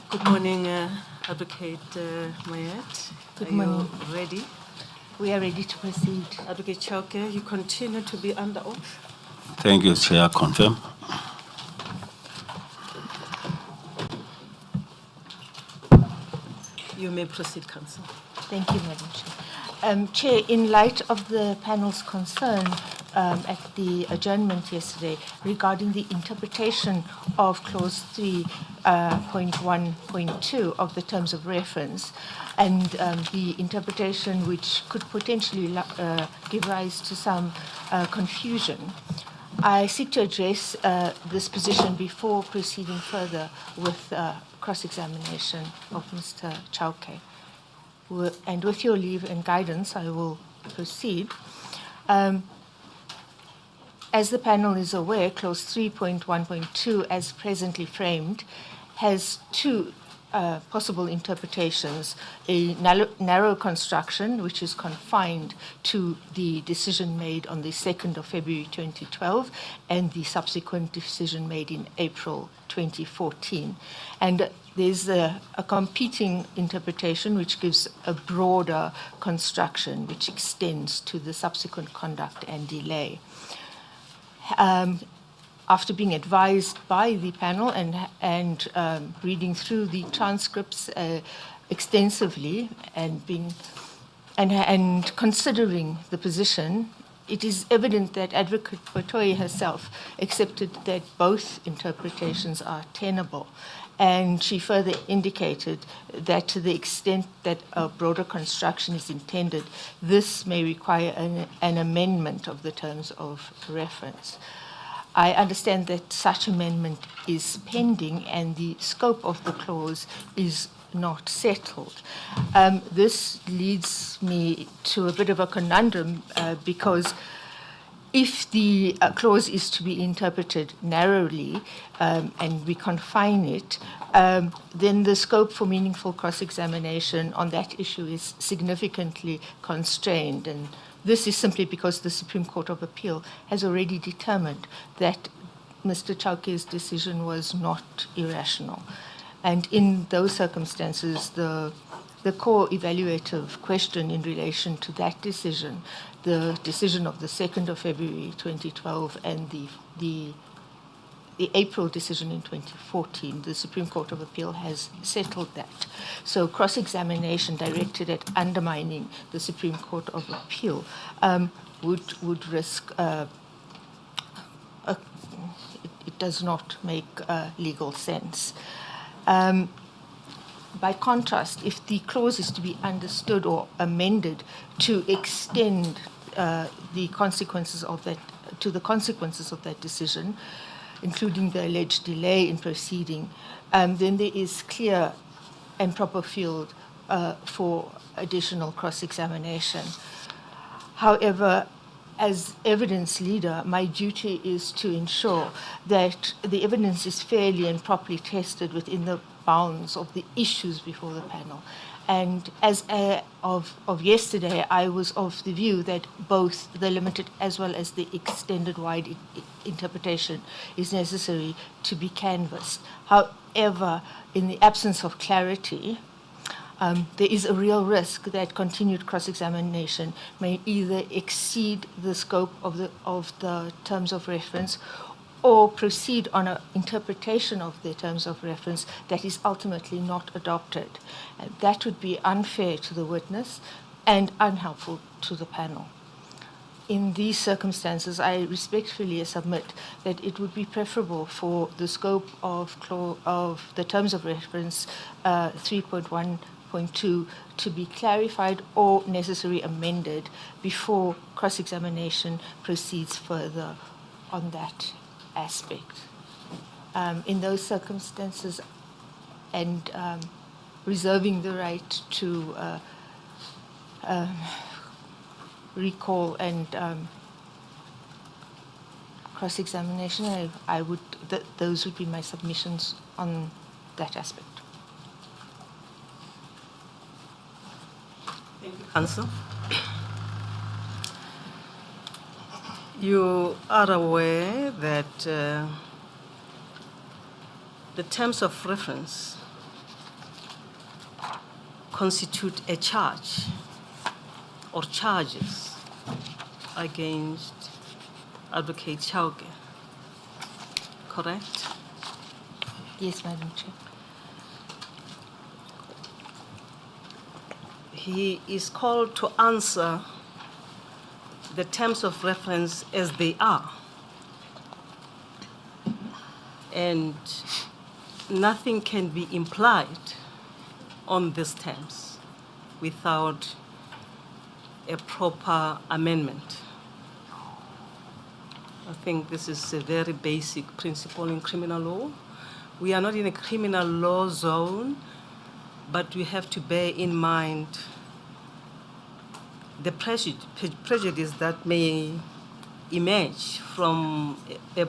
Good morning, Advocate Mayet. Good morning. You ready? We are ready to proceed. Advocate Chauke, you continue to be under oath. Thank you, Chair. Confirm. You may proceed, Counsel. Thank you, Madam Chair. Chair, in light of the panel's concern at the adjournment yesterday regarding the interpretation of Clause 3.1.2 of the Terms of Reference and the interpretation which could potentially give rise to some confusion, I seek to address this position before proceeding further with cross-examination of Mr. Chauke. And with your leave and guidance, I will proceed. As the panel is aware, Clause 3.1.2, as presently framed, has two possible interpretations: a narrow construction, which is confined to the decision made on the 2nd of February 2012 and the subsequent decision made in April 2014. And there's a competing interpretation which gives a broader construction which extends to the subsequent conduct and delay. After being advised by the panel and reading through the transcripts extensively and considering the position, it is evident that Advocate Batoyi herself accepted that both interpretations are tenable. And she further indicated that to the extent that a broader construction is intended, this may require an amendment of the terms of reference. I understand that such amendment is pending and the scope of the clause is not settled. This leads me to a bit of a conundrum because if the clause is to be interpreted narrowly and we confine it, then the scope for meaningful cross-examination on that issue is significantly constrained. And this is simply because the Supreme Court of Appeal has already determined that Mr. Chauke's decision was not irrational. And in those circumstances, the core evaluative question in relation to that decision, the decision of the 2nd of February 2012 and the April decision in 2014, the Supreme Court of Appeal has settled that. So cross-examination directed at undermining the Supreme Court of Appeal would risk, it does not make legal sense. By contrast, if the clause is to be understood or amended to extend the consequences of that to the consequences of that decision, including the alleged delay in proceeding, then there is clear and proper field for additional cross-examination. However, as evidence leader, my duty is to ensure that the evidence is fairly and properly tested within the bounds of the issues before the panel. And as of yesterday, I was of the view that both the limited as well as the extended wide interpretation is necessary to be canvassed. However, in the absence of clarity, there is a real risk that continued cross-examination may either exceed the scope of the terms of reference or proceed on an interpretation of the terms of reference that is ultimately not adopted. And that would be unfair to the witness and unhelpful to the panel. In these circumstances, I respectfully submit that it would be preferable for the scope of the terms of reference 3.1.2 to be clarified or necessarily amended before cross-examination proceeds further on that aspect. In those circumstances, and reserving the right to recall and cross-examination, those would be my submissions on that aspect. Thank you, Counsel. You are aware that the terms of reference constitute a charge or charges against Advocate Chauke. Correct? Yes, Madam Chair. He is called to answer the terms of reference as they are. And nothing can be implied on these terms without a proper amendment. I think this is a very basic principle in criminal law. We are not in a criminal law zone, but we have to bear in mind the prejudice that may emerge from a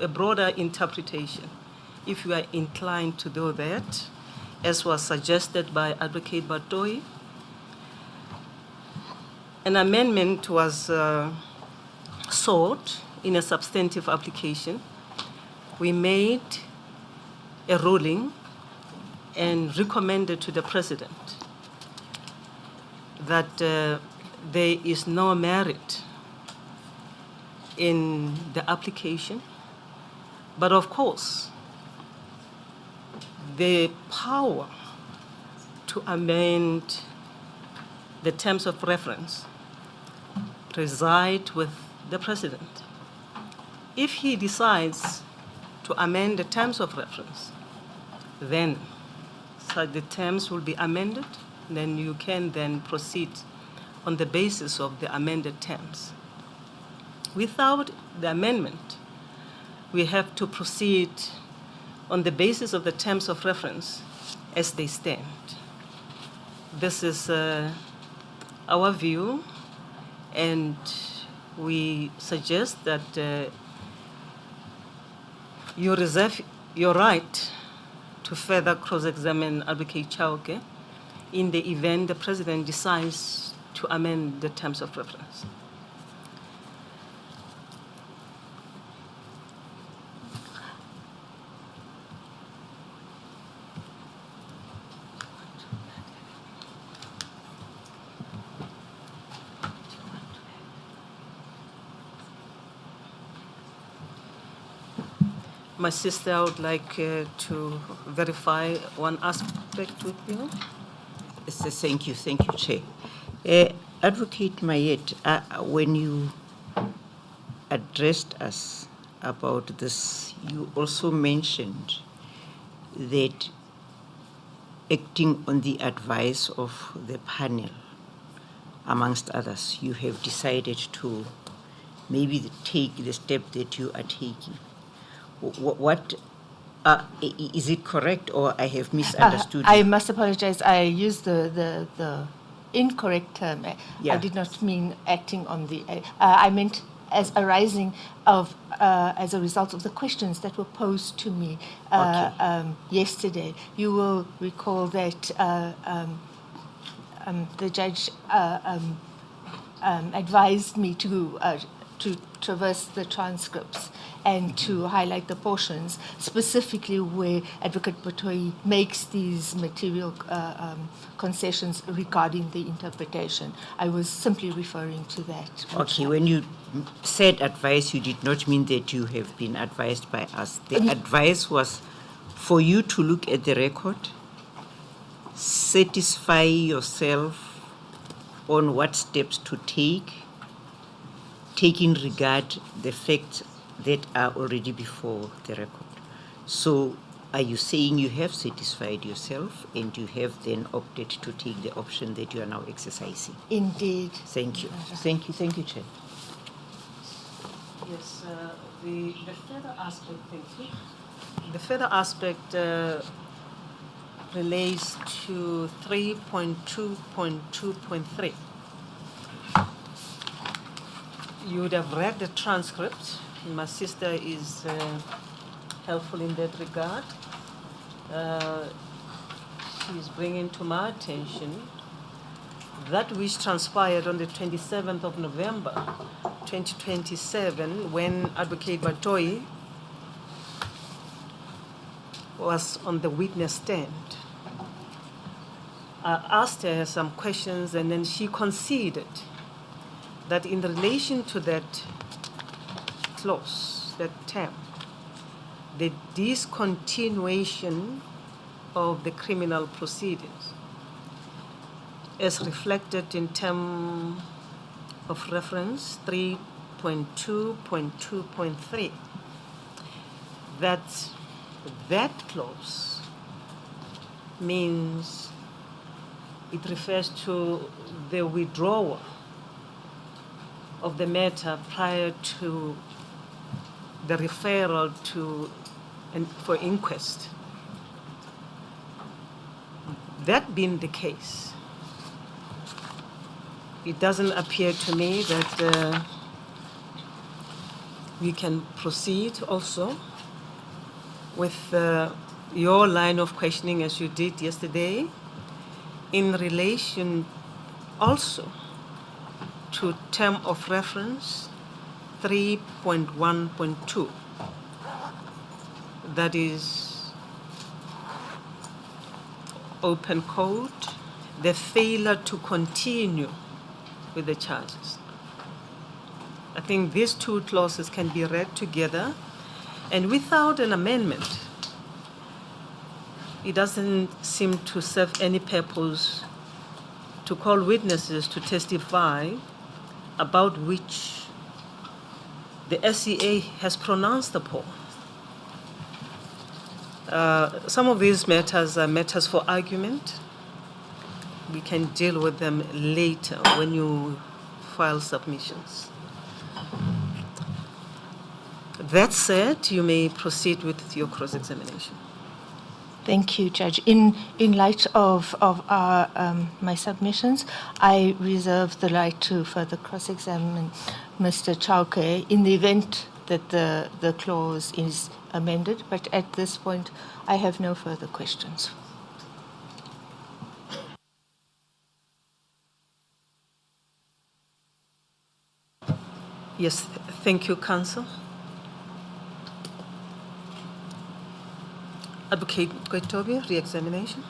broader interpretation. If you are inclined to do that, as was suggested by Advocate Batoyi, an amendment was sought in a substantive application. We made a ruling and recommended to the President that there is no merit in the application, but of course, the power to amend the terms of reference reside with the President. If he decides to amend the terms of reference, then the terms will be amended, then you can then proceed on the basis of the amended terms. Without the amendment, we have to proceed on the basis of the terms of reference as they stand. This is our view, and we suggest that you reserve your right to further cross-examine Advocate Chaoke in the event the President decides to amend the terms of reference. My sister, I would like to verify one aspect with you. Yes, thank you, Chair. Advocate Mayet, when you addressed us about this, you also mentioned that acting on the advice of the panel, amongst others, you have decided to maybe take the step that you are taking. What is it correct, or I have misunderstood? I must apologize. I used the incorrect term. Yeah. I did not mean acting on the. I meant as arising of as a result of the questions that were posed to me yesterday. You will recall that the judge advised me to traverse the transcripts and to highlight the portions, specifically where Advocate Batoyi makes these material concessions regarding the interpretation. I was simply referring to that. Okay, when you said advice, you did not mean that you have been advised by us. The advice was for you to look at the record, satisfy yourself on what steps to take in regard the facts that are already before the record. So are you saying you have satisfied yourself and you have then opted to take the option that you are now exercising? Indeed. Thank you. Thank you, Chair. Yes, the further aspect, thank you. The further aspect relates to 3.2.2.3. You would have read the transcript. My sister is helpful in that regard. She is bringing to my attention that which transpired on the 27th of November, 2027, when Advocate Batoyi was on the witness stand. asked her some questions, and then she conceded that in relation to that clause, that term, the discontinuation of the criminal proceedings, as reflected in term of reference 3.2.2.3, that clause means it refers to the withdrawal of the matter prior to the referral for inquest. That being the case, it doesn't appear to me that we can proceed also with your line of questioning as you did yesterday in relation also to term of reference 3.1.2, that is open code, the failure to continue with the charges. I think these two clauses can be read together, and without an amendment, it doesn't seem to serve any purpose to call witnesses to testify about which the SCA has pronounced upon. Some of these matters are matters for argument. We can deal with them later when you file submissions. That said, you may proceed with your cross-examination. Thank you, Judge. In light of our, my submissions, I reserve the right to further cross-examine Mr. Chauke in the event that the clause is amended, but at this point, I have no further questions. Yes, thank you, Counsel. Advocate Goitobi, re-examination.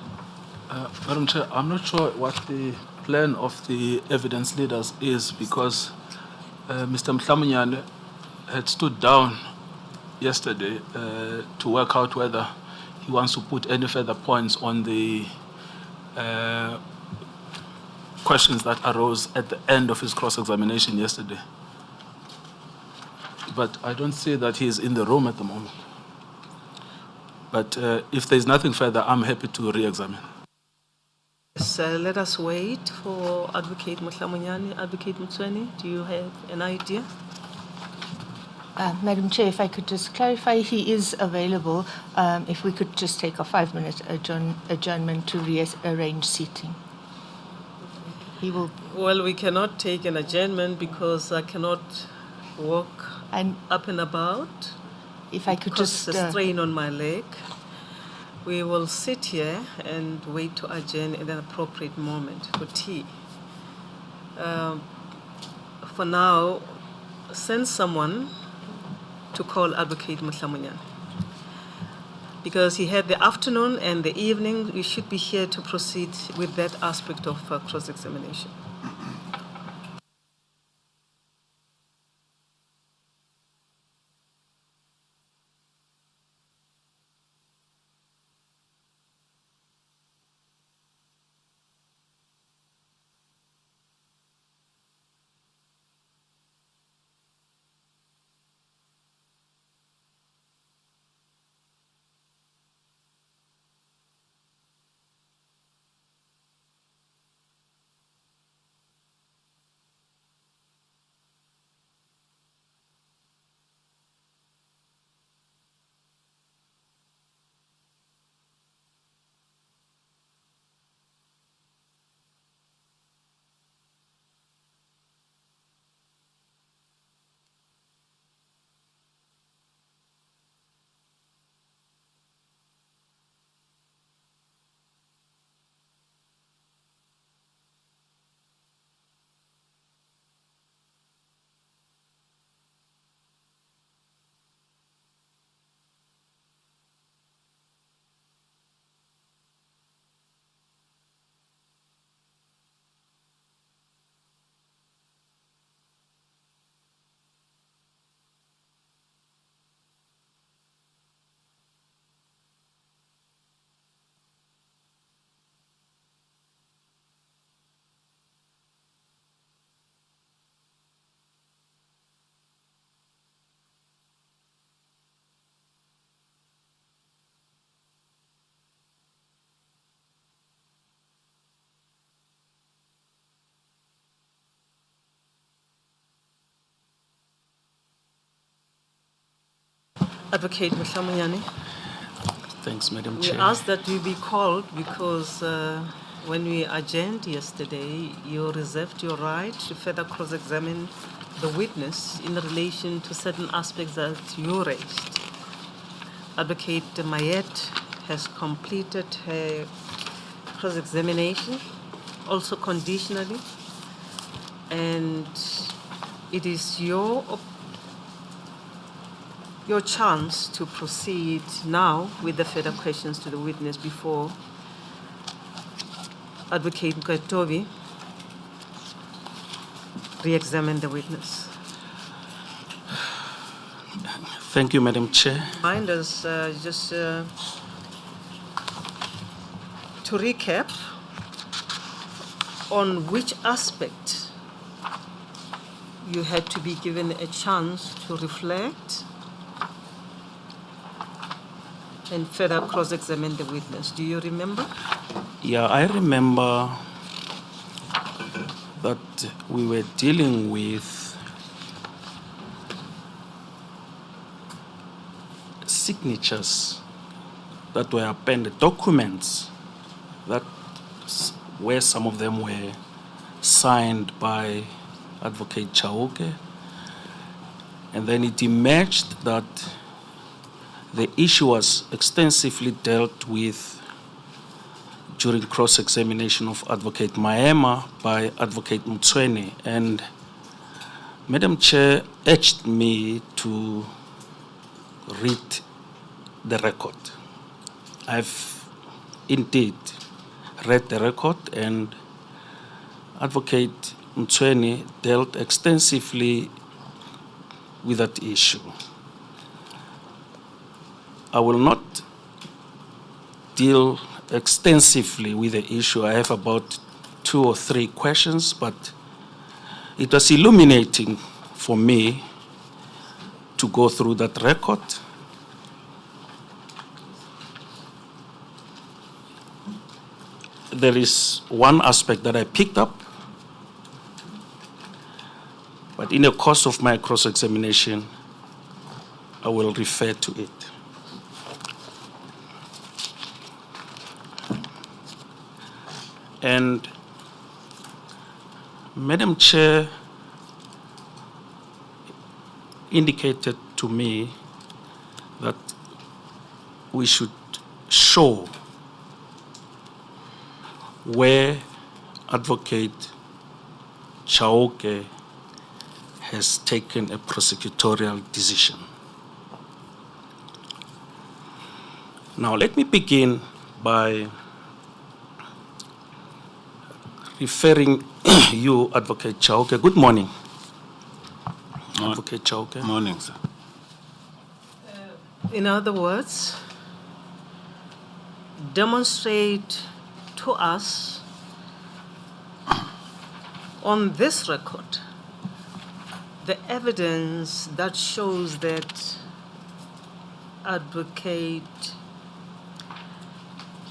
Madam Chair, I'm not sure what the plan of the evidence leaders is, because Mr. Mhlamunyane had stood down yesterday to work out whether he wants to put any further points on the questions that arose at the end of his cross-examination yesterday. But I don't see that he is in the room at the moment. But if there's nothing further, I'm happy to re-examine. Yes, let us wait for Advocate Mhlamunyane. Advocate Mtsweni, do you have an idea? Madam Chair, if I could just clarify, he is available. If we could just take a 5-minute adjournment to rearrange seating. He will. Well, we cannot take an adjournment because I cannot walk up and about. If I could just the strain on my leg. We will sit here and wait to adjourn at an appropriate moment for tea. For now, send someone to call Advocate Mhlamunyane, because he had the afternoon and the evening. We should be here to proceed with that aspect of cross-examination. Advocate Mhlamunyane, Thanks, Madam we Chair. asked that you be called because when we adjourned yesterday, you reserved your right to further cross-examine the witness in relation to certain aspects that you raised. Advocate Mayet has completed her cross-examination, also conditionally, and it is your chance to proceed now with the further questions to the witness before Advocate Nkabinde re-examine the witness. Thank you, Madam Chair. Mind us, just to recap on which aspect you had to be given a chance to reflect and further cross-examine the witness. Do you remember? Yeah, I remember that we were dealing with signatures that were appended, documents that where some of them were signed by Advocate Chaoke, and then it emerged that the issue was extensively dealt with during cross-examination of Advocate Maema by Advocate Mtsweni, and Madam Chair urged me to read the record. I've indeed read the record, and Advocate Mtsweni dealt extensively with that issue. I will not deal extensively with the issue. I have about 2 or 3 questions, but it was illuminating for me to go through that record. There is one aspect that I picked up, but in the course of my cross-examination, I will refer to it. And Madam Chair indicated to me that we should show where Advocate Chaoke has taken a prosecutorial decision. Now, let me begin by referring you, Advocate Chaoke. Good morning. Advocate Chaoke. Morning, sir. In other words, demonstrate to us on this record the evidence that shows that Advocate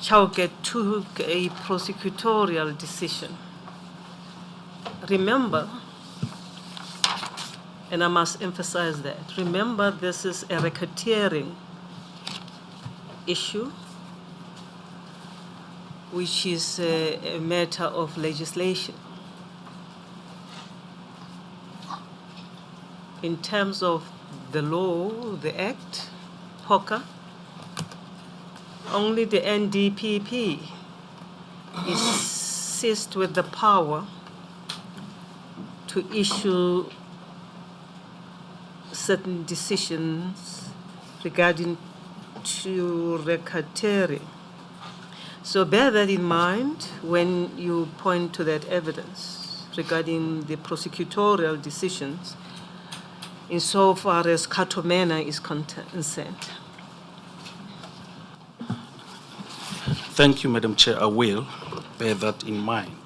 Chauke took a prosecutorial decision. Remember, and I must emphasize that, remember this is a racketeering issue, which is a matter of legislation. In terms of the law, the act, POCA, only the NDPP is seized with the power to issue certain decisions regarding to racketeering. So bear that in mind when you point to that evidence regarding the prosecutorial decisions insofar as Katomena is concerned. Thank you, Madam Chair. I will bear that in mind.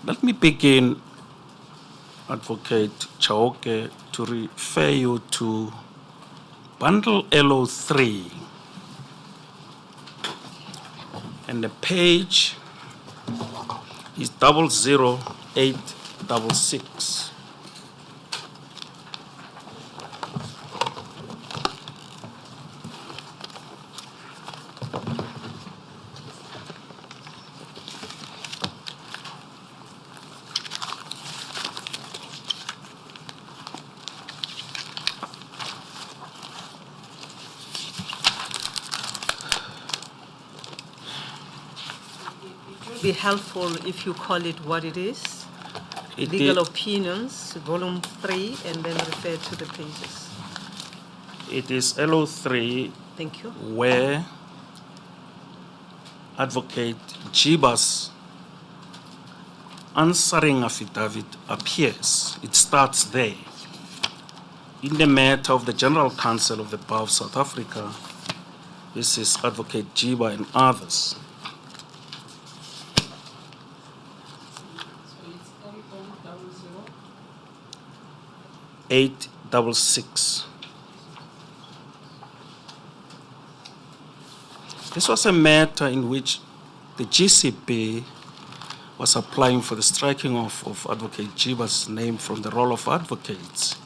Let me begin, Advocate Chaoke, to refer you to Bundle LO3, and the page is 00866. might be helpful if you call it what it is. It Legal i- Opinions, Volume 3, and then refer to the pages. It is LO3 Thank you. where Advocate Jiba's answering affidavit appears. It starts there. In the matter of the General Counsel of the Bar of South Africa, this is Advocate Jiba and others. So it's 866. This was a matter in which the GCP was applying for the striking off of Advocate Jiba's name from the roll of advocates.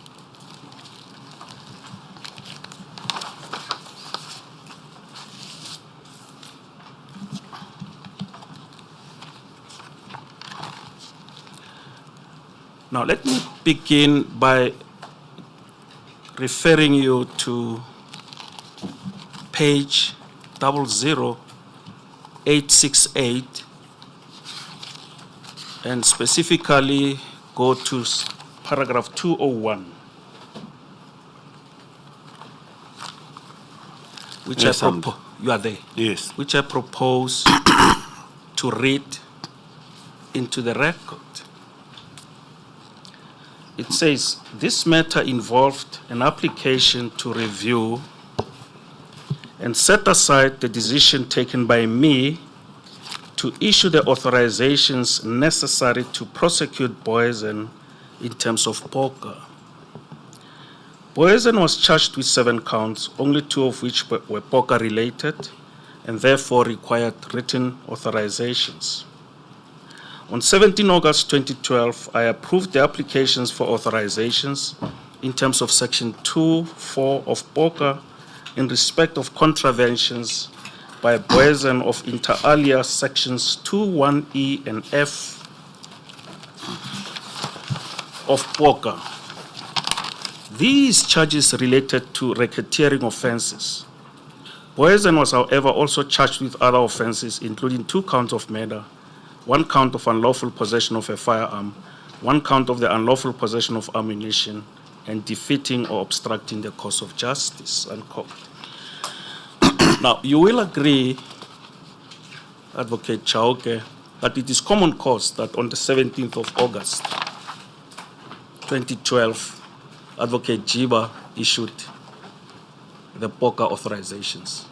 Now, let me begin by referring you to page 00868 and specifically go to paragraph 201, which Yes, you are there? Yes. Which I propose to read into the record. It says, this matter involved an application to review and set aside the decision taken by me to issue the authorizations necessary to prosecute Boysen in terms of poker. Boysen was charged with 7 counts, only 2 of which were poker related and therefore required written authorizations. On 17 August 2012, I approved the applications for authorizations in terms of Section 2.4 of poker in respect of contraventions by Boysen of inter alia Sections 2.1e and f of poker. These charges related to racketeering offenses. Boysen was, however, also charged with other offenses, including 2 counts of murder, 1 count of unlawful possession of a firearm, 1 count of the unlawful possession of ammunition, and defeating or obstructing the course of justice, unquote. Now, you will agree, Advocate Chaoke, that it is common cause that on the 17th of August, 2012, Advocate Jiba issued the poker authorizations,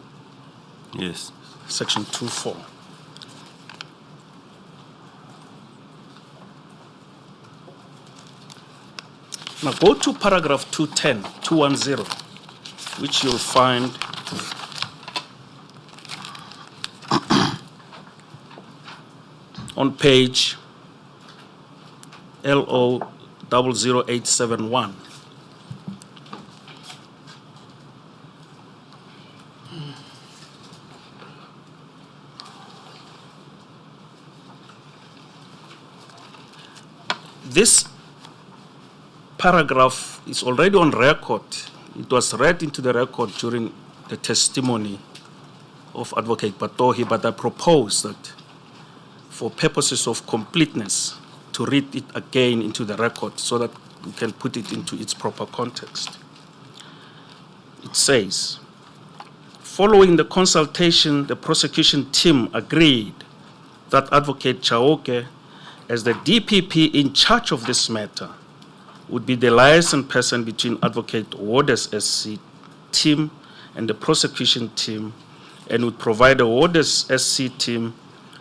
Yes. Section 2.4. Now go to paragraph 210, which you'll find on page LO00871. This paragraph is already on record. It was read into the record during the testimony of Advocate Batohi, but I propose that for purposes of completeness, to read it again into the record so that we can put it into its proper context. It says, following the consultation, the prosecution team agreed that Advocate Chaoke, as the DPP in charge of this matter, would be the liaison person between Advocate Waters SC team and the prosecution team, and would provide the Waters SC team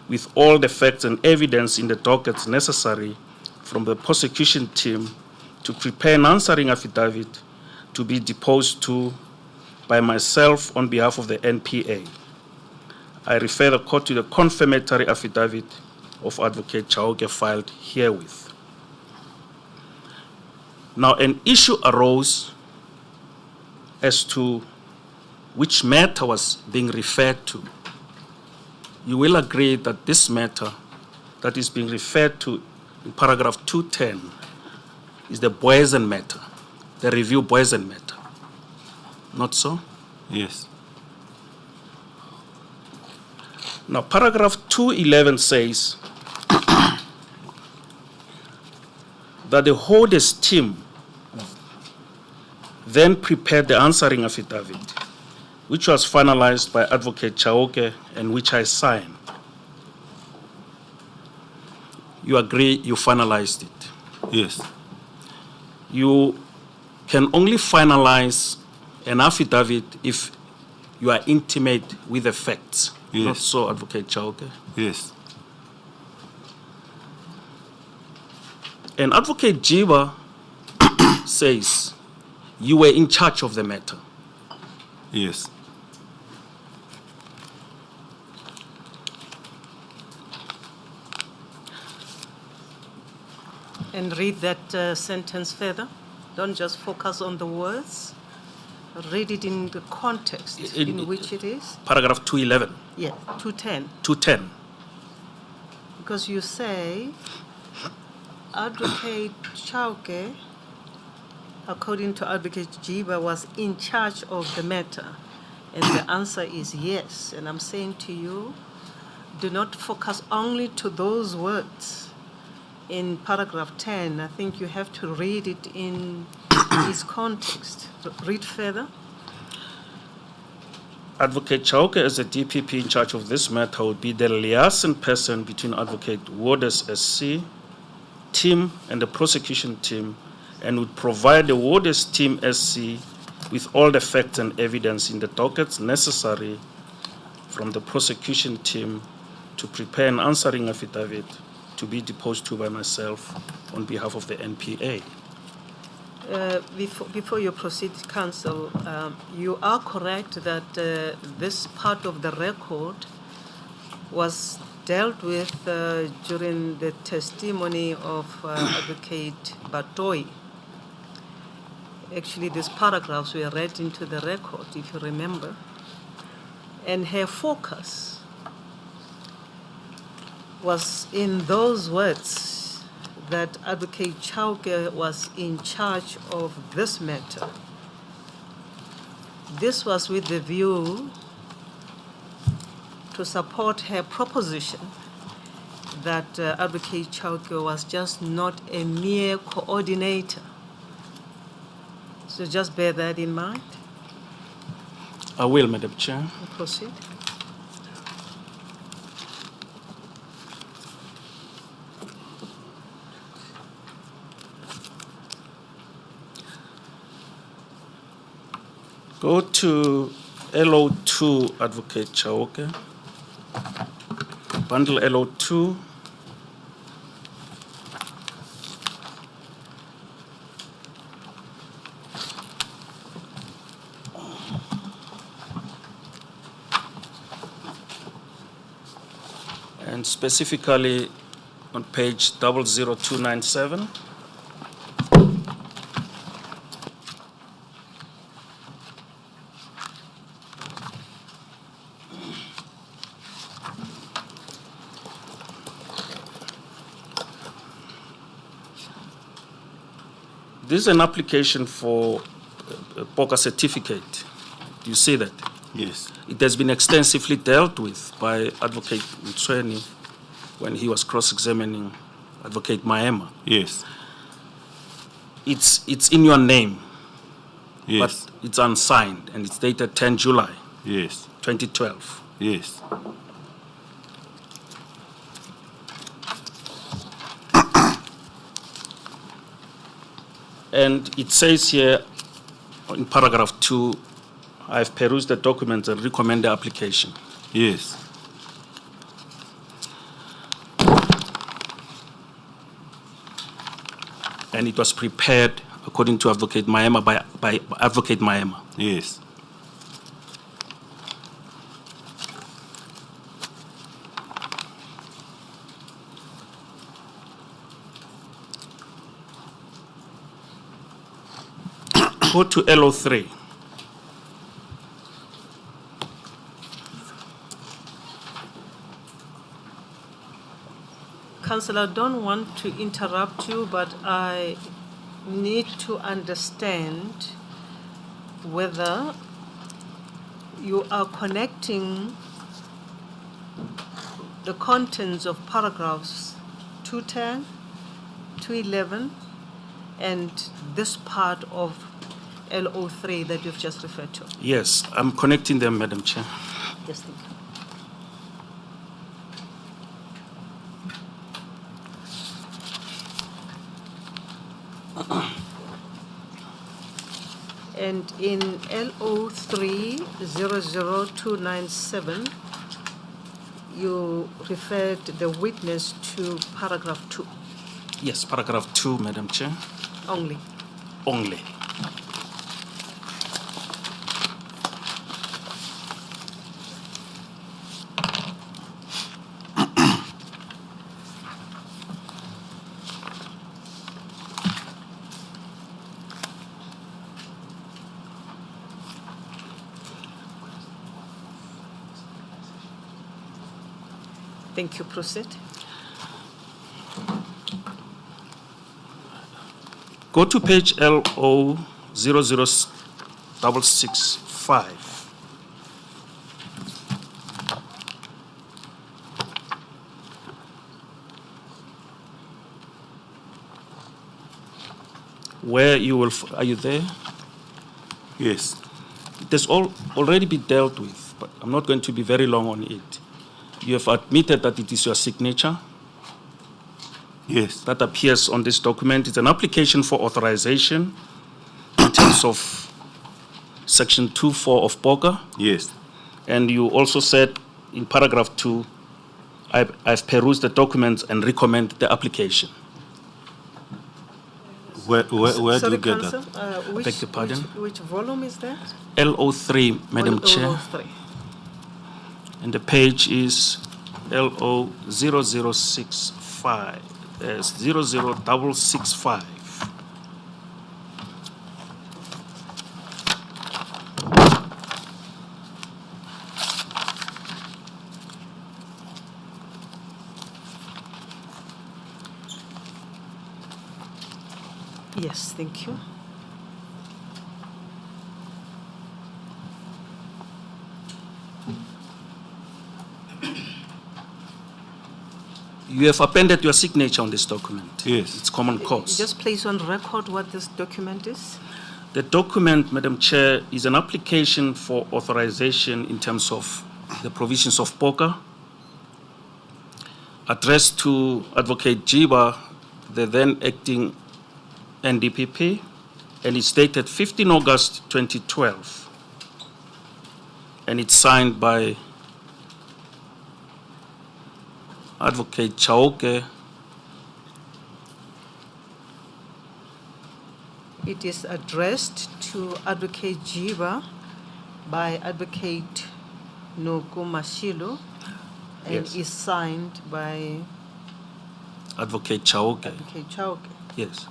with all the facts and evidence in the dockets necessary from the prosecution team to prepare an answering affidavit to be deposed to by myself on behalf of the NPA. I refer the court to the confirmatory affidavit of Advocate Chaoke filed herewith. Now, an issue arose as to which matter was being referred to. You will agree that this matter that is being referred to in paragraph 210 is the Boysen matter, the review Boysen matter. Not so? Yes. Now, paragraph 211 says that the holders team then prepared the answering affidavit, which was finalized by Advocate Chaoke and which I signed. You agree you finalized it? Yes. You can only finalize an affidavit if you are intimate with the facts. Yes. Not so, Advocate Chaoke? Yes. And Advocate Jiba says you were in charge of the matter. Yes. And read that sentence further. Don't just focus on the words. Read it in the context in which it is. Paragraph 211. Yeah, 210. 210. Because you say, Advocate Chauke, according to Advocate Jiba, was in charge of the matter. And the answer is yes. And I'm saying to you, do not focus only to those words. In paragraph 10, I think you have to read it in its context. Read further. Advocate Chauke, as a DPP in charge of this matter, would be the liaison person between Advocate Waters SC team and the prosecution team, and would provide the Waters team SC with all the facts and evidence in the dockets necessary from the prosecution team to prepare an answering affidavit to be deposed to by myself on behalf of the NPA. Before you proceed, counsel, you are correct that this part of the record was dealt with during the testimony of Advocate Batoi. Actually, these paragraphs were read into the record, if you remember. And her focus was in those words that Advocate Chauke was in charge of this matter. This was with the view to support her proposition that Advocate Chauke was just not a mere coordinator. So just bear that in mind. I will, Madam Chair. Proceed. Go to LO2, Advocate Chaoke. Bundle LO2. And specifically on page 00297. This is an application for a POCA certificate. You see that? Yes. It has been extensively dealt with by Advocate Mtsweni when he was cross-examining Advocate Maema. Yes. It's in your name, Yes. but it's unsigned, and it's dated 10 July Yes. 2012. Yes. And it says here in paragraph 2, I've perused the documents and recommend the application. Yes. And it was prepared according to Advocate Maema by Advocate Maema. Yes. Go to LO3. Councillor, I don't want to interrupt you, but I need to understand whether you are connecting the contents of paragraphs 210, 211, and this part of LO3 that you've just referred to? Yes, I'm connecting them, Madam Chair. Yes, thank you. And in LO3 00297, you referred the witness to paragraph 2 Yes, paragraph 2, Madam Chair, only. only. Thank you. Proceed. Go to page LO 00665. Where you will, are you there? Yes. It has already been dealt with, but I'm not going to be very long on it. You have admitted that it is your signature Yes. that appears on this document. It's an application for authorization in terms of section 2.4 of POCA. Yes. And you also said in paragraph 2, I've perused the documents and recommend the application. Where do Sorry, you get Counsel, that? which, beg your pardon? which volume is that? LO3, Madam Chair. LO3. And the page is LO 0065, 00665. Yes, thank you. You have appended your signature on this document. Yes. It's common cause. Just place on record what this document is. The document, Madam Chair, is an application for authorization in terms of the provisions of POCA, addressed to Advocate Jiba, the then acting NDPP, and it's dated 15 August 2012. And it's signed by Advocate Chaoke. It is addressed to Advocate Jiba by Advocate Nokumashilo and Yes. is signed by Advocate Chaoke. Advocate Chauke. Yes.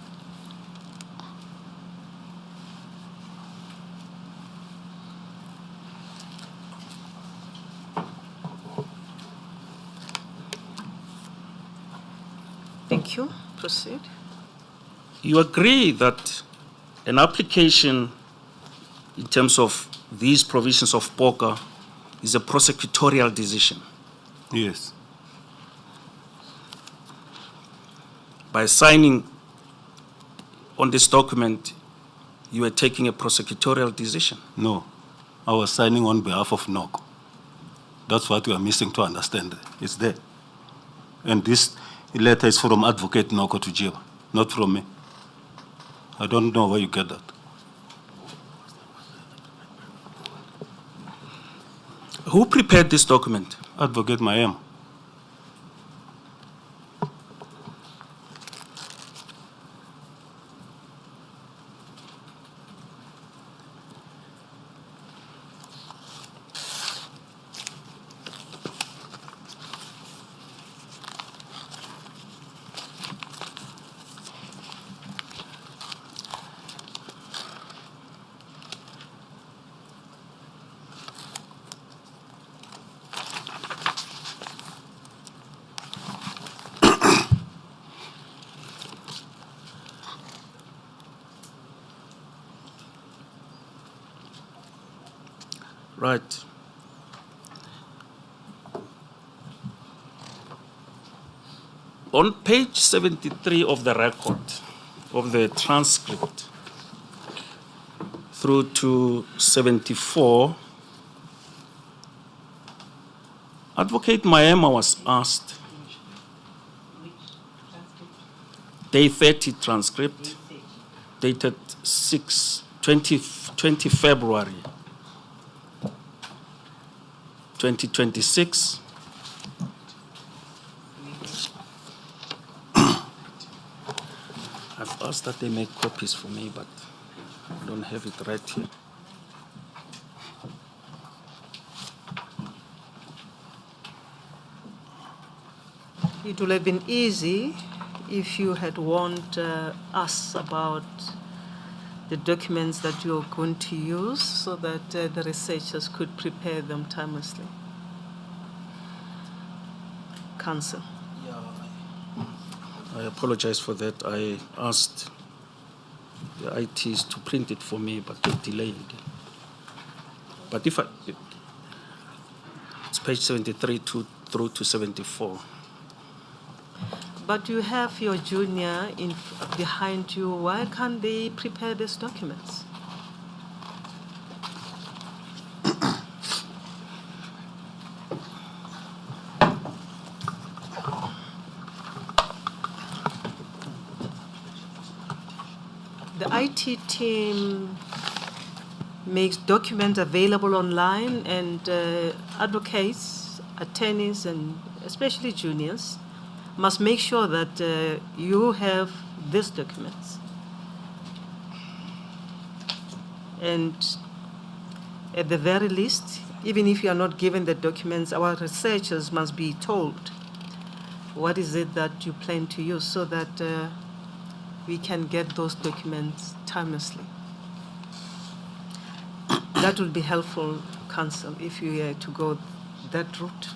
Thank you. Proceed. You agree that an application in terms of these provisions of POCA is a prosecutorial decision. Yes. By signing on this document, you are taking a prosecutorial decision. No. I was signing on behalf of NOC. That's what we are missing to understand. It's there. And this letter is from Advocate Noko to Jiba, not from me. I don't know where you get that. Who prepared this document? Advocate Mayem. Right. On page 73 of the record, of the transcript, through to 74, Advocate Maema was asked, day 30 transcript, dated 20 February 2026. I've asked that they make copies for me, but I don't have it right here. It would have been easy if you had warned us about the documents that you're going to use so that the researchers could prepare them timelessly. Counsel. I apologize for that. I asked the ITs to print it for me, but they're delaying it. But it's page 73 through to 74. But you have your junior behind you. Why can't they prepare these documents? The IT team makes documents available online, and advocates, attorneys, and especially juniors must make sure that you have these documents. And at the very least, even if you are not given the documents, our researchers must be told what is it that you plan to use so that we can get those documents timelessly. That would be helpful, Counsel, if you were to go that route.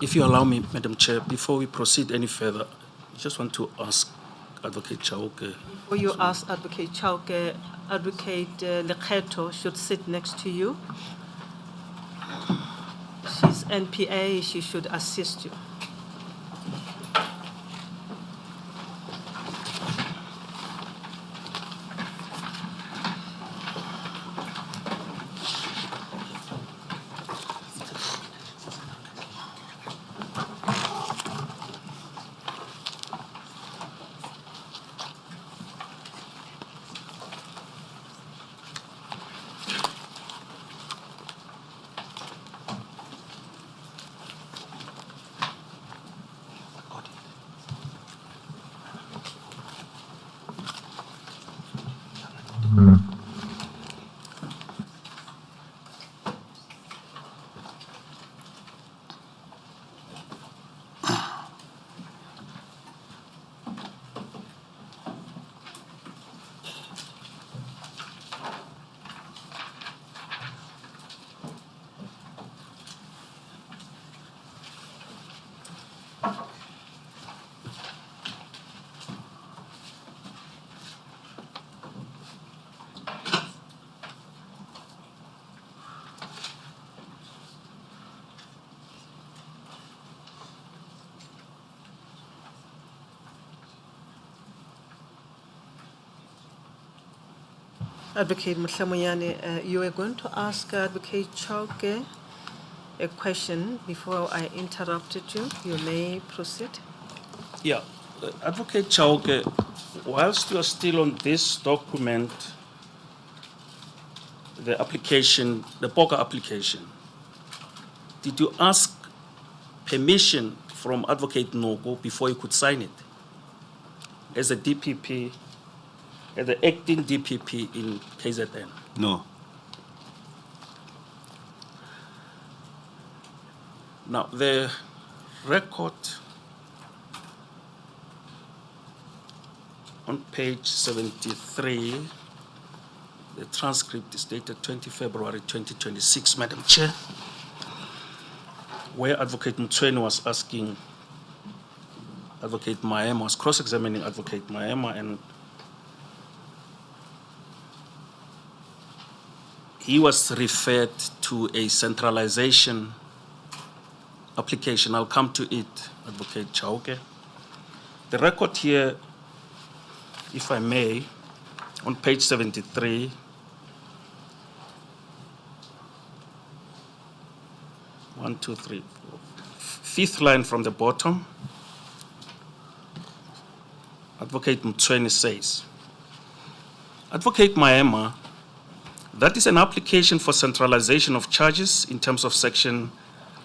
If you allow me, Madam Chair, before we proceed any further, I just want to ask Advocate Chaoke. Before you ask Advocate Chauke, Advocate Lekgetho should sit next to you. She's NPA, she should assist you. Advocate Mutlamuyane, you were going to ask Advocate Chauke a question before I interrupted you. You may proceed. Yeah, Advocate Chaoke, whilst you are still on this document, the application, the POCA application, did you ask permission from Advocate Nogo before you could sign it as a DPP, as the acting DPP in KZN? No. Now, the record on page 73, the transcript is dated 20 February 2026, Madam Chair, where Advocate Mtsweni was asking Advocate Maema was cross-examining Advocate Maema, and he was referred to a centralization application. I'll come to it, Advocate Chauke. The record here, if I may, on page 73, one, two, three, four, fifth line from the bottom, Advocate Mtsweni says, Advocate Maema, that is an application for centralization of charges in terms of section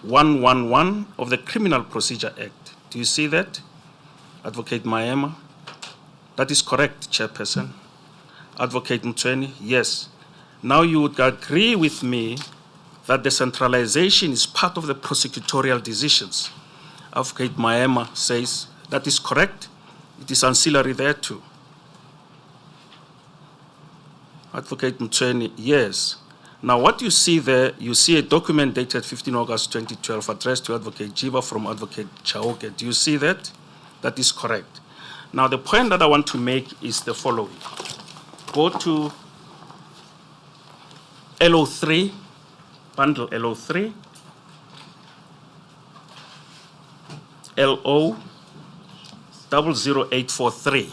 111 of the Criminal Procedure Act. Do you see that? Advocate Maema? That is correct, Chairperson. Advocate Mtsweni, yes. Now you would agree with me that the centralization is part of the prosecutorial decisions. Advocate Maema says, that is correct. It is ancillary there too. Advocate Mtsweni, yes. Now what you see there, you see a document dated 15 August 2012 addressed to Advocate Jiva from Advocate Chaoke. Do you see that? That is correct. Now the point that I want to make is the following. Go to LO3, bundle LO3, LO 00843.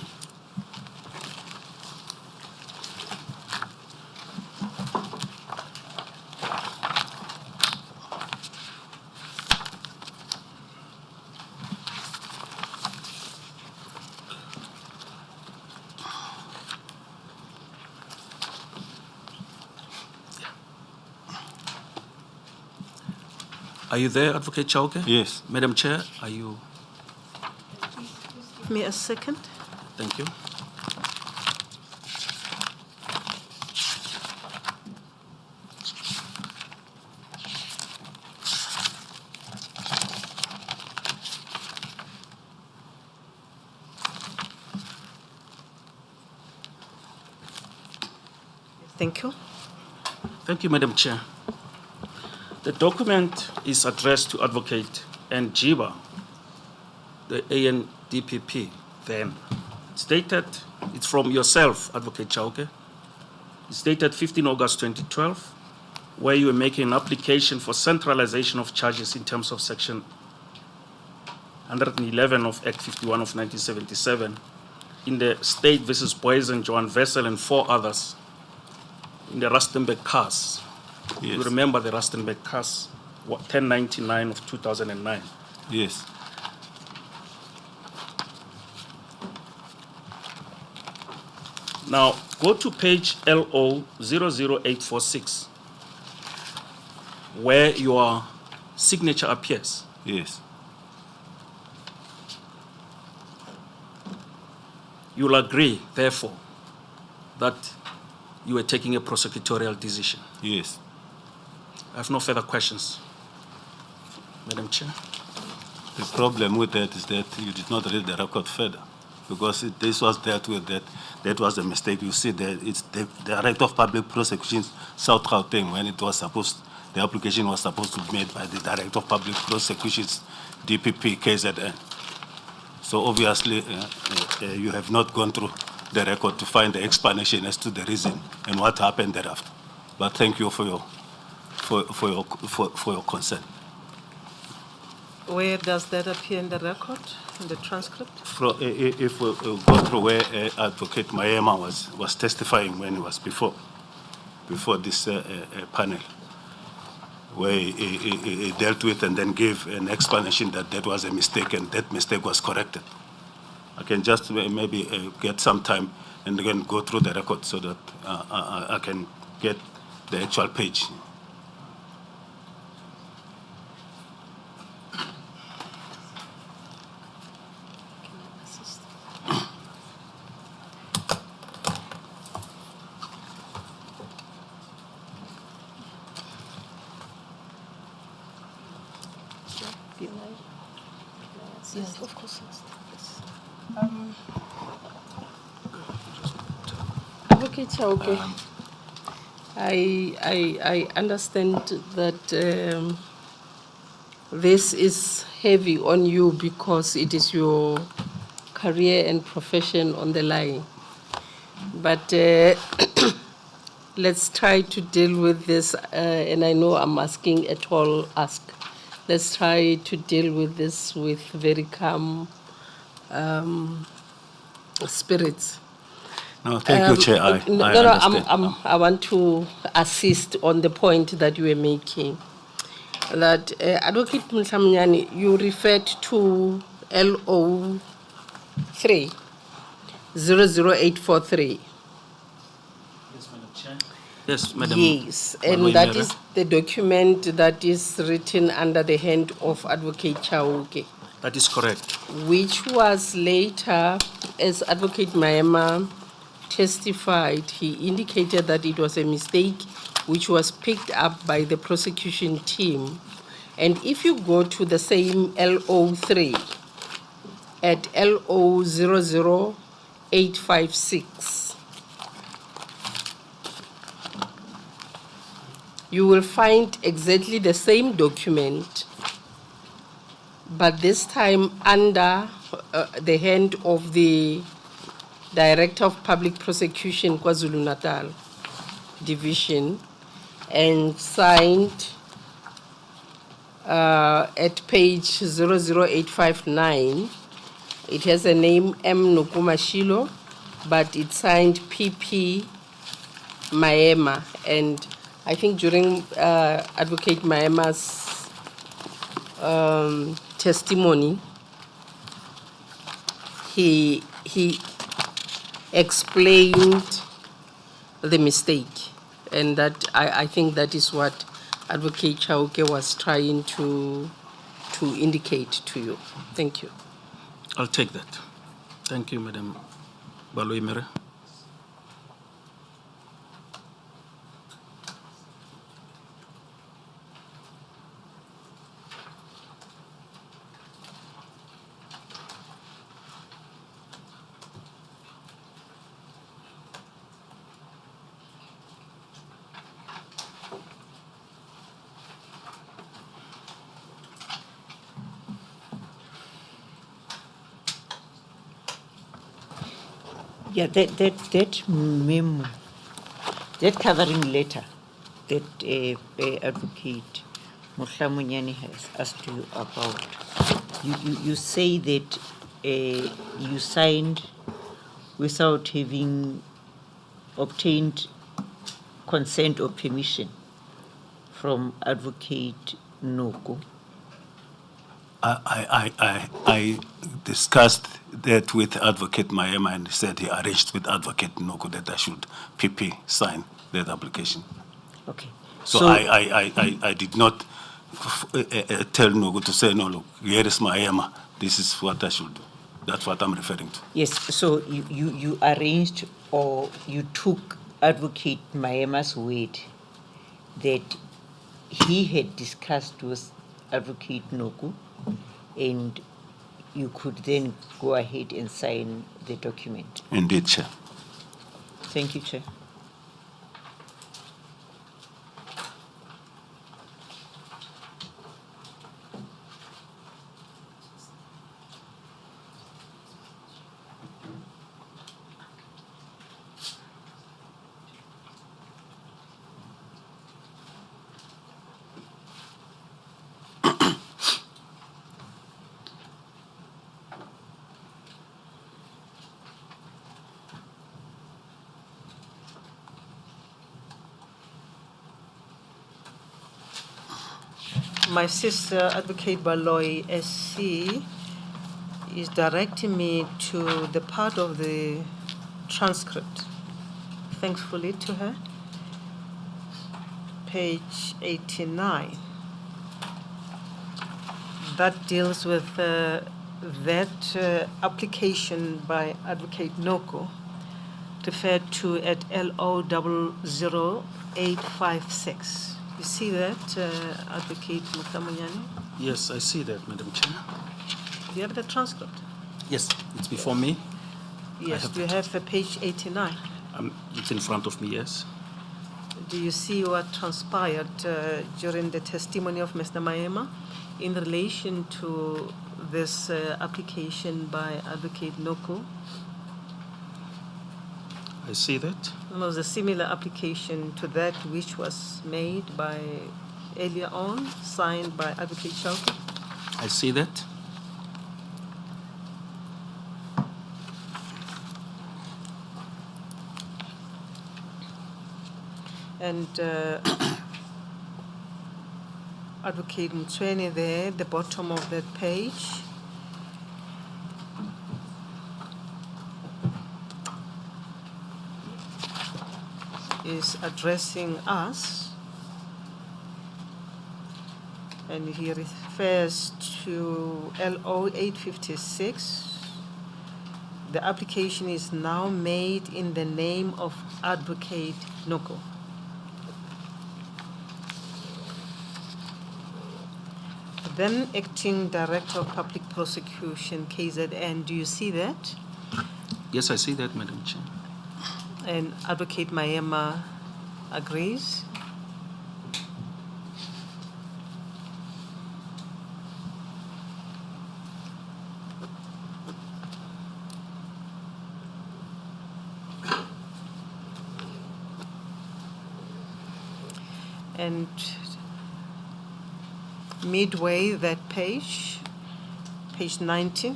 Are you there, Advocate Chauke? Yes. Madam Chair, are you? Give me a second. Thank you. Thank you. Thank you, Madam Chair. The document is addressed to Advocate Jiva, the ANDPP then. It's dated, it's from yourself, Advocate Chauke. It's dated 15 August 2012, where you were making an application for centralization of charges in terms of section 111 of Act 51 of 1977 in the State versus Boysen, Johan Vessel, and 4 others in the Rustenburg case. Yes. You remember the Rustenburg case, 1099 of 2009. Yes. Now, go to page LO 00846, where your signature appears. Yes. You'll agree, therefore, that you were taking a prosecutorial decision. Yes. I have no further questions. Madam Chair. The problem with that is that you did not read the record further, because this was dealt with that was a mistake. You see that it's the Director of Public Prosecutions, South Gauteng, when it was supposed, the application was supposed to be made by the Director of Public Prosecutions, DPP, KZN. So obviously, you have not gone through the record to find the explanation as to the reason and what happened thereafter. But thank you for your concern. Where does that appear in the record, in the transcript? If we go through where Advocate Maema was testifying when he was before this panel, where he dealt with and then gave an explanation that that was a mistake and that mistake was corrected. I can just maybe get some time and again go through the record so that I can get the actual page. Yes, of course. Advocate Chaoke, I understand that this is heavy on you because it is your career and profession on the line. But let's try to deal with this, and I know I'm asking a tall ask. Let's try to deal with this with very calm spirits. No, thank you, Chair. I understand. I want to assist on the point that you were making. That Advocate Mhlamnyane, you referred to LO 3 00843. Yes, Madam. Yes, and that is the document that is written under the hand of Advocate Chaoke, That is correct. which was later, as Advocate Maema testified, he indicated that it was a mistake which was picked up by the prosecution team. And if you go to the same LO3 at LO 00856, you will find exactly the same document, but this time under the hand of the Director of Public Prosecution, KwaZulu-Natal Division, and signed at page 00859. It has a name M. Nukumashilo, but it's signed PP Maema. And I think during Advocate Maema's testimony, he explained the mistake, and that I think that is what Advocate Chaoke was trying to indicate to you. Thank you. I'll take that. Thank you, Madam Baloimere. Yeah, that memo, that covering letter that Advocate Mhlamunyane has asked you about, you say that you signed without having obtained consent or permission from Advocate Noko. I discussed that with Advocate Maema, and he said he arranged with Advocate Noko that I should PP sign that application. Okay. So I did not tell Noko to say, no, look, here is Maema, this is what I should do. That's what I'm referring to. Yes, so you arranged, or you took Advocate Maema's word that he had discussed with Advocate Noku, and you could then go ahead and sign the document. Indeed, Chair. Thank you, Chair. My sister, Advocate Baloy SC, is directing me to the part of the transcript. Thankfully to her. Page 89. That deals with that application by Advocate Noko, referred to at LO 00856. You see that, Advocate Mhlamunyane? Yes, I see that, Madam Chair. Do you have the transcript? Yes, it's before me. Yes, do you have page 89? It's in front of me, yes. Do you see what transpired during the testimony of Mr. Maema in relation to this application by Advocate Noko. I see that. It was a similar application to that which was made by earlier on, signed by Advocate Chauke. I see that. And Advocate Mtsweni there, the bottom of that page. Is addressing us, and he refers to LO 856. The application is now made in the name of Advocate Noko. Then Acting Director of Public Prosecution, KZN, do you see that? Yes, I see that, Madam Chair. And Advocate Mayema agrees. And midway that page, page 19,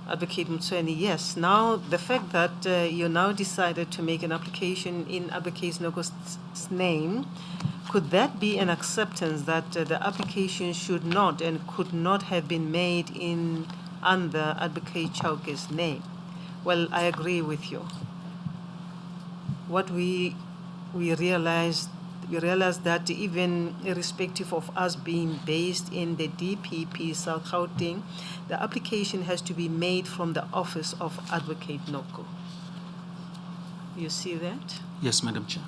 Advocate Mtsweni, yes. Now, the fact that you now decided to make an application in Advocate Noko's name, could that be an acceptance that the application should not and could not have been made in under Advocate Chauke's name? Well, I agree with you. What we realized that even irrespective of us being based in the DPP South Gauteng, the application has to be made from the office of Advocate Noko. You see that? Yes, Madam Chair.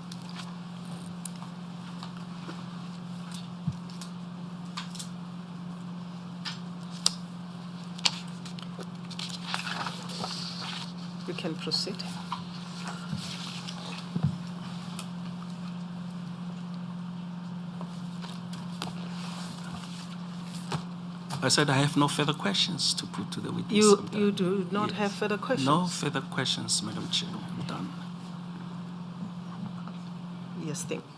You can proceed. I said I have no further questions to put to the witness. You do not Yes. have further questions? No further questions, Madam Chair. I'm done. Yes, thank you.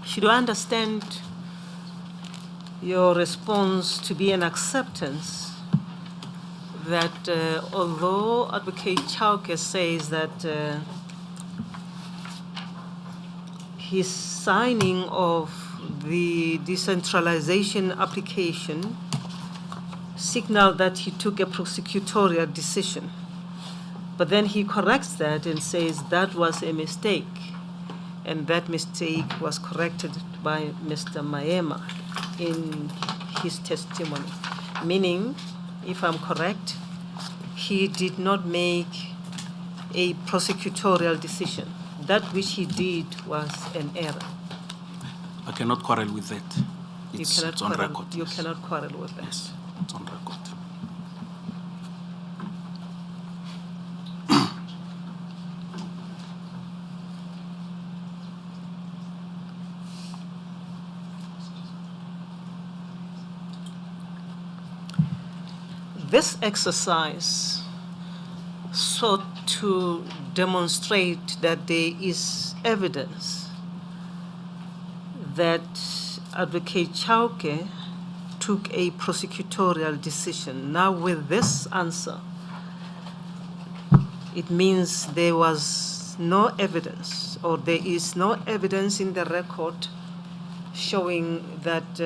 Should I understand your response to be an acceptance that although Advocate Chauke says that his signing of the decentralization application signaled that he took a prosecutorial decision, but then he corrects that and says that was a mistake, and that mistake was corrected by Mr. Mayema in his testimony. Meaning, if I'm correct, he did not make a prosecutorial decision. That which he did was an error. I cannot quarrel with that. It's on quarrel, record. you Yes. cannot quarrel with that. Yes, it's on record. This exercise sought to demonstrate that there is evidence that Advocate Chauke took a prosecutorial decision. Now, with this answer, it means there was no evidence, or there is no evidence in the record showing that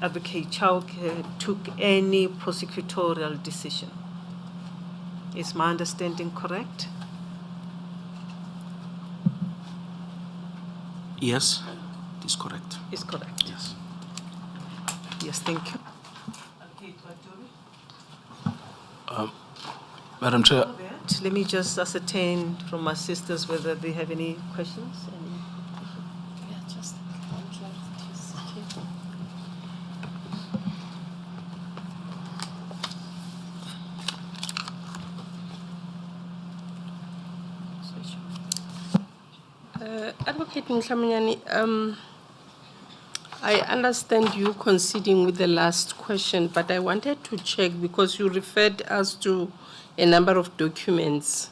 Advocate Chauke took any prosecutorial decision. Is my understanding correct? Yes, it is correct. Is correct. Yes. Yes, thank you. Madam Chair, let me just ascertain from my sisters whether they have any questions. Yeah, just one clarification. Advocate Nkabinde, I understand you conceding with the last question, but I wanted to check because you referred us to a number of documents.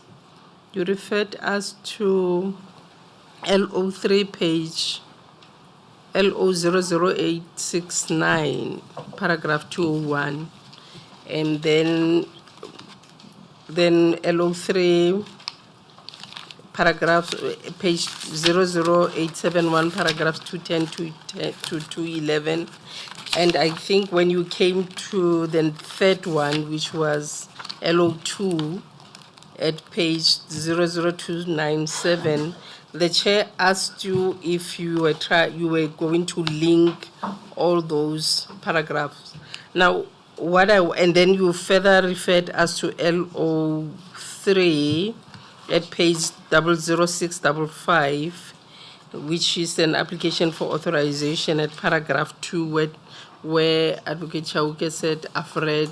You referred us to LO3 page, LO00869, paragraph 201, and then LO3 paragraph, page 00871, paragraphs 210 to 211. And I think when you came to the third one, which was LO2 at page 00297, the chair asked you if you were going to link all those paragraphs. Now, and then you further referred us to LO3 at page 00655, which is an application for authorization at paragraph 2, where Advocate Chaoke said, I've read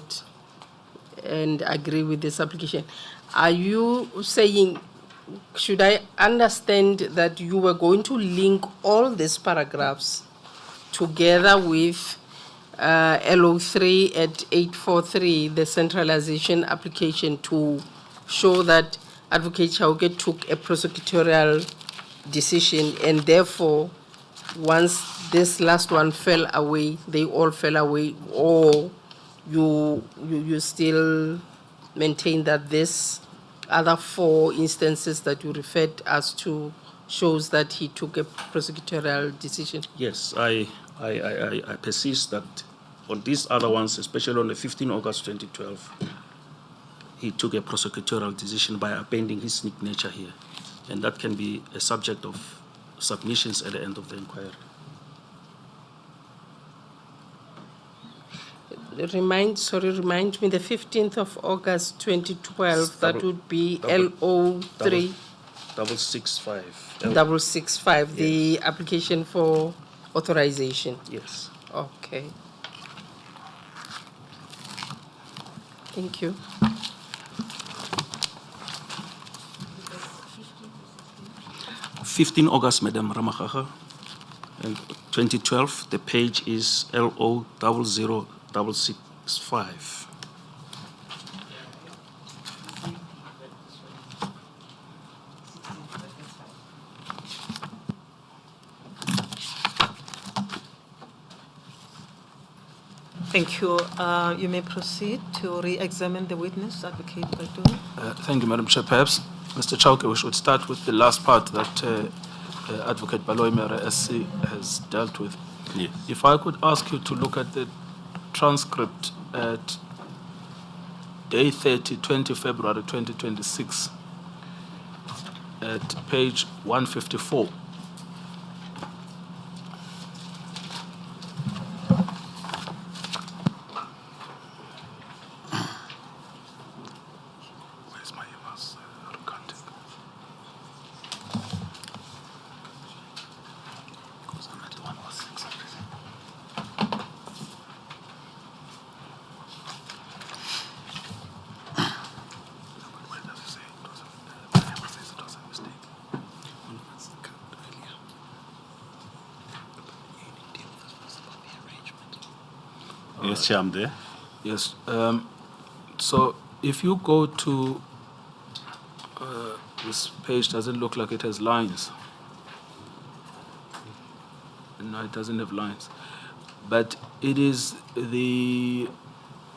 and agree with this application. Are you saying, should I understand that you were going to link all these paragraphs together with LO3 at 843, the centralization application, to show that Advocate Chaoke took a prosecutorial decision, and therefore, once this last one fell away, they all fell away, or you still maintain that this other 4 instances that you referred us to shows that he took a prosecutorial decision? Yes, I persist that on these other ones, especially on the 15 August 2012, he took a prosecutorial decision by appending his signature here. And that can be a subject of submissions at the end of the inquiry. Remind me, the 15th of August 2012, that would be LO3 665, the application for authorization. Yes. Okay. Thank you. 15 August, Madam Ramakaha, and 2012, the page is LO00665. Thank you. You may proceed to re-examine the witness, Advocate Baldoni. Thank you, Madam Chair. Perhaps, Mr. Chauke, we should start with the last part that Advocate Baloyi SC has dealt with. Yes. If I could ask you to look at the transcript at day 30, 20 February 2026, at page 154. Yes, Chair, I'm there. Yes. So if you go to this page, doesn't look like it has lines. No, it doesn't have lines. But it is the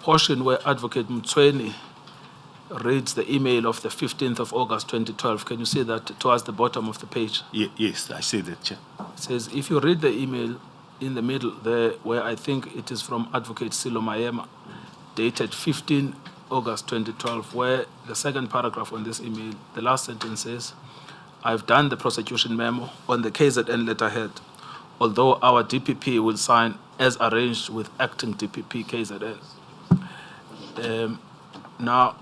portion where Advocate Mtsweni reads the email of the 15th of August 2012. Can you see that towards the bottom of the page? Yes, I see that, Chair. It says, if you read the email in the middle there, where I think it is from Advocate Silo Mayema, dated 15 August 2012, where the second paragraph on this email, the last sentence says, I've done the prosecution memo on the KZN letterhead, although our DPP will sign as arranged with acting DPP KZN. Now,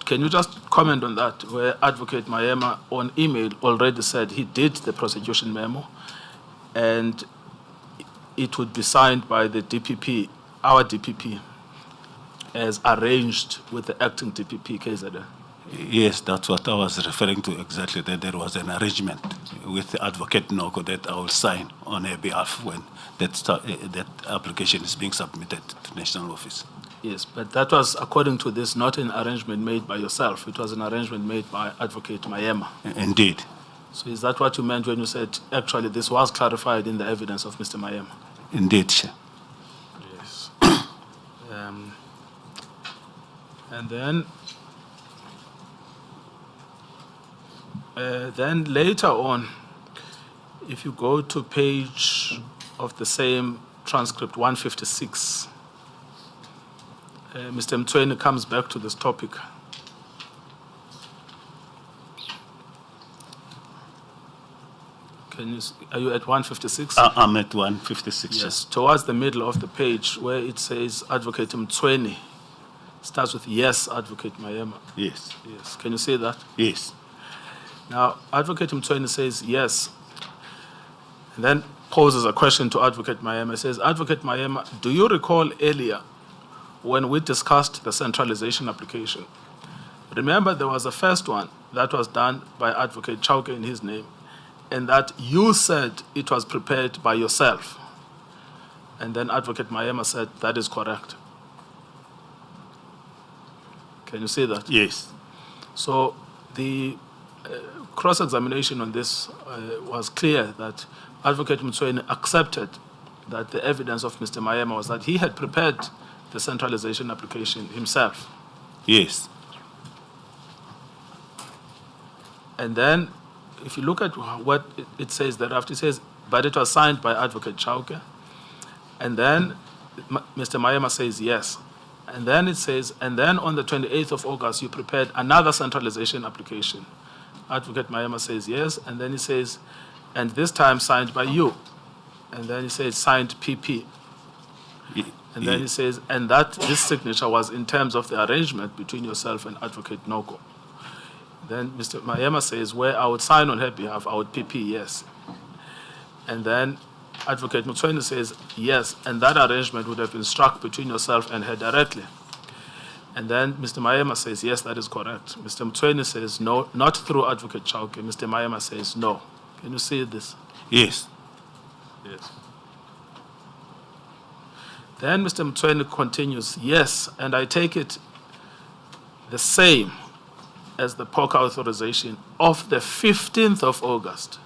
can you just comment on that, where Advocate Mayema on email already said he did the prosecution memo and it would be signed by the DPP, our DPP, as arranged with the acting DPP, KZN? Yes, that's what I was referring to exactly, that there was an arrangement with the Advocate Noko that I will sign on her behalf when that application is being submitted to National Office. Yes, but that was, according to this, not an arrangement made by yourself. It was an arrangement made by Advocate Mayema. Indeed. So is that what you meant when you said, actually, this was clarified in the evidence of Mr. Mayema? Indeed, Chair. Yes. And then later on, if you go to page of the same transcript, 156, Mr. Mtweni comes back to this topic. Are you at 156? I'm at 156. Yes, towards the middle of the page where it says Advocate Mtweni, starts with yes, Advocate Mayema. Yes. Yes, can you see that? Yes. Now, Advocate Mtweni says yes, and then poses a question to Advocate Mayema. He says, Advocate Mayema, do you recall earlier when we discussed the centralization application? Remember, there was a first one that was done by Advocate Chauke in his name, and that you said it was prepared by yourself. And then Advocate Mayema said, that is correct. Can you see that? Yes. So the cross-examination on this was clear that Advocate Mtweni accepted that the evidence of Mr. Mayema was that he had prepared the centralization application himself. Yes. And then if you look at what it says thereafter, it says, but it was signed by Advocate Chauke. And then Mr. Mayema says yes. And then it says, and then on the 28th of August, you prepared another centralization application. Advocate Mayema says yes, and then he says, and this time signed by you. And then he says, signed PP. And then he says, and that this signature was in terms of the arrangement between yourself and Advocate Noko. Then Mr. Mayema says, where I would sign on her behalf, I would PP, yes. And then Advocate Mtweni says, yes, and that arrangement would have been struck between yourself and her directly. And then Mr. Mayema says, yes, that is correct. Mr. Mtweni says, no, not through Advocate Chauke. Mr. Mayema says, no. Can you see this? Yes. Yes. Then Mr. Mtweni continues, yes, and I take it the same as the POCA authorization of the 15th of August,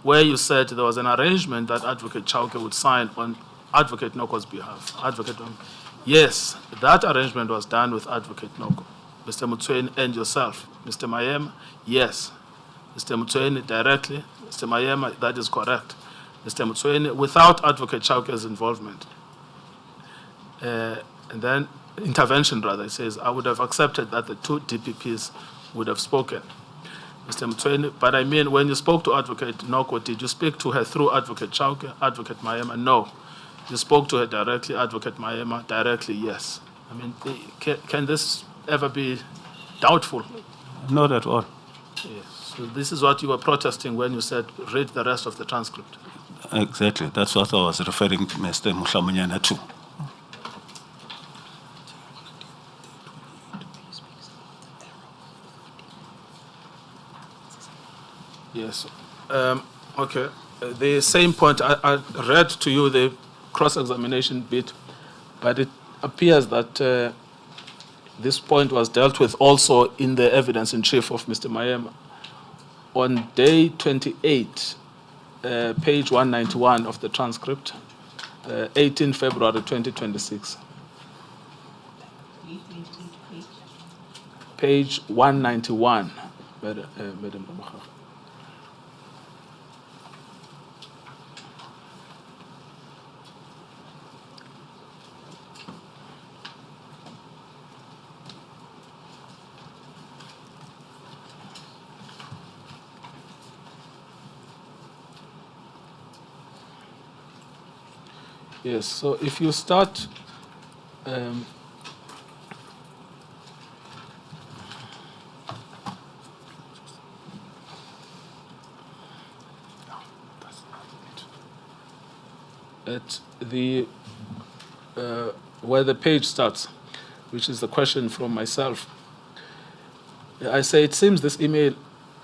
where you said there was an arrangement that Advocate Chauke would sign on Advocate Noko's behalf. Yes, that arrangement was done with Advocate Noko. Mr. Mtweni and yourself. Mr. Mayema, yes. Mr. Mtweni directly. Mr. Mayema, that is correct. Mr. Mtweni, without Advocate Chauke's involvement. And then intervention, rather, it says, I would have accepted that the two DPPs would have spoken. Mr. Mtweni, but I mean, when you spoke to Advocate Noko, did you speak to her through Advocate Chauke, Advocate Mayema? No. You spoke to her directly, Advocate Mayema, directly, yes. I mean, can this ever be doubtful? Not at all. Yes. So this is what you were protesting when you said, read the rest of the transcript. Exactly. That's what I was referring to Mr. Mhlamunyana to. Yes. Okay. The same point, I read to you the cross-examination bit, but it appears that this point was dealt with also in the evidence in chief of Mr. Mayema. On day 28, page 191 of the transcript, 18 February 2026. Page 191, Madam. Yes, so if you start, at the where the page starts, which is the question from myself. I say, it seems this email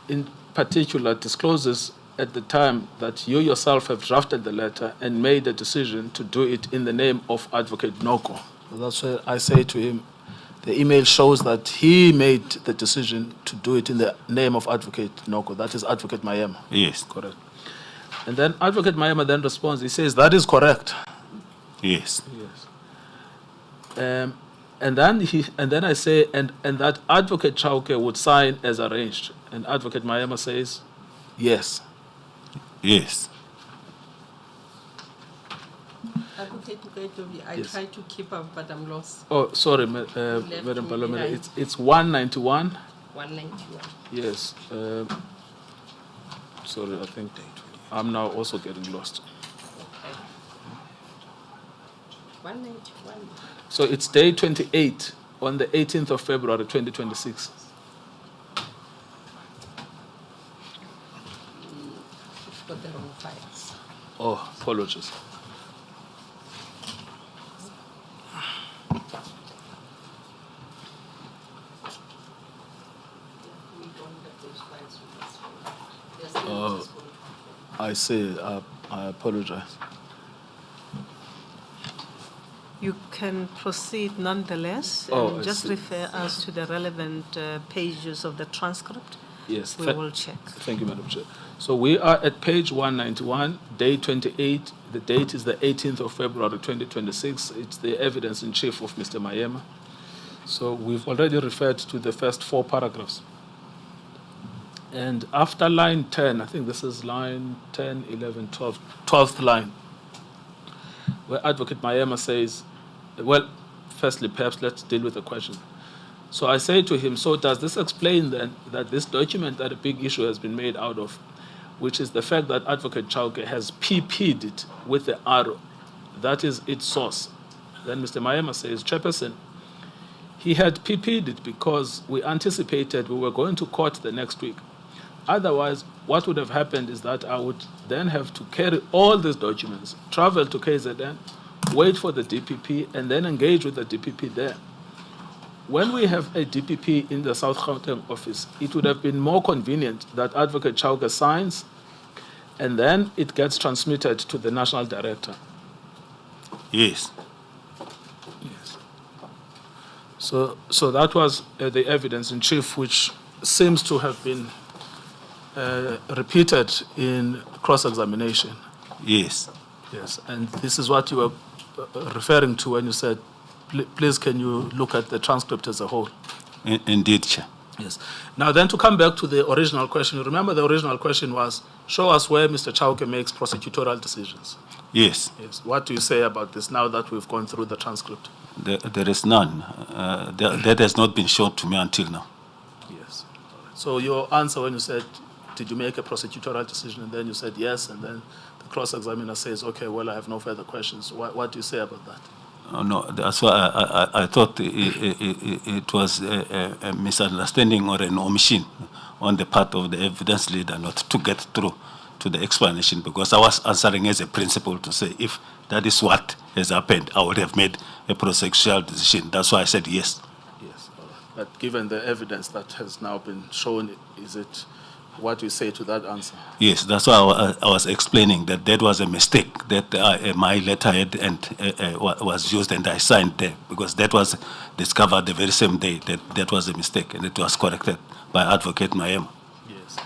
in particular discloses at the time that you yourself have drafted the letter and made a decision to do it in the name of Advocate Noko. So that's why I say to him, the email shows that he made the decision to do it in the name of Advocate Noko. That is Advocate Mayema. Yes. Correct. And then Advocate Mayema then responds, he says, that is correct. Yes. Yes. And then I say, and that Advocate Chauke would sign as arranged. And Advocate Mayema says, yes. Yes. Advocate Nkabinde, I Yes. tried to keep up, but I'm lost. Oh, sorry, Left Madam me Palomena. behind. It's 191. 191. Yes. Sorry, I think I'm now also getting lost. Okay. 191. So it's day 28 on the 18th of February, 2026. You've got the wrong files. Oh, apologies. We don't have those files with us. They're still just going to- I see. I apologize. You can proceed nonetheless, Oh, and I just see. refer us to the relevant pages of the transcript. Yes. We will check. Thank you, Madam Chair. So we are at page 191, day 28. The date is the 18th of February, 2026. It's the evidence in chief of Mr. Mayema. So we've already referred to the first 4 paragraphs. And after line 10, I think this is line 10, 11, 12, 12th line, where Advocate Mayema says, well, firstly, perhaps let's deal with the question. So I say to him, so does this explain then that this document that a big issue has been made out of, which is the fact that Advocate Chauke has PP'd it with the arrow, that is its source? Then Mr. Mayema says, Chairperson, he had PP'd it because we anticipated we were going to court the next week. Otherwise, what would have happened is that I would then have to carry all these documents, travel to KZN, wait for the DPP, and then engage with the DPP there. When we have a DPP in the South Gauteng office, it would have been more convenient that Advocate Chauke signs, and then it gets transmitted to the National Director. Yes. Yes. So that was the evidence in chief, which seems to have been repeated in cross-examination. Yes. Yes, and this is what you were referring to when you said, please can you look at the transcript as a whole? Indeed, Chair. Yes. Now then, to come back to the original question, you remember the original question was, show us where Mr. Chauke makes prosecutorial decisions. Yes. Yes. What do you say about this now that we've gone through the transcript? There is none. That has not been shown to me until now. Yes. All right. So your answer when you said, did you make a prosecutorial decision? And then you said yes, and then the cross-examiner says, okay, well, I have no further questions. What do you say about that? Oh, no, that's why I thought it was a misunderstanding or an omission on the part of the evidence leader not to get through to the explanation, because I was answering as a principle to say if that is what has happened, I would have made a prosecutorial decision. That's why I said yes. Yes. All right. But given the evidence that has now been shown, is it what do you say to that answer? Yes, that's why I was explaining that that was a mistake, that my letterhead was used and I signed there, because that was discovered the very same day that was a mistake, and it was corrected by Advocate Mayema. Yes.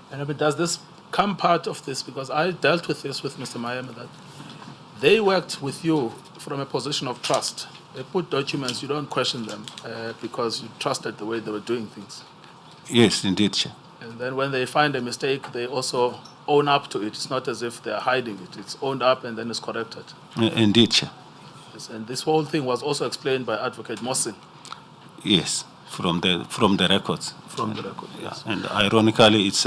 And but does this come part of this? Because I dealt with this with Mr. Mayema, that they worked with you from a position of trust. They put documents, you don't question them because you trusted the way they were doing things. Yes, indeed, Chair. And then when they find a mistake, they also own up to it. It's not as if they're hiding it. It's owned up and then it's corrected. Indeed, Chair. Yes, and this whole thing was also explained by Advocate Mosin. Yes, from the records. From the record, yes. Yeah. And ironically, it's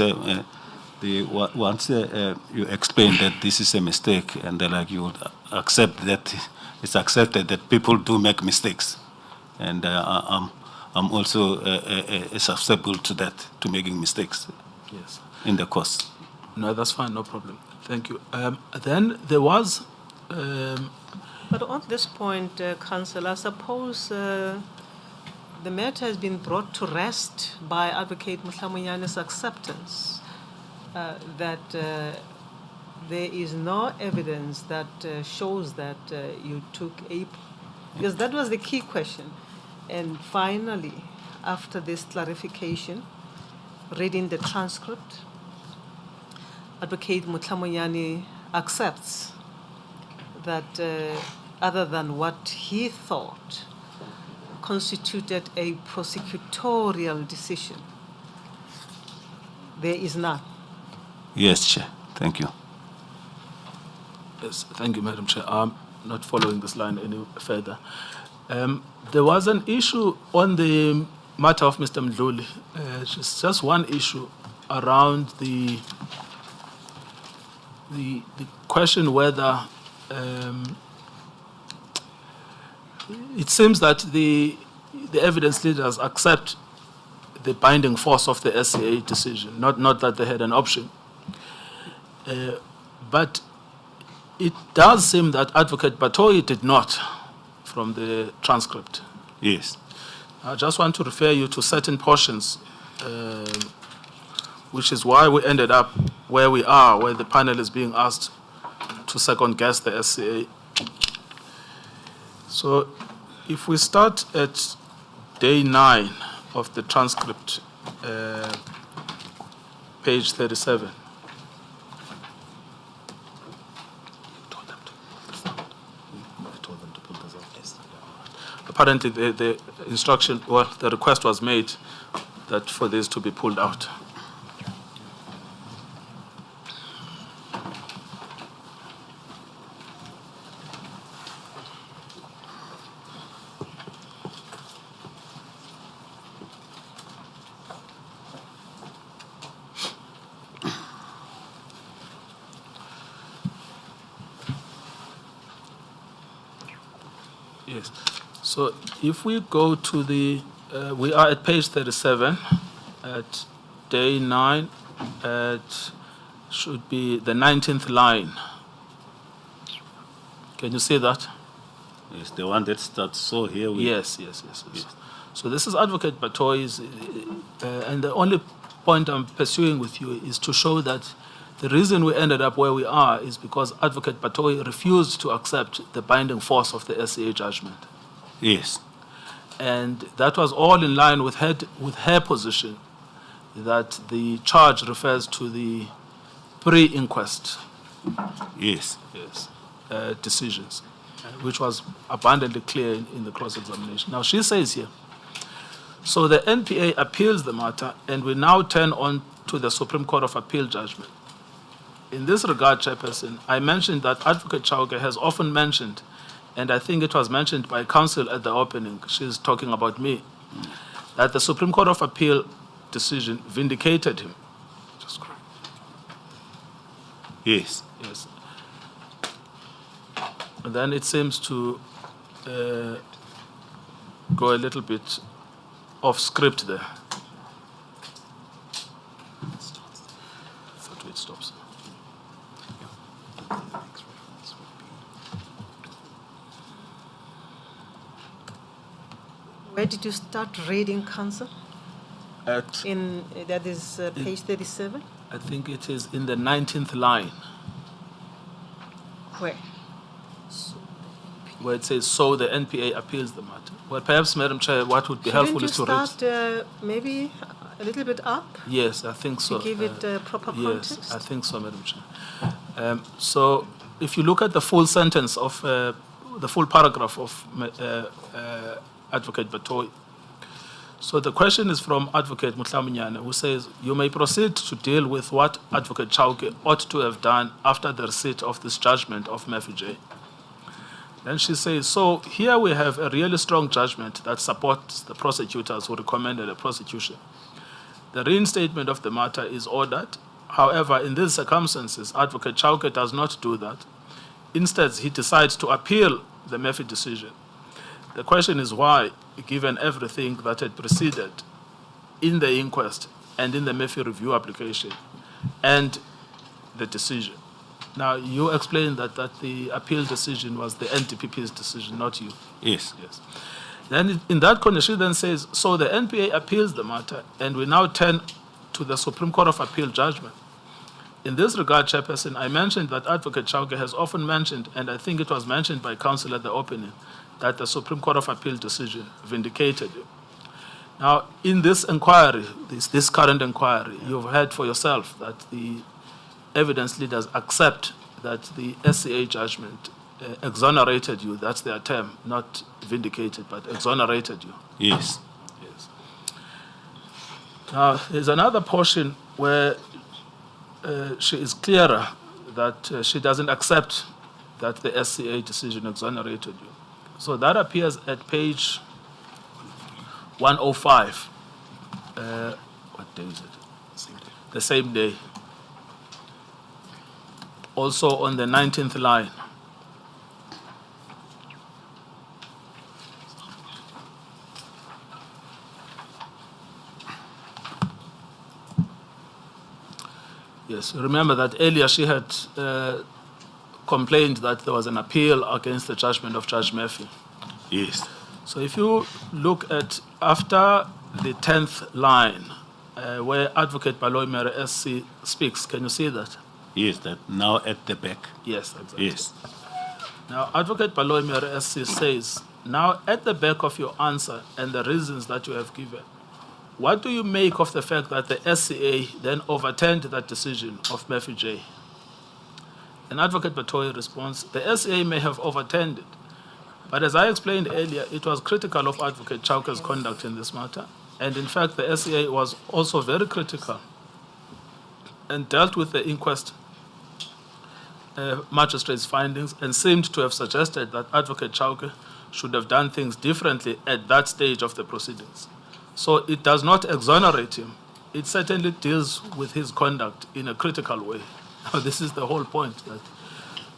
once you explain that this is a mistake, and then like you would accept that it's accepted that people do make mistakes, and I'm also susceptible to that, to making mistakes. Yes. In the course. No, that's fine, no problem. Thank you. Then there was But on this point, Councillor, suppose the matter has been brought to rest by Advocate Mhlamunyane's acceptance that there is no evidence that shows that you took a... Because that was the key question. And finally, after this clarification, reading the transcript, Advocate Mhlamunyane accepts that other than what he thought constituted a prosecutorial decision, there is none. Yes, Chair. Thank you. Yes, thank you, Madam Chair. I'm not following this line any further. There was an issue on the matter of Mr. Mdluli. Just one issue around the question whether it seems that the evidence leaders accept the binding force of the SCA decision, not that they had an option. But it does seem that Advocate Batoyi did not, from the transcript. Yes. I just want to refer you to certain portions, which is why we ended up where we are, where the panel is being asked to second-guess the SCA. So if we start at day 9 of the transcript, page 37. Apparently the instruction, well, the request was made that for this to be pulled out. Yes. So if we go to the, we are at page 37, at day 9, it should be the 19th line. Can you see that? Yes, the one that starts so here. Yes. So this is Advocate Batoyi's, and the only point I'm pursuing with you is to show that the reason we ended up where we are is because Advocate Batoyi refused to accept the binding force of the SCA judgment. Yes. And that was all in line with her position that the charge refers to the pre-inquest Yes. decisions, which was abundantly clear in the cross-examination. Now she says here, so the NPA appeals the matter and we now turn on to the Supreme Court of Appeal judgment. In this regard, Chairperson, I mentioned that Advocate Chauke has often mentioned, and I think it was mentioned by counsel at the opening, she's talking about me, that the Supreme Court of Appeal decision vindicated him. Just correct. Yes. Yes. And then it seems to go a little bit off script there. That's where it stops. Where did you start reading, Council? At, That is page 37? I think it is in the 19th line, Where? where it says, so the NPA appeals the matter. Well, perhaps, Madam Chair, what would be helpful is to read. Shouldn't you start maybe a little bit up Yes, I think so. to give it proper context? Yes, I think so, Madam Chair. So if you look at the full sentence of, the full paragraph of Advocate Batoyi, so the question is from Advocate Mhlamunyane, who says, you may proceed to deal with what Advocate Chauke ought to have done after the receipt of this judgment of Mefuje. Then she says, so here we have a really strong judgment that supports the prosecutors who recommended a prosecution. The reinstatement of the matter is ordered. However, in these circumstances, Advocate Chauke does not do that. Instead, he decides to appeal the Murphy decision. The question is why, given everything that had preceded in the inquest and in the Murphy review application and the decision. Now, you explained that the appeal decision was the NDPP's decision, not you. Yes. Yes. Then in that condition, she then says, so the NPA appeals the matter, and we now turn to the Supreme Court of Appeal judgment. In this regard, Chairperson, I mentioned that Advocate Chauke has often mentioned, and I think it was mentioned by counsel at the opening, that the Supreme Court of Appeal decision vindicated you. Now, in this inquiry, this current inquiry, you've heard for yourself that the evidence leaders accept that the SCA judgment exonerated you. That's their term, not vindicated, but exonerated you. Yes. Yes. Now, there's another portion where she is clearer that she doesn't accept that the SCA decision exonerated you. So that appears at page 105. What day is it? The same day. Also on the 19th line. Yes, remember that earlier she had complained that there was an appeal against the judgment of Judge Murphy. Yes. So if you look at after the 10th line, where Advocate Baloyi Mere SC speaks, can you see that? Yes, that now at the back. Yes, exactly. Yes. Now, Advocate Baloyi Mere SC says, now at the back of your answer and the reasons that you have given, what do you make of the fact that the SCA then overturned that decision of Murphy J? And Advocate Batoyi responds, the SCA may have overturned it, but as I explained earlier, it was critical of Advocate Chauke's conduct in this matter. And in fact, the SCA was also very critical and dealt with the inquest magistrate's findings and seemed to have suggested that Advocate Chauke should have done things differently at that stage of the proceedings. So it does not exonerate him. It certainly deals with his conduct in a critical way. Now, this is the whole point.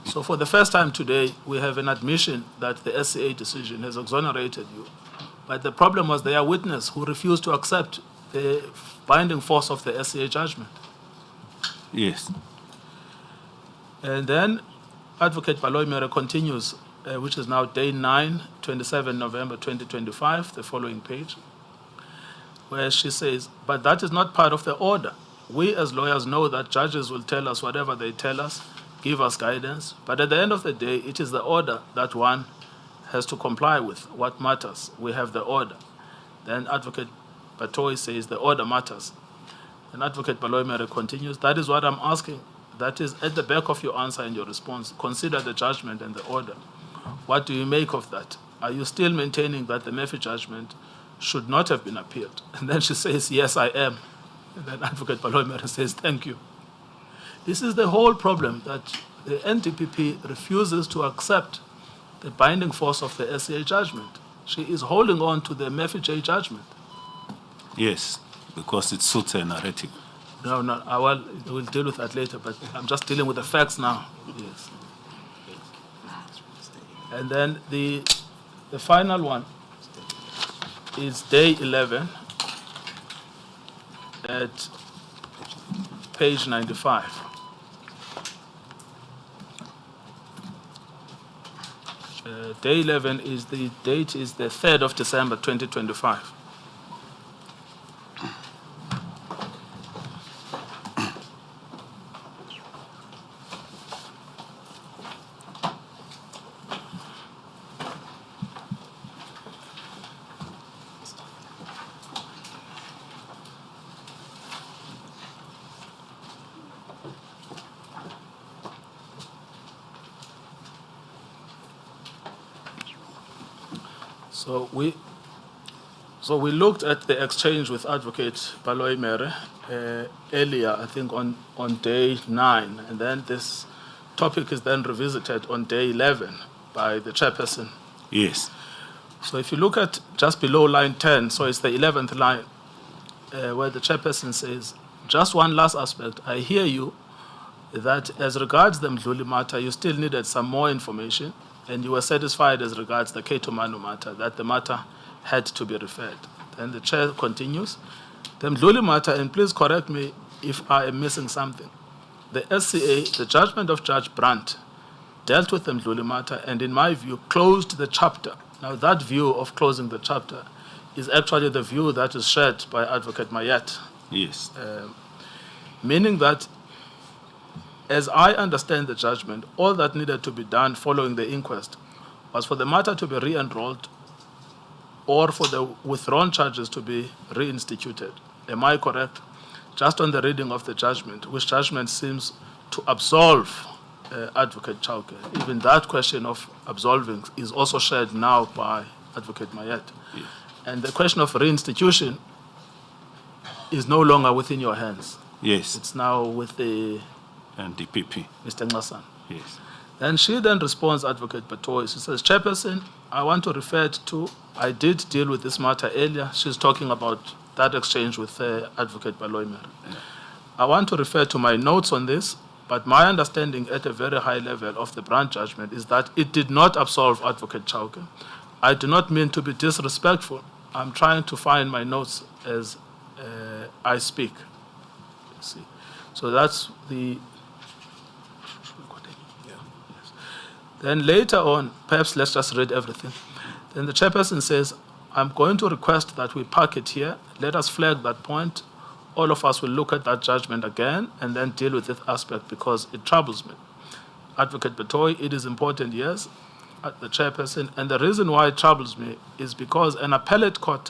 So for the first time today, we have an admission that the SCA decision has exonerated you. But the problem was their witness who refused to accept the binding force of the SCA judgment. Yes. And then Advocate Baloyi Mere continues, which is now day 9, 27 November 2025, the following page, where she says, but that is not part of the order. We as lawyers know that judges will tell us whatever they tell us, give us guidance, but at the end of the day, it is the order that one has to comply with. What matters? We have the order. Then Advocate Batoyi says the order matters. And Advocate Baloyi Mere continues, that is what I'm asking. That is at the back of your answer and your response. Consider the judgment and the order. What do you make of that? Are you still maintaining that the Murphy judgment should not have been appealed? And then she says, yes, I am. And then Advocate Baloyi Mere says, thank you. This is the whole problem, that the NDPP refuses to accept the binding force of the SCA judgment. She is holding on to the Murphy J judgment. Yes, because it suits her narrative. No, we'll deal with that later, but I'm just dealing with the facts now. Yes. And then the final one is day 11 at page 95. Day 11 is the date is the 3rd of December 2025. So we looked at the exchange with Advocate Baloyi Mere earlier, I think on day 9, and then this topic is then revisited on day 11 by the chairperson. Yes. So if you look at just below line 10, so it's the 11th line, where the chairperson says, just one last aspect. I hear you that as regards the Mdluli matter, you still needed some more information, and you were satisfied as regards the Keto Manu matter, that the matter had to be referred. Then the chair continues, the Mdluli matter, and please correct me if I am missing something. the SCA, the judgment of Judge Brandt, dealt with the Mdluli matter and, in my view, closed the chapter. Now, that view of closing the chapter is actually the view that is shared by Advocate Mayet, Yes. meaning that, as I understand the judgment, all that needed to be done following the inquest was for the matter to be re-enrolled or for the withdrawn charges to be reinstituted. Am I correct? Just on the reading of the judgment, which judgment seems to absolve Advocate Chauke. Even that question of absolving is also shared now by Advocate Mayet. Yes. And the question of reinstitution is no longer within your hands. Yes. It's now with the And DPP. Mr. Ngasan. Yes. Then she then responds, Advocate Batoy, she says, Chairperson, I want to refer to, I did deal with this matter earlier. She's talking about that exchange with Advocate Baloimer. I want to refer to my notes on this, but my understanding at a very high level of the Brandt judgment is that it did not absolve Advocate Chauke. I do not mean to be disrespectful. I'm trying to find my notes as I speak. See. So that's the... Then later on, perhaps let's just read everything. Then the chairperson says, I'm going to request that we park it here. Let us flag that point. All of us will look at that judgment again and then deal with this aspect because it troubles me. Advocate Batoy, it is important, yes, the chairperson. And the reason why it troubles me is because an appellate court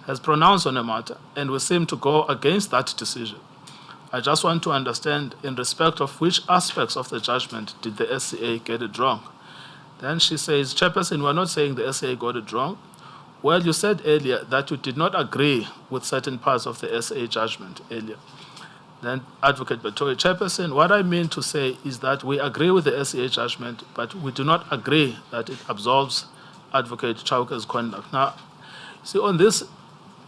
has pronounced on a matter and we seem to go against that decision. I just want to understand in respect of which aspects of the judgment did the SCA get it wrong. Then she says, Chairperson, we're not saying the SCA got it wrong. Well, you said earlier that you did not agree with certain parts of the SCA judgment earlier. Then Advocate Batoy, Chairperson, what I mean to say is that we agree with the SCA judgment, but we do not agree that it absolves Advocate Chauke's conduct. Now, see, on this,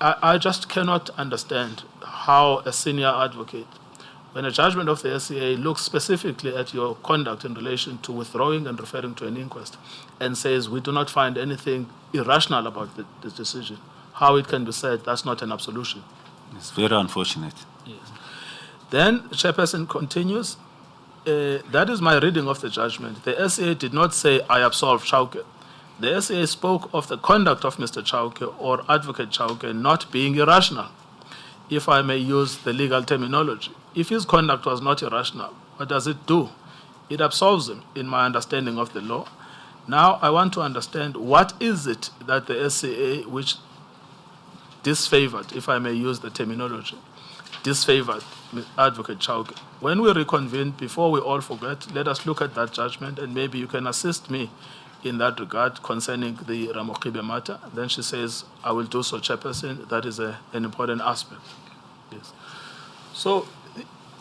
I just cannot understand how a senior advocate, when a judgment of the SCA looks specifically at your conduct in relation to withdrawing and referring to an inquest and says we do not find anything irrational about the decision, how it can be said that's not an absolution. It's very unfortunate. Yes. Then the chairperson continues, that is my reading of the judgment. The SCA did not say I absolve Chauke. The SCA spoke of the conduct of Mr. Chauke or Advocate Chauke not being irrational, if I may use the legal terminology. If his conduct was not irrational, what does it do? It absolves him, in my understanding of the law. Now I want to understand what is it that the SCA, which disfavored, if I may use the terminology, disfavored Advocate Chauke. When we reconvene, before we all forget, let us look at that judgment and maybe you can assist me in that regard concerning the Ramokibe matter. Then she says, I will do so, Chairperson. That is an important aspect. Yes. So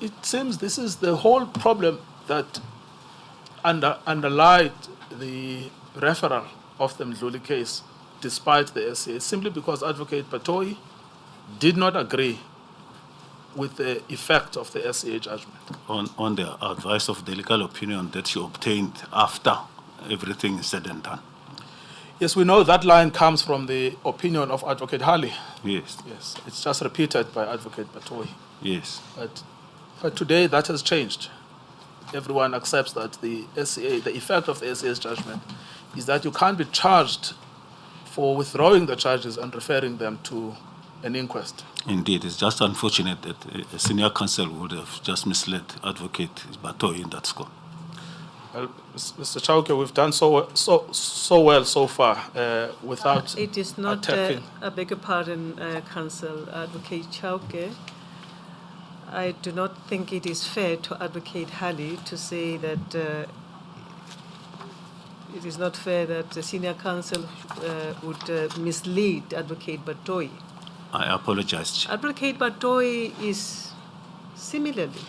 it seems this is the whole problem that underlied the referral of the Mdluli case, despite the SCA, simply because Advocate Batoy did not agree with the effect of the SCA judgment. On the advice of the legal opinion that you obtained after everything is said and done. Yes, we know that line comes from the opinion of Advocate Halley. Yes. Yes, it's just repeated by Advocate Batoy. Yes. But today that has changed. Everyone accepts that the SCA, the effect of the SCA's judgment is that you can't be charged for withdrawing the charges and referring them to an inquest. Indeed, it's just unfortunate that a senior counsel would have just misled Advocate Batoy in that score. Well, Mr. Chaoke, we've done so well so far without It is not, attacking. I beg your pardon, Counsel Advocate Chauke. I do not think it is fair to Advocate Halley to say that it is not fair that the senior counsel would mislead Advocate Batoy. I apologize. Advocate Batoy is similarly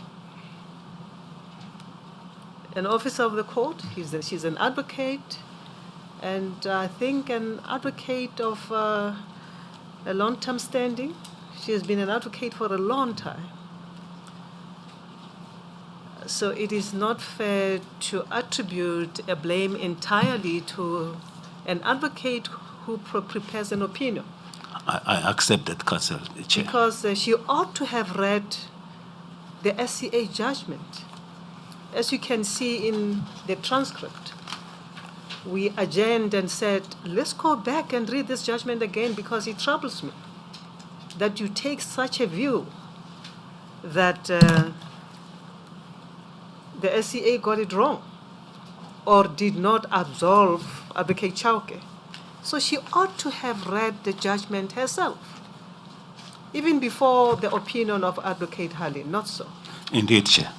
an officer of the court. She's an advocate, and I think an advocate of a long-term standing. She has been an advocate for a long time. So it is not fair to attribute a blame entirely to an advocate who prepares an opinion. I accept that, Counsel Chair. Because she ought to have read the SCA judgment as you can see in the transcript, we adjourned and said, let's go back and read this judgment again because it troubles me that you take such a view that the SCA got it wrong or did not absolve Advocate Chauke. So she ought to have read the judgment herself, even before the opinion of Advocate Hali, not so. Indeed, Chair.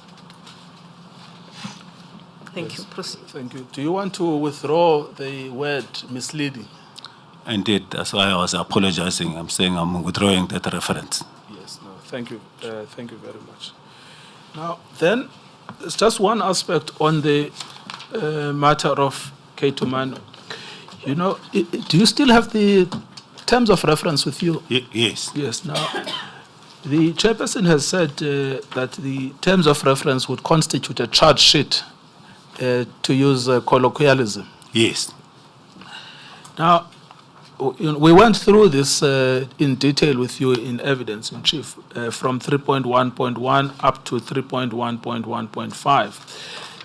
Thank you. Proceed. Thank you. Do you want to withdraw the word misleading? Indeed, that's why I was apologizing. I'm saying I'm withdrawing that reference. Yes, no, thank you. Thank you very much. Now, then, there's just one aspect on the matter of Ketumano. You know, do you still have the terms of reference with you? Yes. Yes. Now, the chairperson has said that the terms of reference would constitute a charge sheet, to use colloquialism. Yes. Now, we went through this in detail with you in evidence in chief, from 3.1.1 up to 3.1.1.5.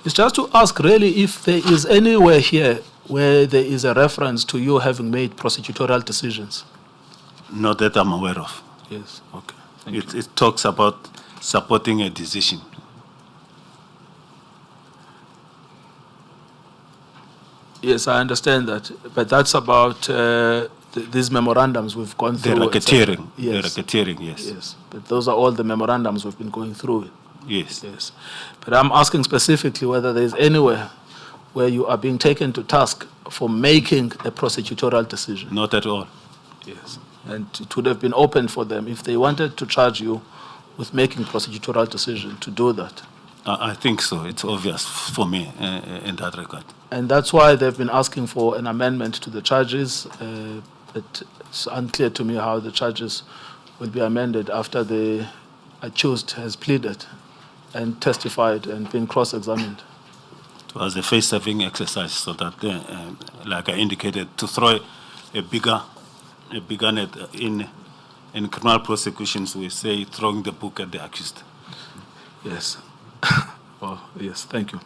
It's just to ask really if there is anywhere here where there is a reference to you having made prosecutorial decisions. Not that I'm aware of. Yes, okay. It talks about supporting a decision. Yes, I understand that, but that's about these memorandums we've gone The through. racketeering. Yes. The racketeering, yes. Yes, but those are all the memorandums we've been going through. Yes. Yes, but I'm asking specifically whether there is anywhere where you are being taken to task for making a prosecutorial decision. Not at all. Yes, and it would have been open for them if they wanted to charge you with making prosecutorial decision to do that. I think so. It's obvious for me in that regard. And that's why they've been asking for an amendment to the charges. It's unclear to me how the charges will be amended after the accused has pleaded and testified and been cross-examined. It was a face-saving exercise so that, like I indicated, to throw a bigger net in criminal prosecutions, we say throwing the book at the accused. Yes. Well, yes, thank you.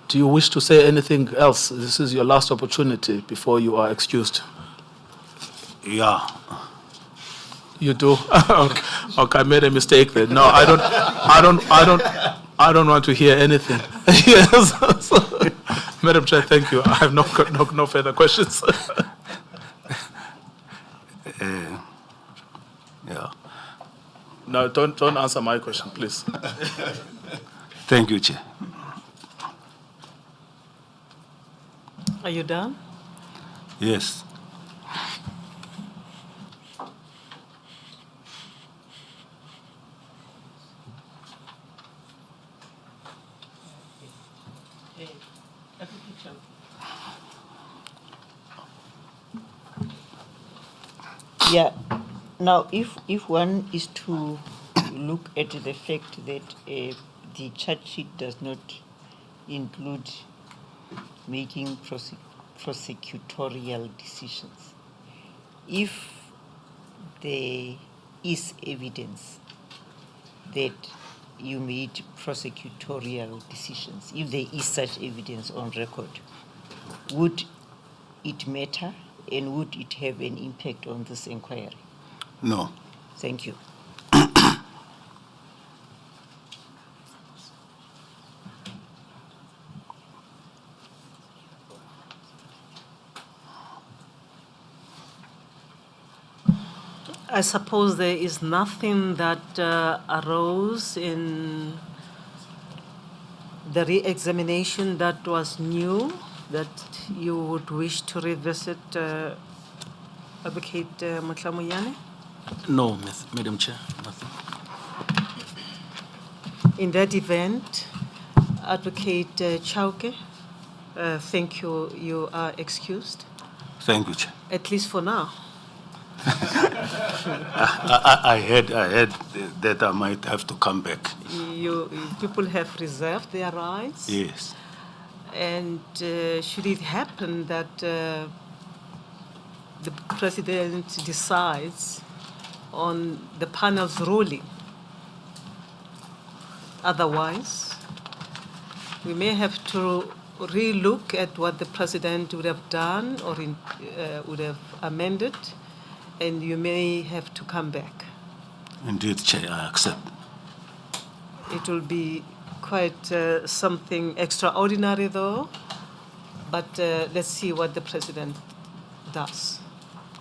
Do you wish to say anything else? This is your last opportunity before you are excused. Yeah. You do? Okay. Okay, I made a mistake then. No, I don't want to hear anything. Yes. Madam Chair, thank you. I have no further questions. Yeah. No, don't answer my question, please. Thank you, Chair. Are you done? Yes. Yeah. Now, if one is to look at the fact that the charge sheet does not include making prosecutorial decisions, if there is evidence that you made prosecutorial decisions, if there is such evidence on record, would it matter and would it have an impact on this inquiry? No. Thank you. I suppose there is nothing that arose in the re-examination that was new that you would wish to revisit, Advocate Motlamuyane? No, Madam Chair, nothing. In that event, Advocate Chauke, thank you. You are excused, Thank you, Chair. at least for now. I heard that I might have to come back. People have reserved their rights. Yes. And should it happen that the President decides on the panel's ruling, otherwise, we may have to re-look at what the president would have done or would have amended, and you may have to come back. Indeed, Chair, I accept. It will be quite something extraordinary, though, but let's see what the president does.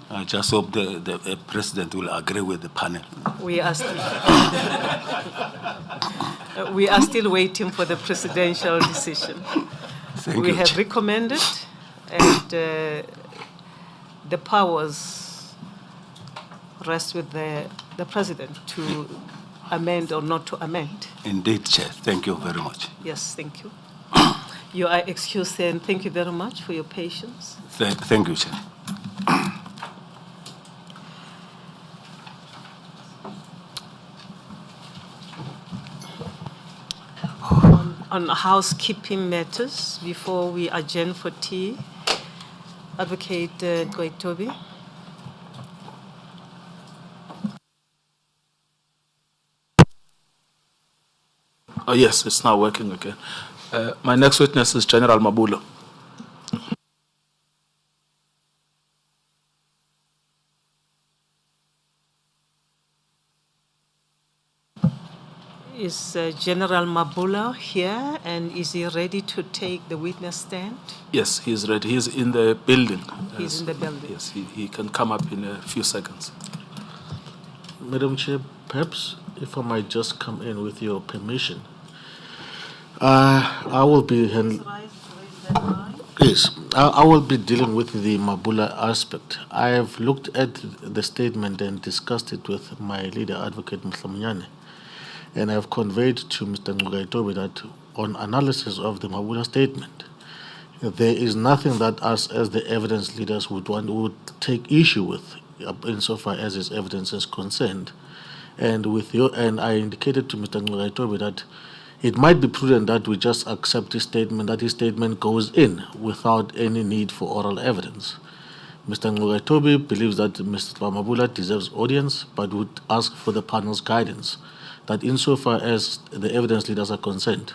I just hope the president will agree with the panel. We are still, we are still waiting for the presidential decision. Thank We you, have Chair. recommended, and the powers rest with the president to amend or not to amend. Indeed, Chair. Thank you very much. Yes, thank you. You are excused, and thank you very much for your patience. Thank you, Chair. On housekeeping matters, before we adjourn for tea, Advocate Goitobi. Oh, yes, it's now working again. My next witness is General Mabula. Is General Mabula here, and is he ready to take the witness stand? Yes, he's ready. He's in the building. He's in the building. Yes, he can come up in a few seconds. Madam Chair, perhaps if I might just come in with your permission. I will be I will be dealing with the Mabula aspect. I have looked at the statement and discussed it with my leader, Advocate Mhlamunyane, and I have conveyed to Mr. Ngogaitobi that on analysis of the Mabula statement, there is nothing that us as the evidence leaders would take issue with insofar as his evidence is concerned. And I indicated to Mr. Ngogaitobi that it might be prudent that we just accept his statement, that his statement goes in without any need for oral evidence. Mr. Ngogaitobi believes that Mr. Mabula deserves audience, but would ask for the panel's guidance that insofar as the evidence leaders are concerned,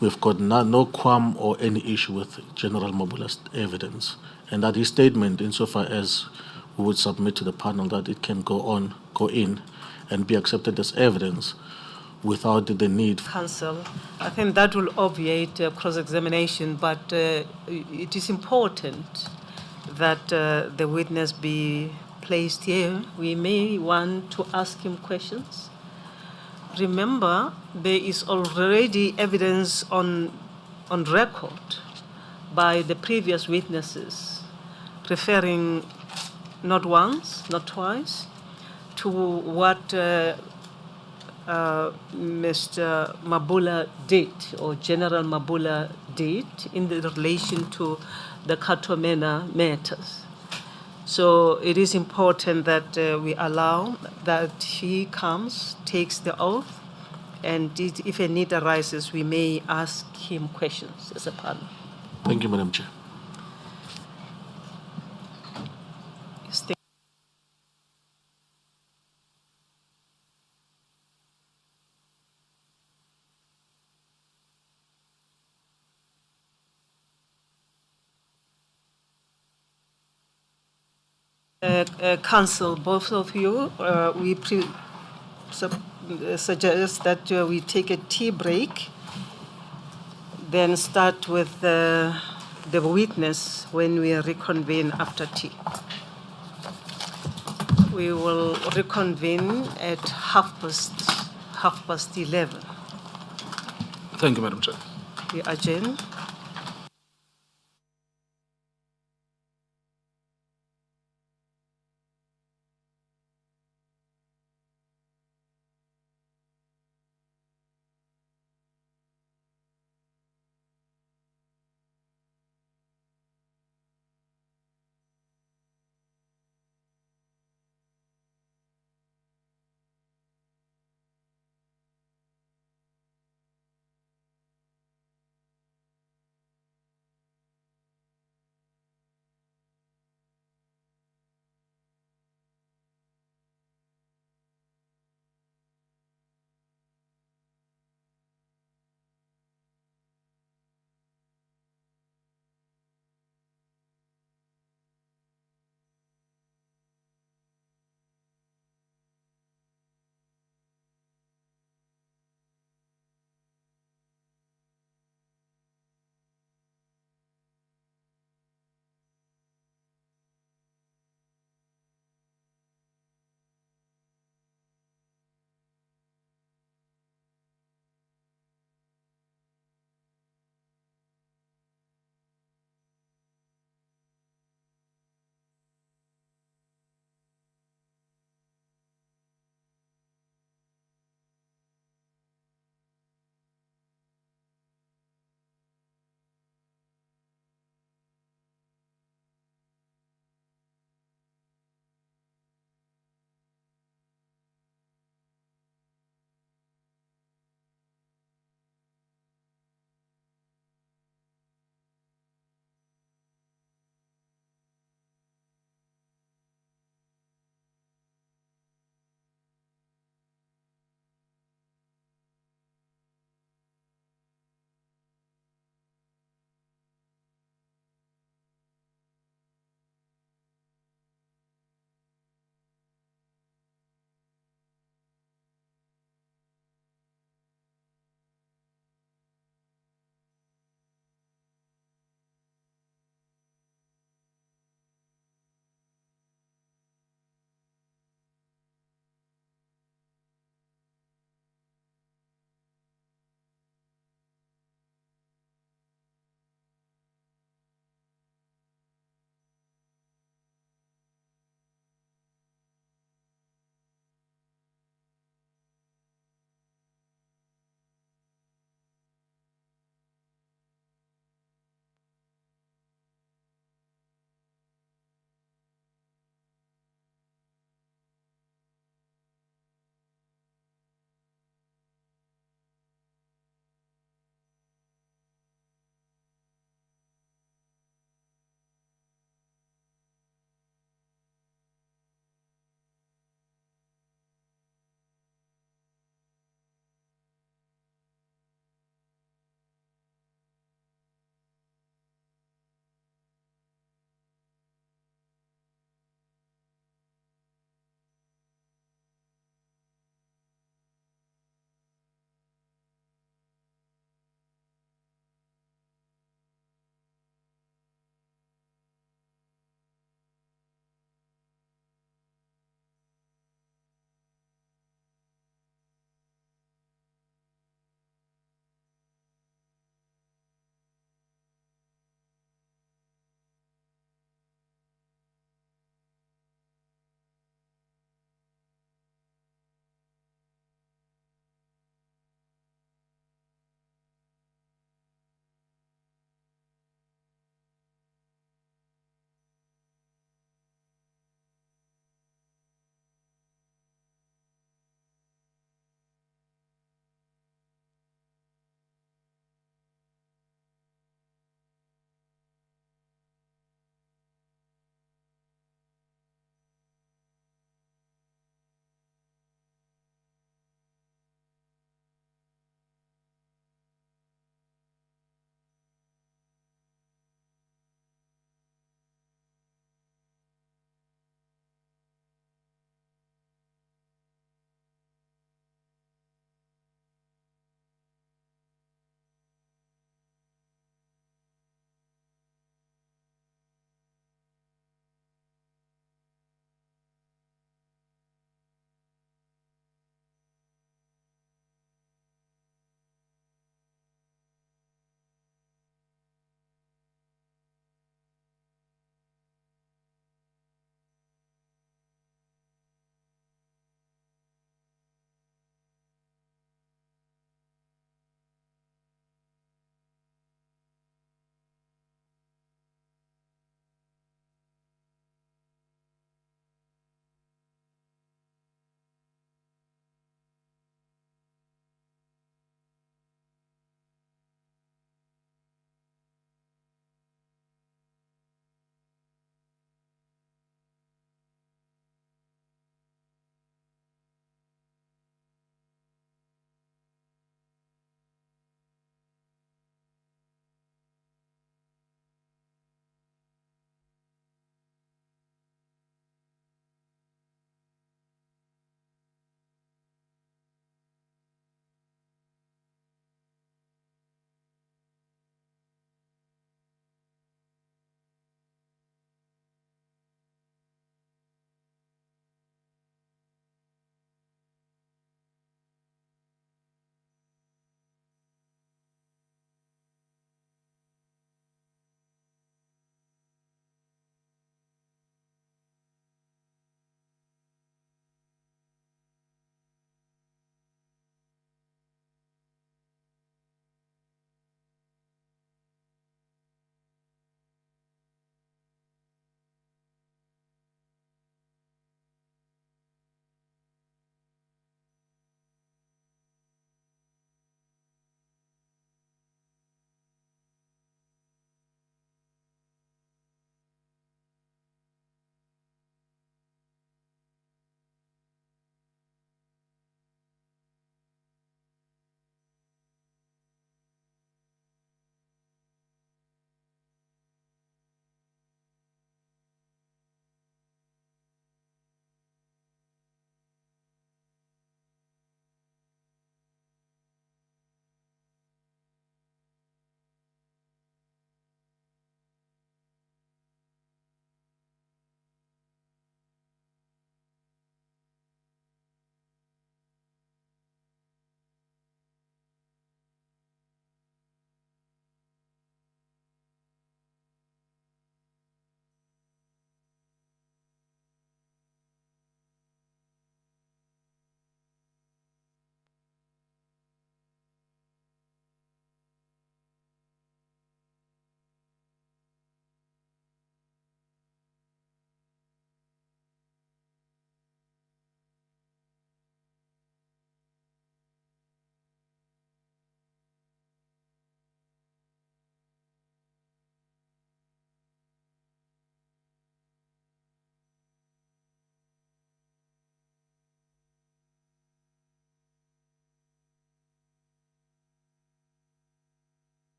we've got no qualm or any issue with General Mabula's evidence, and that his statement, insofar as we would submit to the panel, that it can go in and be accepted as evidence without the need. Counsel, I think that will obviate cross-examination, but it is important that the witness be placed here. We may want to ask him questions. Remember, there is already evidence on record by the previous witnesses referring not once, not twice, to what Mr. Mabula did, or General Mabula did, in relation to the Katomena matters. So it is important that we allow that he comes, takes the oath, and if a need arises, we may ask him questions as a panel. Thank you, Madam Chair. Yes, thank Counsel, both of you, we suggest that we take a tea break, then start with the witness when we reconvene after tea. We will reconvene at 11:30. Thank you, Madam Chair. We adjourn.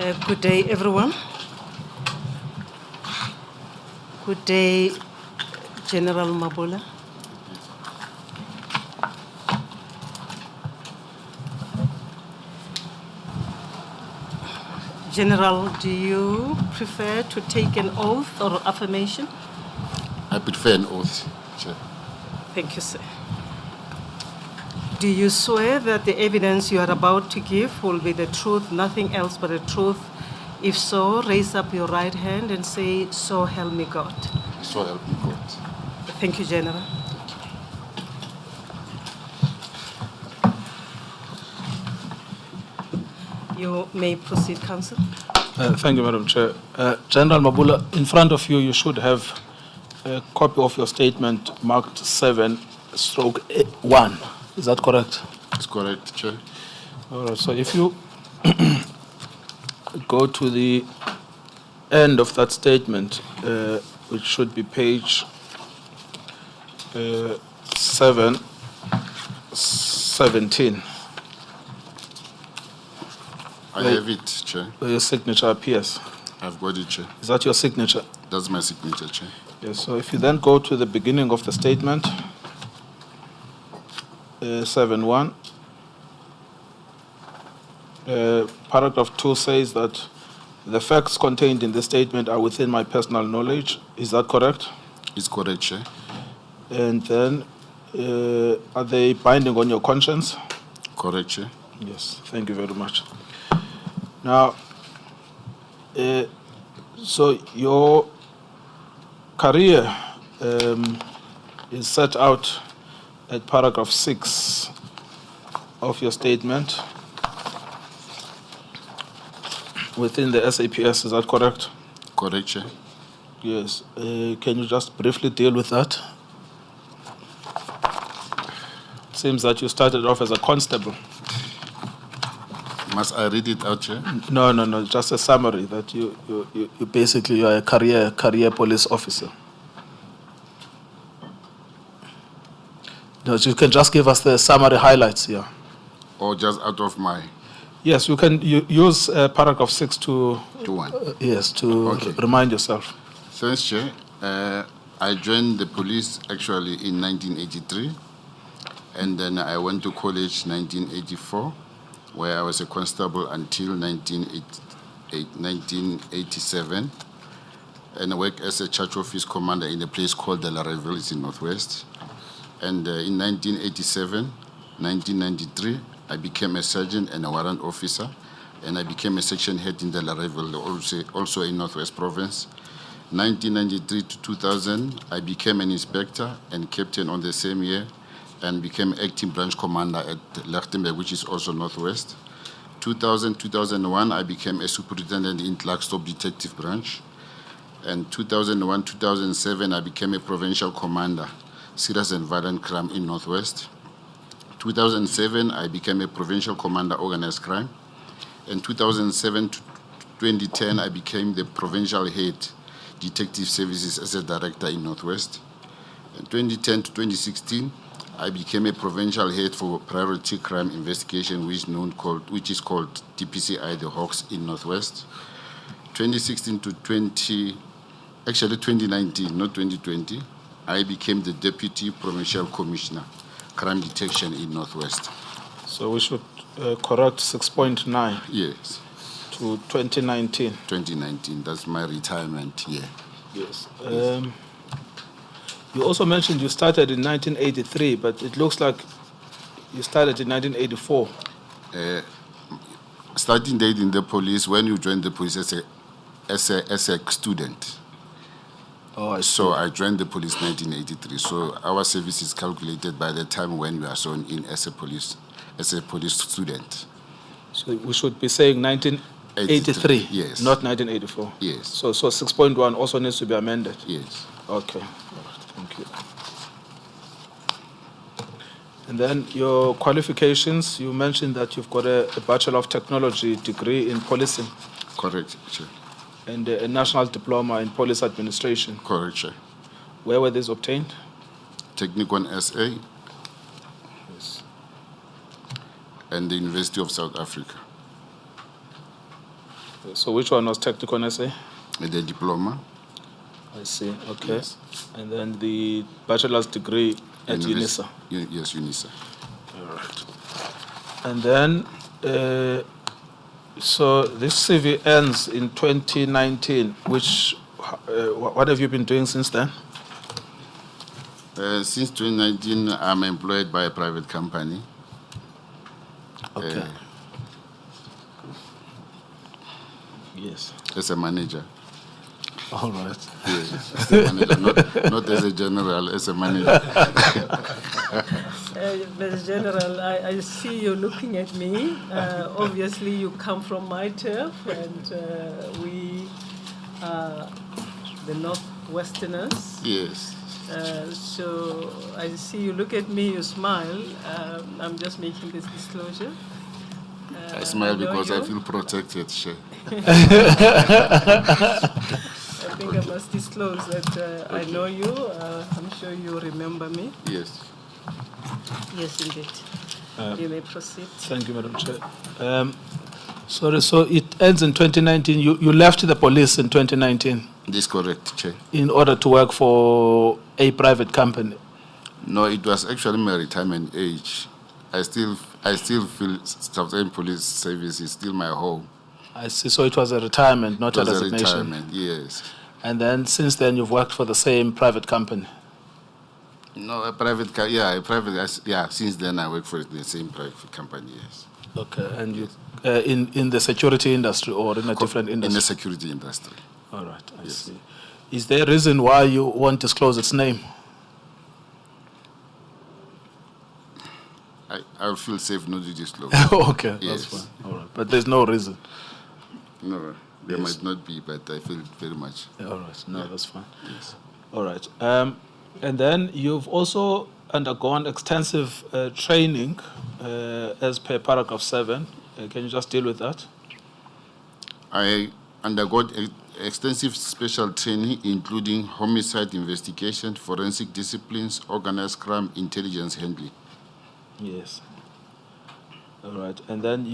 Good day, everyone. Good day, General Mabula. General, do you prefer to take an oath or affirmation? I prefer an oath, Chair. Thank you, sir. Do you swear that the evidence you are about to give will be the truth, nothing else but the truth? If so, raise up your right hand and say, "So help me God." So help me God. Thank you, General. You may proceed, Counsel. Thank you, Madam Chair. General Mabula, in front of you, you should have a copy of your statement marked 7/1. Is that correct? It's correct, Chair. All right, so if you go to the end of that statement, which should be page 717, I have it, Chair. where your signature appears. I've got it, Chair. Is that your signature? That's my signature, Chair. Yes, so if you then go to the beginning of the statement, 7.1, paragraph 2 says that the facts contained in the statement are within my personal knowledge. Is that correct? It's correct, Chair. And then, are they binding on your conscience? Correct, Chair. Yes, thank you very much. Now, so your career is set out at paragraph 6 of your statement within the SAPS, is that correct? Correct, Chair. Yes. Can you just briefly deal with that? Seems that you started off as a constable. Must I read it out, Chair? No, just a summary that you basically you are a career police officer. No, you can just give us the summary highlights here. Or just out of my Yes, you can use paragraph 6 to 1? Okay. Remind yourself. Thanks, Chair. I joined the police actually in 1983, and then I went to college 1984, where I was a constable until 1987, and I worked as a church office commander in a place called the Larreville, it's in Northwest. And in 1987, 1993, I became a sergeant and a warrant officer, and I became a section head in the Larreville, also in Northwest Province. 1993 to 2000, I became an inspector and captain on the same year, and became acting branch commander at Lichtenburg, which is also Northwest. 2000, 2001, I became a superintendent in Klerksdorp Detective Branch. And 2001, 2007, I became a provincial commander, serious and violent crime in Northwest. 2007, I became a provincial commander, organized crime. In 2007 to 2010, I became the provincial head, detective services as a director in Northwest. In 2010 to 2016, I became a provincial head for priority crime investigation, which is called DPCI, the Hawks in Northwest. 2016 to 2019, not 2020, I became the deputy provincial commissioner, crime detection in Northwest. So we should correct 6.9. Yes. To 2019. 2019, that's my retirement year. Yes. You also mentioned you started in 1983, but it looks like you started in 1984. Starting date in the police, when you joined the police as a student. Oh, I see. So I joined the police 1983. So our service is calculated by the time when you are sworn in as a police student. So we should be saying 1983, yes. Not 1984. Yes. So 6.1 also needs to be amended. Yes. Okay. Thank you. And then your qualifications, you mentioned that you've got a Bachelor of Technology degree in policing. Correct, Chair. And a National Diploma in Police Administration. Correct, Chair. Where were these obtained? Technikon SA. Yes. And the University of South Africa. So which one was technical essay? The diploma. I see, okay. Yes. And then the bachelor's degree at UNISA. Yes, UNISA. All right. And then, so this CV ends in 2019, which, what have you been doing since then? Since 2019, I'm employed by a private company. Okay. Yes. As a manager. All right. Yes, as a manager, not as a general, as a manager. Mr. General, I see you looking at me. Obviously, you come from my turf, and we are the Northwesterners. Yes. So I see you look at me, you smile. I'm just making this disclosure. I smile know because I you. feel protected, Che. I think I must disclose that I know you. I'm sure you remember me. Yes. Yes, indeed. You may proceed. Thank you, Madam Chair. Sorry, so it ends in 2019. You left the police in 2019 This is correct, Che. in order to work for a private company. No, it was actually my retirement age. I still feel Southern Police Service is still my home. I see, so it was a retirement, not It was a a resignation. retirement, yes. And then since then you've worked for the same private company. No, a private, since then I work for the same private company, yes. Okay, and you in the security industry or in a different industry? In the security industry. All right, I Yes. see. Is there a reason why you won't disclose its name? I feel safe not to disclose. Okay, that's Yes. fine. All right, but there's no reason. No, there Yes. might not be, but I feel very much. All right, no, that's fine. Yes. All right. And then you've also undergone extensive training as per paragraph 7. Can you just deal with that? I undergot extensive special training, including homicide investigation, forensic disciplines, organized crime, intelligence handling. Yes. All right. And then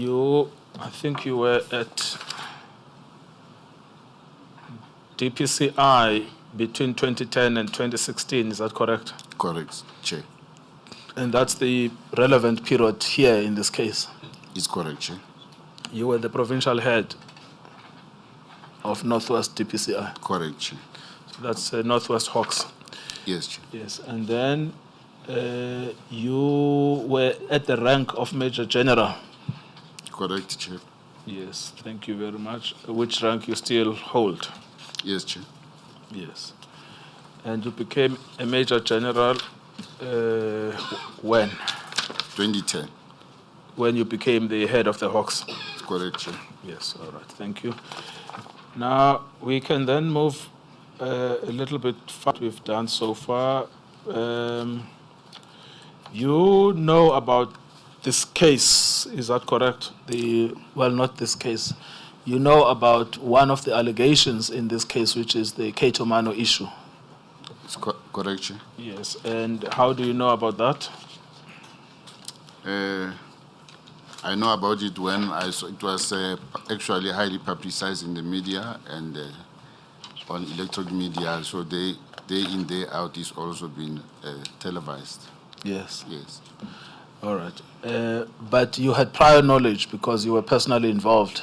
I think you were at DPCI between 2010 and 2016, is that correct? Correct, Chair. And that's the relevant period here in this case. It's correct, Chair. You were the provincial head of Northwest DPCI. Correct, Chair. So that's Northwest Hawks. Yes, Chair. Yes. And then you were at the rank of Major General. Correct, Chair. Yes. Thank you very much. Which rank you still hold? Yes, Chair. Yes. And you became a Major General when? 2010. When you became the head of the Hawks. Correct, Chair. Yes, all right, thank you. Now, we can then move a little bit far what we've done so far. You know about this case, is that correct? Well, not this case. You know about one of the allegations in this case, which is the Cato Mano issue. It's correct, Chair. Yes, and how do you know about that? I know about it when I saw it was actually highly publicized in the media and on electronic media. So day in, day out is also been televised. Yes. Yes. All right. But you had prior knowledge because you were personally involved.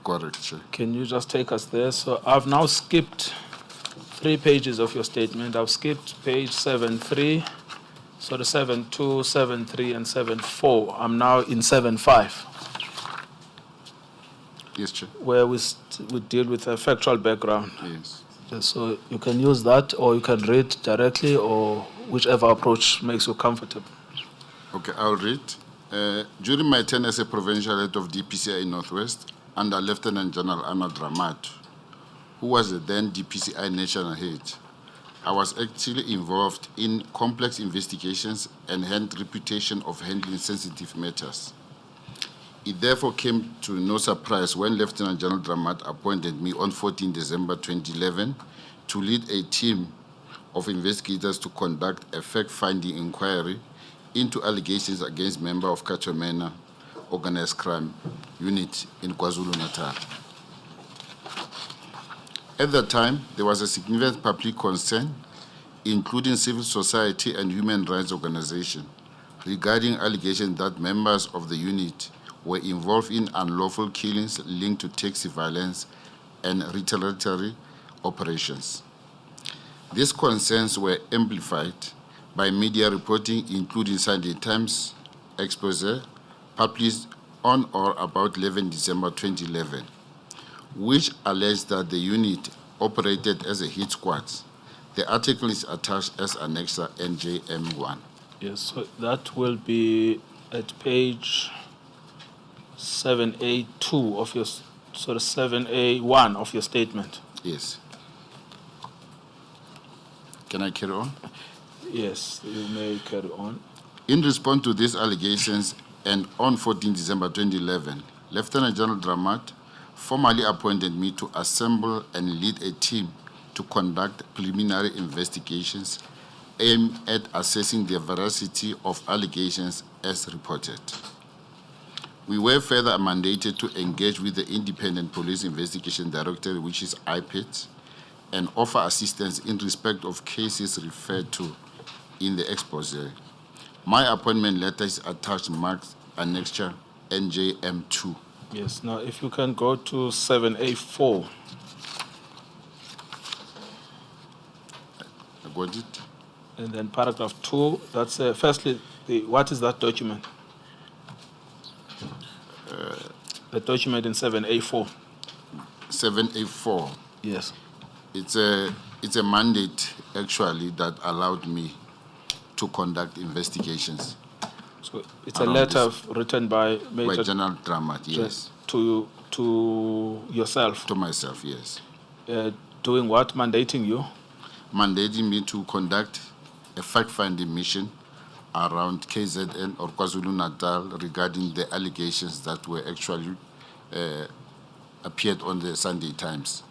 Correct, Chair. Can you just take us there? So I've now skipped 3 pages of your statement. I've skipped page 7.3, so the 7.2, 7.3, and 7.4. I'm now in 7.5, Yes, Chair. where we deal with a factual background. Yes. So you can use that, or you can read directly, or whichever approach makes you comfortable. Okay, I'll read. During my tenure as a provincial head of DPCI Northwest, under Lieutenant General Anna Dramat, who was the then DPCI national head, I was actually involved in complex investigations and had reputation of handling sensitive matters. It therefore came to no surprise when Lieutenant General Dramat appointed me on 14 December 2011 to lead a team of investigators to conduct a fact-finding inquiry into allegations against members of Chaoke organized crime unit in KwaZulu-Natal. At that time, there was a significant public concern, including civil society and human rights organizations, regarding allegations that members of the unit were involved in unlawful killings linked to taxi violence and retaliatory operations. These concerns were amplified by media reporting, including Sunday Times expose published on or about 11 December 2011, which alleged that the unit operated as a hit squad. The article is attached as Annexa NJM1. Yes, so that will be at page 7A2 of your, 7A1 of your statement. Yes. Can I carry on? Yes, you may carry on. In response to these allegations, and on 14 December 2011, Lieutenant General Dramat formally appointed me to assemble and lead a team to conduct preliminary investigations aimed at assessing the veracity of allegations as reported. We were further mandated to engage with the Independent Police Investigation Directorate, which is IPIT, and offer assistance in respect of cases referred to in the expose. My appointment letter is attached marked Annexure NJM2. Yes, now if you can go to 7A4. I got it. And then paragraph 2, that's firstly, what is that document? The document in 7A4. 7A4. Yes. It's a mandate, actually, that allowed me to conduct investigations. So it's a letter written by Major By General Dramat, yes. To yourself? To myself, yes. Doing what? Mandating you? Mandating me to conduct a fact-finding mission around KZN or KwaZulu-Natal regarding the allegations that were actually appeared on the Sunday Times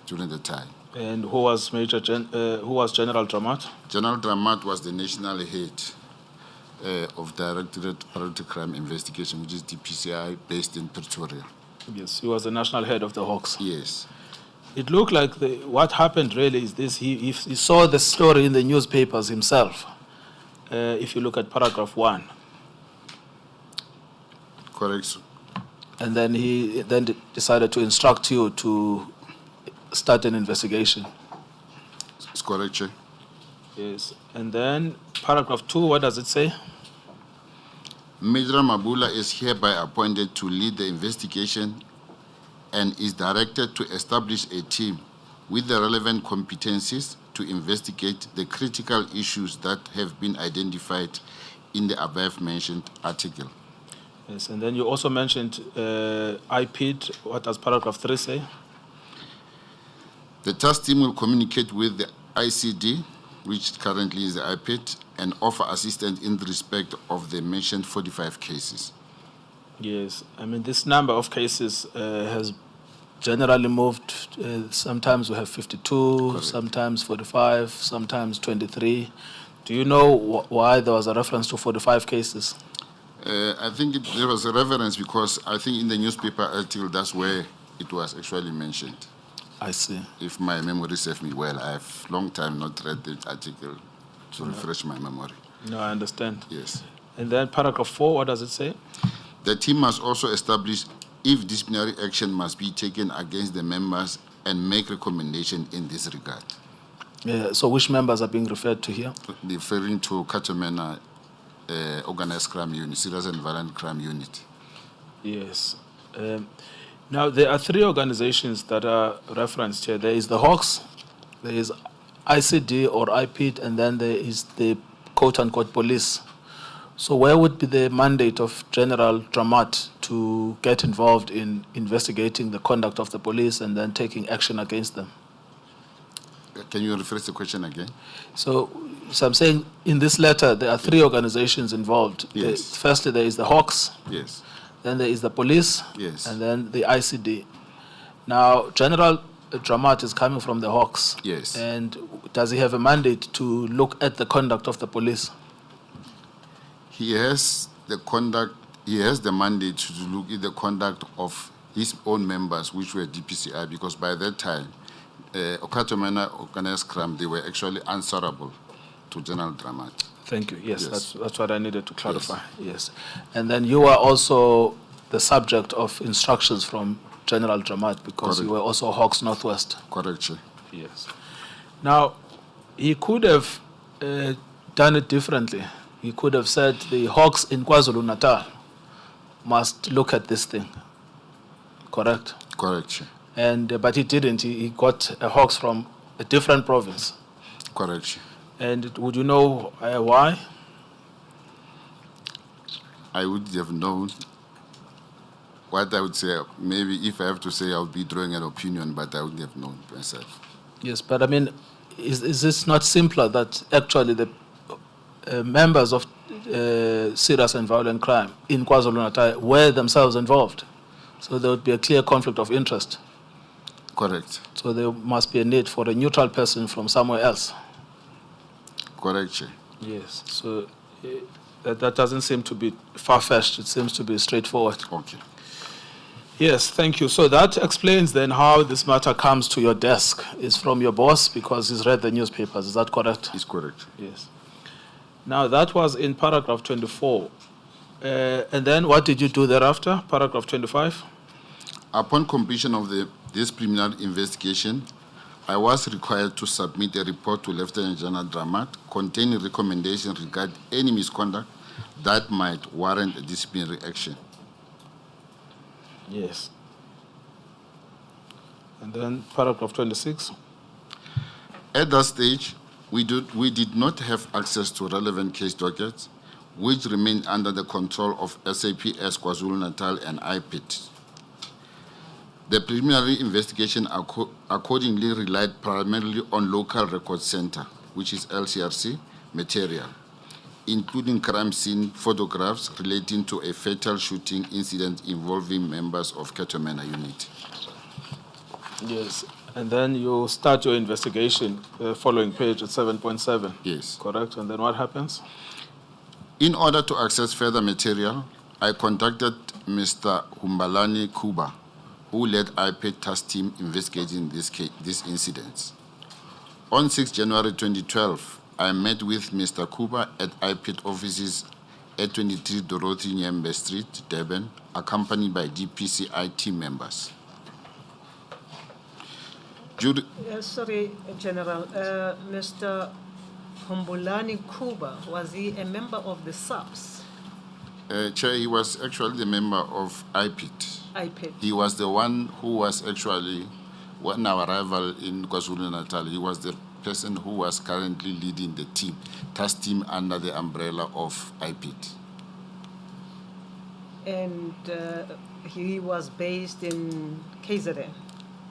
during the time. And who was who was General Dramat? General Dramat was the national head of Directorate Priority Crime Investigation, which is DPCI, based in Pretoria. Yes, he was the national head of the Hawks. Yes. It looked like what happened really is this: he saw the story in the newspapers himself. If you look at paragraph 1. Correct. And then he decided to instruct you to start an investigation. It's correct, Chair. Yes. And then paragraph 2, what does it say? Major Mabula is hereby appointed to lead the investigation and is directed to establish a team with the relevant competencies to investigate the critical issues that have been identified in the above-mentioned article. Yes, and then you also mentioned IPID. What does paragraph 3 say? The task team will communicate with the ICD, which currently is the IPID, and offer assistance in respect of the mentioned 45 cases. Yes, I mean, this number of cases has generally moved. Sometimes we have 52, Correct. Sometimes 45, sometimes 23. Do you know why there was a reference to 45 cases? I think there was a reference because I think in the newspaper article, that's where it was actually mentioned. I see. If my memory serves me well, I have long time not read the article to refresh my memory. No, I understand. Yes. And then paragraph 4, what does it say? The team must also establish if disciplinary action must be taken against the members and make recommendation in this regard. So which members are being referred to here? Referring to Katamena Organized Crime Unit, Serious and Violent Crime Unit. Yes. Now, there are 3 organizations that are referenced here. There is the Hawks, there is ICD or IPID, and then there is the quote-unquote police. So where would be the mandate of General Dramat to get involved in investigating the conduct of the police and then taking action against them? Can you rephrase the question again? So I'm saying in this letter, there are 3 organizations involved. Yes. Firstly, there is the Hawks. Yes. Then there is the police, Yes. and then the ICD. Now, General Dramat is coming from the Hawks. Yes. And does he have a mandate to look at the conduct of the police? He has the mandate to look at the conduct of his own members, which were DPCI, because by that time, Okatomena organized crime, they were actually answerable to General Dramat. Thank you. Yes, Yes. that's what I needed to clarify. Yes. And then you are also the subject of instructions from General Dramat because you Correct. were also Hawks Northwest. Correct, Chair. Yes. Now, he could have done it differently. He could have said the Hawks in KwaZulu-Natal must look at this thing. Correct? Correct, Chair. And but he didn't. He got a Hawks from a different province. Correct, Chair. And would you know why? I would have known what I would say. Maybe if I have to say, I would be drawing an opinion, but I wouldn't have known myself. Yes, but I mean, is this not simpler that actually the members of serious and violent crime in KwaZulu-Natal were themselves involved? So there would be a clear conflict of interest. Correct. So there must be a need for a neutral person from somewhere else. Correct, Chair. Yes. So that doesn't seem to be far-fetched. It seems to be straightforward. Okay. Yes, thank you. So that explains then how this matter comes to your desk. It's from your boss because he's read the newspapers. Is that correct? It's correct. Yes. Now, that was in paragraph 24. And then what did you do thereafter? Paragraph 25? Upon completion of this preliminary investigation, I was required to submit a report to Lieutenant General Dramat containing recommendations regarding any misconduct that might warrant a disciplinary action. Yes. And then paragraph 26? At that stage, we did not have access to relevant case dockets, which remained under the control of SAPS KwaZulu-Natal and IPIT. The preliminary investigation accordingly relied primarily on local record center, which is LCRC, material, including crime scene photographs relating to a fatal shooting incident involving members of Ketomena unit. Yes. And then you start your investigation, following page at 7.7. Yes. Correct? And then what happens? In order to access further material, I contacted Mr. Humbalani Kuba, who led IPIT task team investigating this incident. On 6 January 2012, I met with Mr. Kuba at IPIT offices at 23 Dorothy Nyembe Street, Durban, accompanied by DPCI team members. Sorry, General. Mr. Humbulani Kuba, was he a member of the SAPS? Chair, he was actually the member of IPIT. IPIT. He was the one who was actually, on our arrival in KwaZulu-Natal, he was the person who was currently leading the team, task team under the umbrella of IPIT. And he was based in KZN?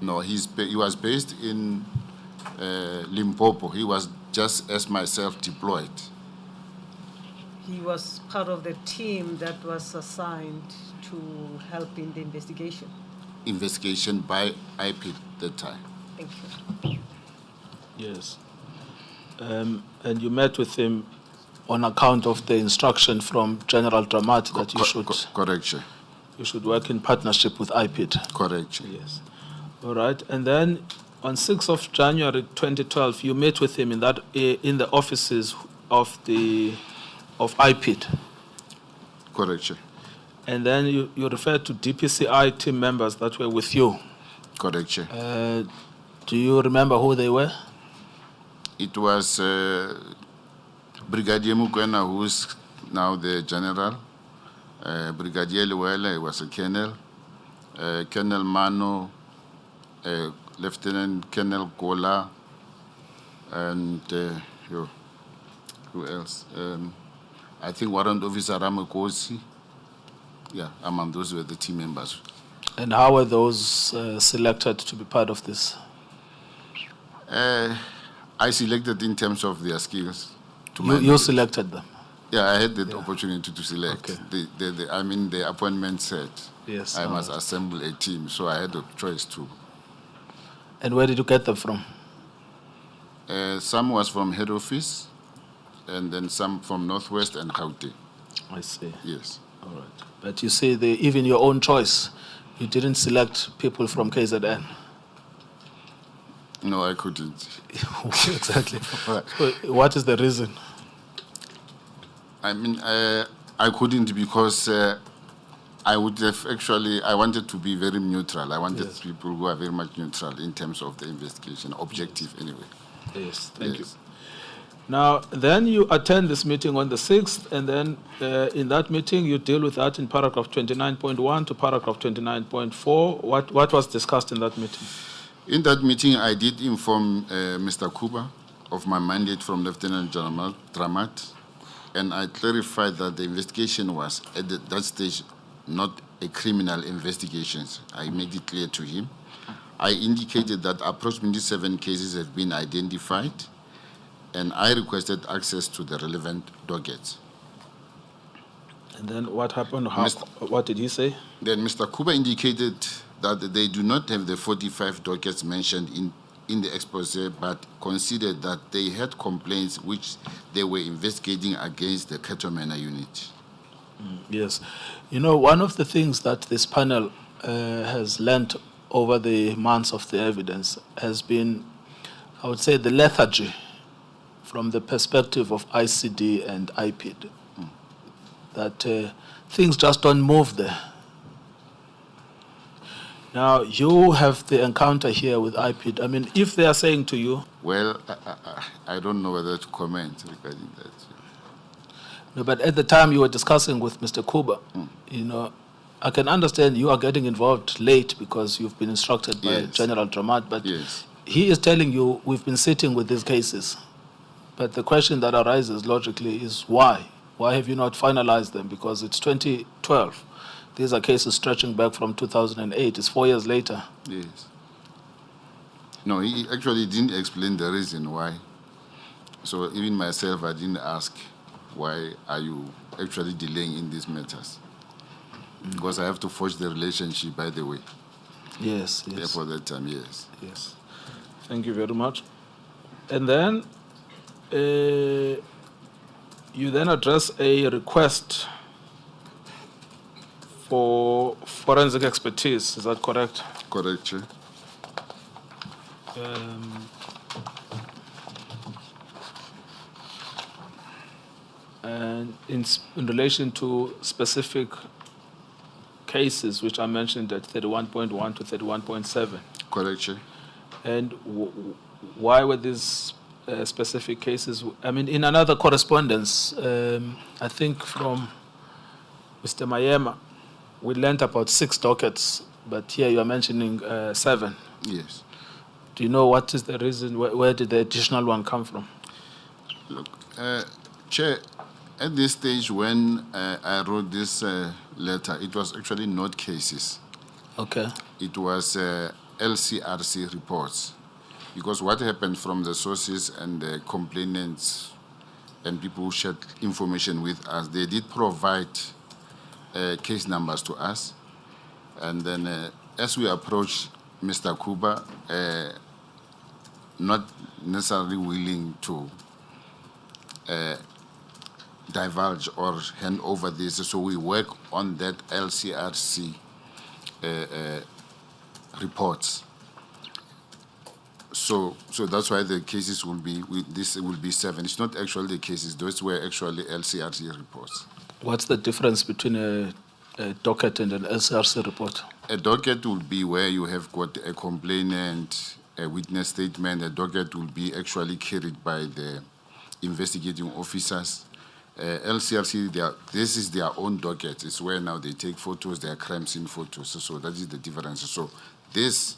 No, he was based in Limpopo. He was just as myself deployed. He was part of the team that was assigned to help in the investigation. Investigation by IPIT at that time. Thank you. Yes. And you met with him on account of the instruction from General Dramat that Correct, sir. You should work in partnership with IPIT. Correct, sir. Yes. All right. And then on 6th of January 2012, you met with him in the offices of IPIT. Correct, sir. And then you referred to DPCI team members that were with you. Correct, sir. Do you remember who they were? It was Brigadier Mukwena, who is now the general. Brigadier Luwele was a colonel. Colonel Mano, Lieutenant Colonel Gola, and who else? I think Warrant Officer Ramakosi. Yeah, among those were the team members. And how were those selected to be part of this? I selected in terms of their skills. You selected them? Yeah, I had the opportunity to select. Okay. The appointment said yes, I must assemble a team, so I had a choice too. And where did you get them from? Some was from head office, and then some from Northwest and Chaoke. I see. Yes. All right. But you see, even your own choice, you didn't select people from KZN. No, I couldn't. Exactly. So what is the reason? I mean, I couldn't because I would have actually, I wanted to be very neutral. I wanted Yes. people who are very much neutral in terms of the investigation, objective anyway. Yes, thank you. Yes. Now, then you attend this meeting on the 6th, and then in that meeting you deal with that in paragraph 29.1 to paragraph 29.4. What was discussed in that meeting? In that meeting, I did inform Mr. Kuba of my mandate from Lieutenant General Dramat, and I clarified that the investigation was, at that stage, not a criminal investigation. I made it clear to him. I indicated that approximately 7 cases have been identified, and I requested access to the relevant dockets. And then what happened? What did he say? Then Mr. Kuba indicated that they do not have the 45 dockets mentioned in the expose, but considered that they had complaints which they were investigating against the Ketomena unit. Yes. You know, one of the things that this panel has learnt over the months of the evidence has been, I would say, the lethargy from the perspective of ICD and IPID, that things just don't move there. Now, you have the encounter here with IPID. I mean, if they are saying to you... Well, I don't know whether to comment regarding that. No, but at the time you were discussing with Mr. Kuba, you know, I can understand you are getting involved late because you've been instructed by Yes. General Dramat, but Yes. he is telling you we've been sitting with these cases. But the question that arises logically is why? Why have you not finalized them? Because it's 2012. These are cases stretching back from 2008. It's 4 years later. Yes. No, he actually didn't explain the reason why. So even myself, I didn't ask, why are you actually delaying in these matters? Because I have to forge the relationship, by the way. Yes, yes. Yeah, for that time, yes. Yes. Thank you very much. And then you then address a request for forensic expertise. Is that correct? Correct, Chair. And in relation to specific cases which are mentioned at 31.1 to 31.7. Correct, Chair. And why were these specific cases? I mean, in another correspondence, I think from Mr. Mayema, we learned about 6 dockets, but here you are mentioning 7. Yes. Do you know what is the reason? Where did the additional one come from? Look, Chair, at this stage when I wrote this letter, it was actually not cases. Okay. It was LCRC reports. Because what happened from the sources and the complainants and people who shared information with us, they did provide case numbers to us. And then as we approached Mr. Kuba, not necessarily willing to divulge or hand over this, so we work on that LCRC reports. So that's why the cases will be, this will be 7. It's not actually the cases, those were actually LCRC reports. What's the difference between a docket and an LCRC report? A docket will be where you have got a complainant, a witness statement. A docket will be actually carried by the investigating officers. LCRC, this is their own docket. It's where now they take photos, their crime scene photos. So that is the difference. So this,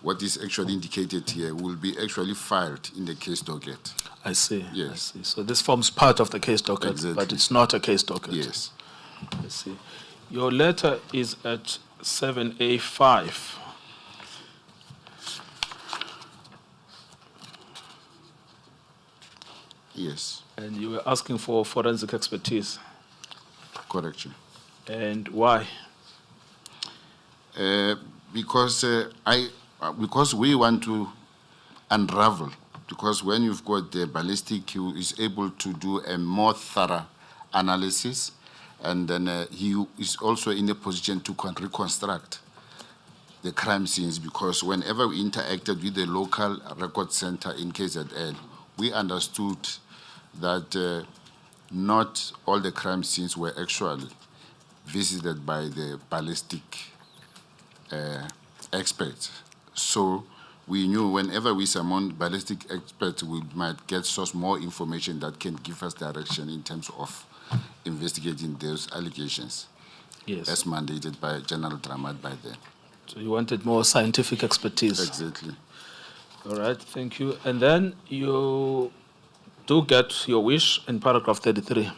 what is actually indicated here, will be actually filed in the case docket. I see. Yes. I see. So this forms part of the case docket, Exactly. but it's not a case docket. Yes. I see. Your letter is at 7A5. Yes. And you were asking for forensic expertise. Correction. And why? Because we want to unravel. Because when you've got the ballistic, he is able to do a more thorough analysis, and then he is also in a position to reconstruct the crime scenes, because whenever we interacted with the local record center in KZN, we understood that not all the crime scenes were actually visited by the ballistic experts. So we knew whenever we summon ballistic experts, we might get more information that can give us direction in terms of investigating those allegations. Yes. As mandated by General Dramat by then. So you wanted more scientific expertise. Exactly. All right, thank you. And then you do get your wish in paragraph 33.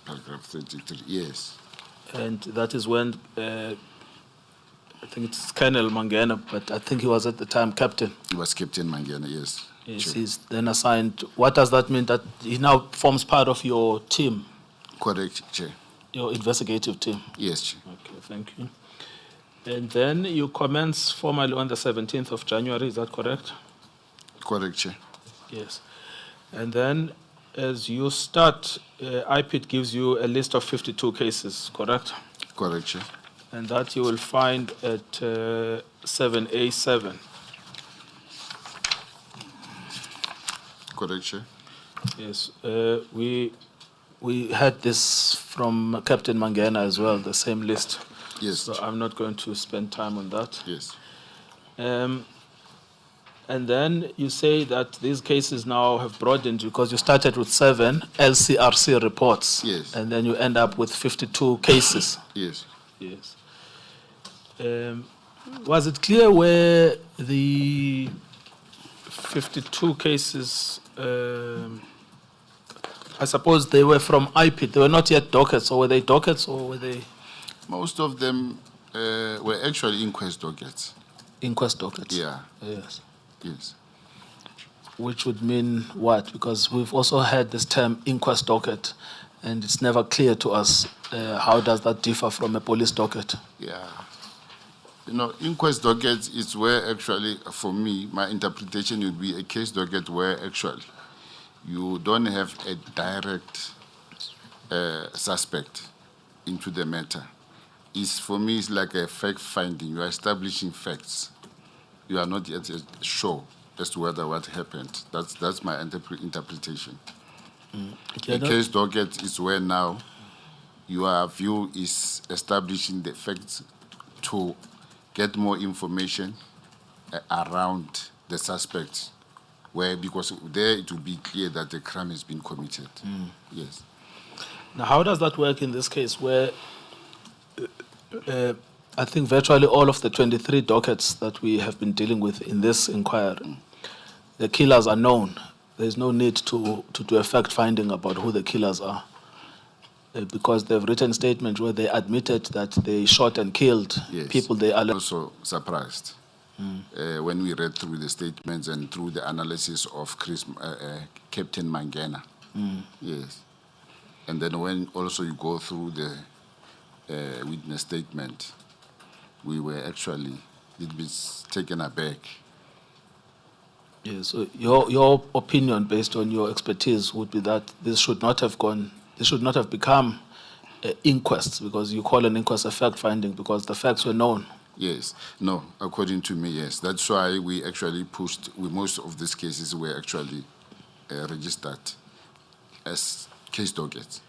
Paragraph 33, yes. And that is when, I think it's Colonel Mangena, but I think he was at the time captain. He was Captain Mangena, yes. Yes, Sure. he's then assigned. What does that mean? That he now forms part of your team, Correct, Chair. your investigative team? Yes, Chair. Okay, thank you. And then you commence formally on the 17th of January, is that correct? Correct, Chair. Yes. And then as you start, IPIT gives you a list of 52 cases, correct? Correct, Chair. And that you will find at 7A7. Correct, Chair. Yes. We had this from Captain Mangena as well, the same list. Yes, So Chair. I'm not going to spend time on that. Yes. And then you say that these cases now have broadened because you started with 7 LCRC reports. Yes. And then you end up with 52 cases. Yes. Yes. Was it clear where the 52 cases, I suppose they were from IPIT, they were not yet dockets, or were they dockets, or were they Most of them were actually inquest dockets. inquest dockets? Yeah. Yes. Yes. Which would mean what? Because we've also had this term inquest docket, and it's never clear to us how does that differ from a police docket. Yeah. You know, inquest docket is where actually, for me, my interpretation would be a case docket where actually you don't have a direct suspect into the matter. It's, for me, it's like a fact finding. You are establishing facts. You are not yet sure as to whether what happened. That's my interpretation. A case docket is where now your view is establishing the facts to get more information around the suspect, where because there it will be clear that the crime has been committed. Yes. Now, how does that work in this case where I think virtually all of the 23 dockets that we have been dealing with in this inquiry, the killers are known. There's no need to do a fact-finding about who the killers are because they've written statements where they admitted that they shot and killed Yes. people they alleged. Also surprised when we read through the statements and through the analysis of Captain Mangena. Yes. And then when also you go through the witness statement, we were actually a little bit taken aback. Yes, so your opinion based on your expertise would be that this should not have become inquests, because you call an inquest a fact-finding because the facts were known. Yes. No, according to me, yes. That's why we actually pushed, most of these cases were actually registered as case dockets.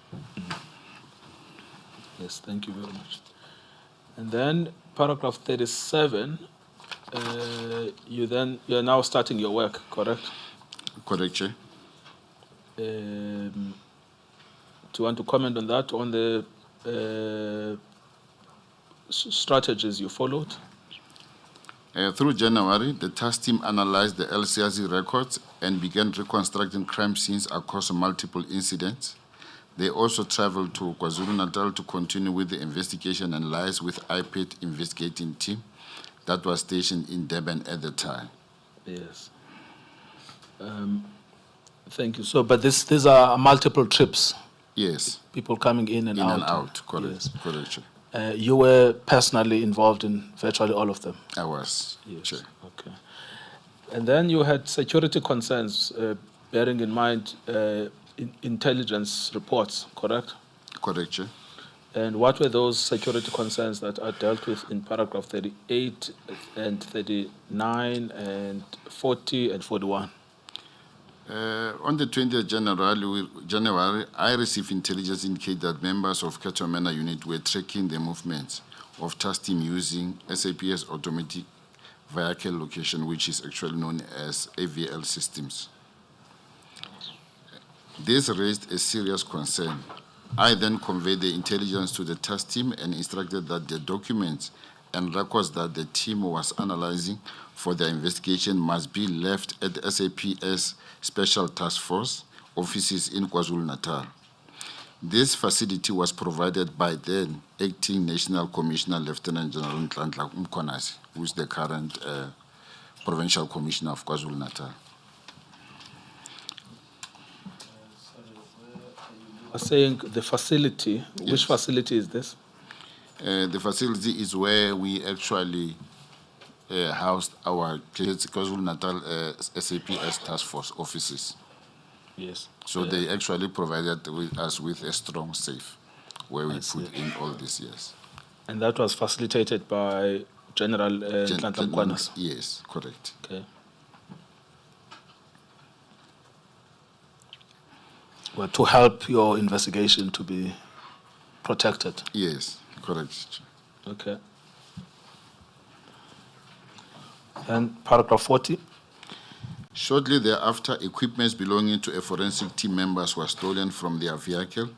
Yes, thank you very much. And then paragraph 37, you're now starting your work, correct? Correct, Chair? Do you want to comment on that, on the strategies you followed? Through January, the task team analyzed the LCRC records and began reconstructing crime scenes across multiple incidents. They also traveled to KwaZulu-Natal to continue with the investigation and liaise with IPIT investigating team that was stationed in Durban at the time. Yes. Thank you. So, but these are multiple trips, Yes, people coming in and in out. and out, correct, Yes. correct, Chair. You were personally involved in virtually all of them. I was, Yes. Chair. Okay. And then you had security concerns, bearing in mind intelligence reports, correct? Correct, Chair. And what were those security concerns that are dealt with in paragraph 38 and 39 and 40 and 41? On the 20th January, I received intelligence indicating that members of Katomena unit were tracking the movements of task team using SAP's automatic vehicle location, which is actually known as AVL systems. This raised a serious concern. I then conveyed the intelligence to the task team and instructed that the documents and records that the team was analyzing for the investigation must be left at the SAP's Special Task Force offices in KwaZulu-Natal. This facility was provided by then Acting National Commissioner Lieutenant General Nhlanhla Mkhwanazi, who is the current Provincial Commissioner of KwaZulu-Natal. Saying the facility, Yes. Which facility is this? The facility is where we actually housed our KwaZulu-Natal SAPS task force offices. Yes. So they actually provided us with a strong safe where we I see. put in all this, yes. And that was facilitated by General Nhlanhla Mkhwanazi? Yes, correct. Okay. Well, to help your investigation to be protected. Yes, correct. Okay. And paragraph 40? Shortly thereafter, equipment belonging to a forensic team members was stolen from their vehicle,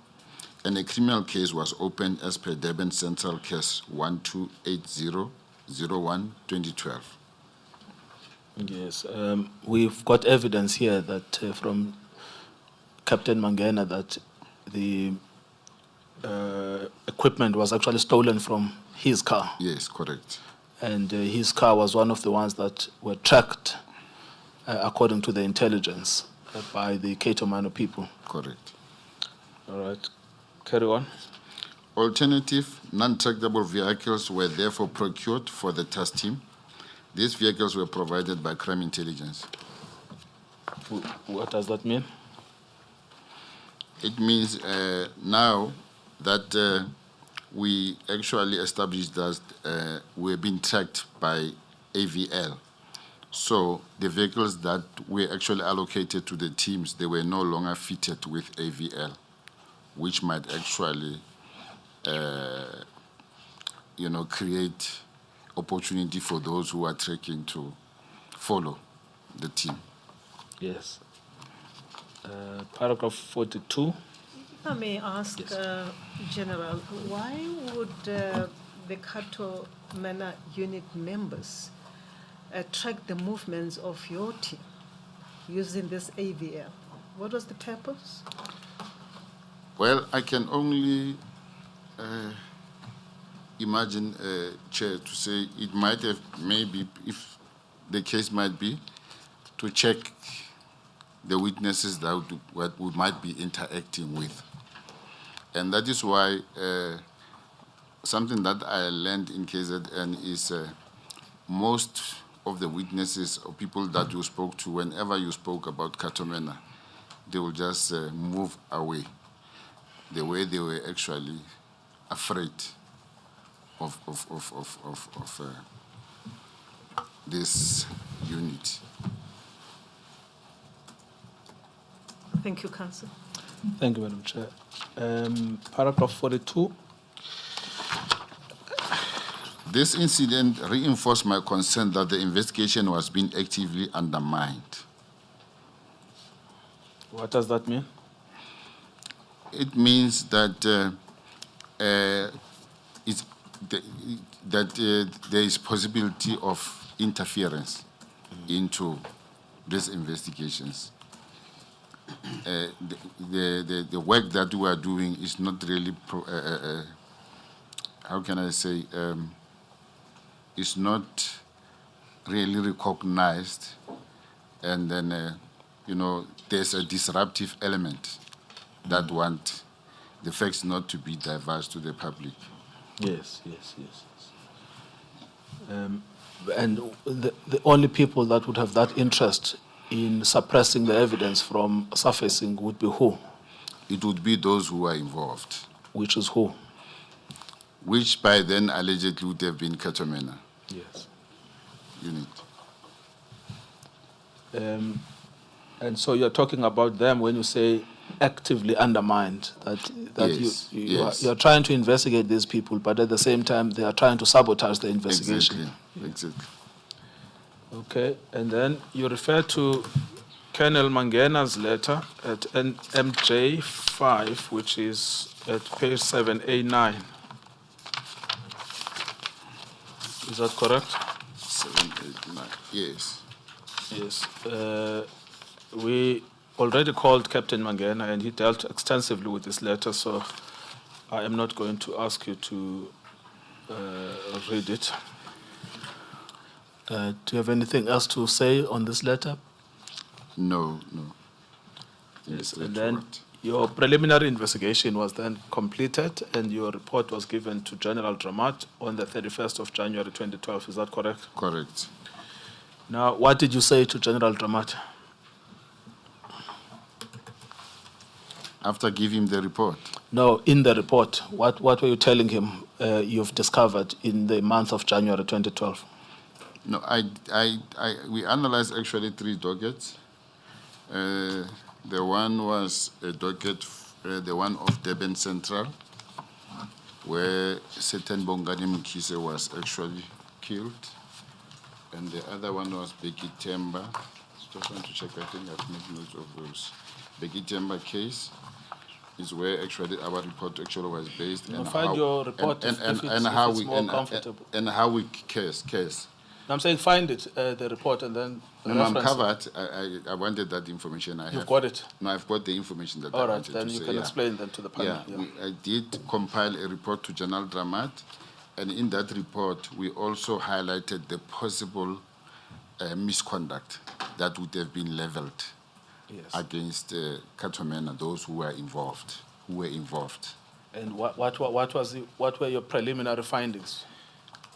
and a criminal case was opened as per Durban Central Case 128001-2012. Yes. We've got evidence here that from Captain Mangena that the equipment was actually stolen from his car. Yes, correct. And his car was one of the ones that were tracked, according to the intelligence, by the Katomano people. Correct. All right. Carry on. Alternative, non-tractable vehicles were therefore procured for the task team. These vehicles were provided by crime intelligence. What does that mean? It means now that we actually established that we're being tracked by AVL. So the vehicles that were actually allocated to the teams, they were no longer fitted with AVL, which might actually, create opportunity for those who are tracking to follow the team. Yes. Paragraph 42. If I may ask, General, why would the Katomena unit members track the movements of your team using this AVL? What was the purpose? Well, I can only imagine, Chair, to say it might have, maybe, if the case might be, to check the witnesses that we might be interacting with. And that is why something that I learned in KZN is most of the witnesses or people that you spoke to, whenever you spoke about Katomena, they will just move away the way they were actually afraid of this unit. Thank you, Council. Thank you, Madam Chair. Paragraph 42. This incident reinforced my concern that the investigation was being actively undermined. What does that mean? It means that there is possibility of interference into these investigations. The work that we are doing is not really, how can I say, is not really recognized, and then, there's a disruptive element that want the facts not to be divulged to the public. Yes. And the only people that would have that interest in suppressing the evidence from surfacing would be who? It would be those who are involved. Which is who? which by then allegedly would have been Katomena Yes. unit. And so you're talking about them when you say actively undermined, that Yes, yes. you're trying to investigate these people, but at the same time they are trying to sabotage the investigation. Exactly. Okay, and then you refer to Colonel Mangena's letter at MJ5, which is at page 7A9. Is that correct? 7, 8, 9. Yes. Yes. We already called Captain Mangena and he dealt extensively with this letter, so I am not going to ask you to read it. Do you have anything else to say on this letter? No. Yes. And then your preliminary investigation was then completed and your report was given to General Dramat on the 31st of January 2012. Is that correct? Correct. Now, what did you say to General Dramat? After giving the report, No, in the report, what were you telling him you've discovered in the month of January 2012? no, we analyzed actually 3 dockets. The one was a docket, the one of Durban Central, where Satan Bongani Mukise was actually killed. And the other one was Becky Temba. Just want to check, I think I've made notes of those. Becky Temba case is where actually our report actually was based. You find your report if it's more comfortable. And how we case. No, I'm saying find it, the report, and then No, I'm reference it. covered. I wanted that information. You've got it? No, I've got the information that I All right, wanted then to you say, can yeah. explain them to the panel. Yeah, I did compile a report to General Dramat, and in that report, we also highlighted the possible misconduct that would have been leveled against Katomena, those who were involved. And what were your preliminary findings?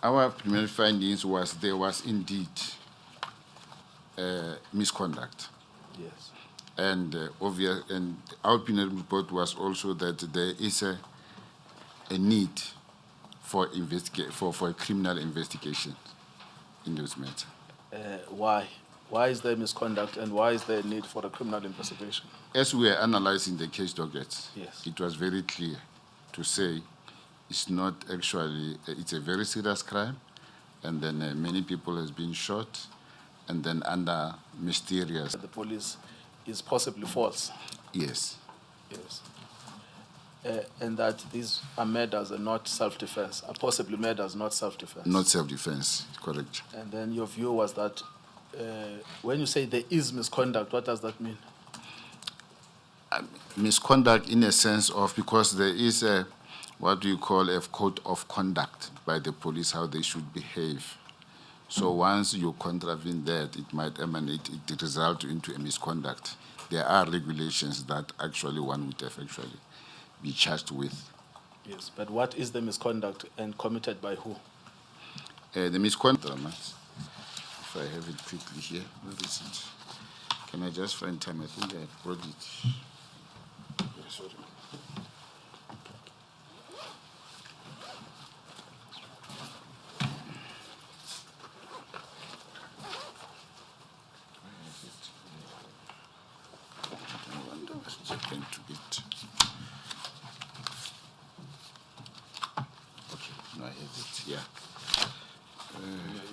Our preliminary findings was there was indeed misconduct. Yes. And and our preliminary report was also that there is a need for a criminal investigation in this matter. Why? Why is there misconduct and why is there a need for a criminal investigation? As we were analyzing the case dockets, Yes. it was very clear to say it's not actually, it's a very serious crime, and then many people has been shot, and then under mysterious. The police is possibly false. Yes. Yes. And that these are murders and not self-defense, are possibly murders, not self-defense. Not self-defense, correct. And then your view was that when you say there is misconduct, what does that mean? Misconduct in a sense of, because there is a, what do you call, a code of conduct by the police, how they should behave. So once you contravene that, it might emanate, it result into a misconduct. There are regulations that actually one would have actually be charged with. Yes, but what is the misconduct and committed by who? The misconduct, if I have it quickly here, where is it? Can I just find time? I think I brought it. Yeah, sorry.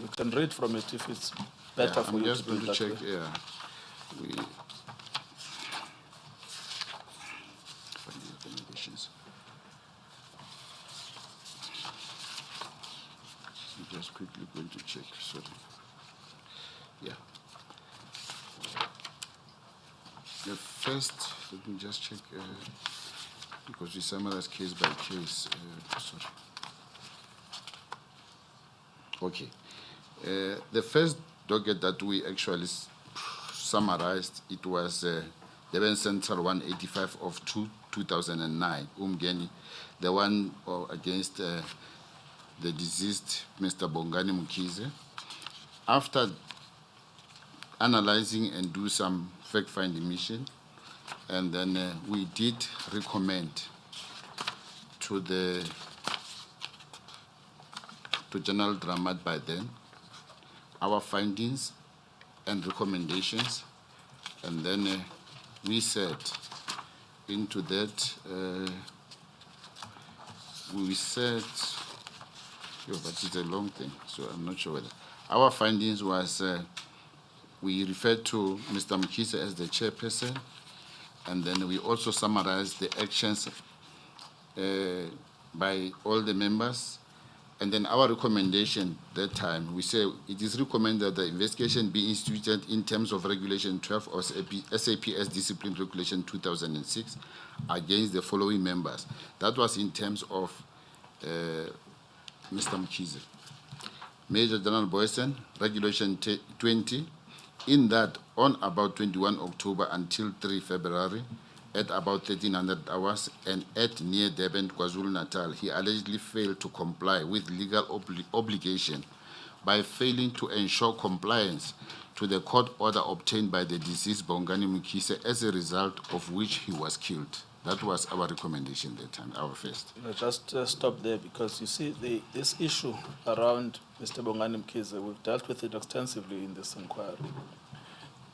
You can read from it if it's better for I'm you just to do going to it that check. way. Yeah, I'm just quickly going to check. Sorry. Yeah. The first, let me just check because we summarize case by case. Sorry. Okay. The first docket that we actually summarized, it was Durban Central 185 of 2009, Umgeni, the one against the deceased Mr. Bongani Mukize. After analyzing and do some fact-finding mission, and then we did recommend to the to General Dramat by then, our findings and recommendations, and then we said into that, we said, but it's a long thing, so I'm not sure whether. Our findings was, we referred to Mr. Mkhize as the chairperson, and then we also summarized the actions by all the members. And then our recommendation that time, we say it is recommended that the investigation be instituted in terms of Regulation 12 of SAPS Discipline Regulation 2006 against the following members. That was in terms of Mr. Mkhize. Major General Boysen, Regulation 20, in that on about 21 October until 3 February, at about 1300 hours and at near Durban, KwaZulu-Natal, he allegedly failed to comply with legal obligation by failing to ensure compliance to the court order obtained by the deceased Bongani Mkhize, as a result of which he was killed. That was our recommendation that time, our first. Just stop there, because you see this issue around Mr. Bongani Mkhize, we've dealt with it extensively in this inquiry,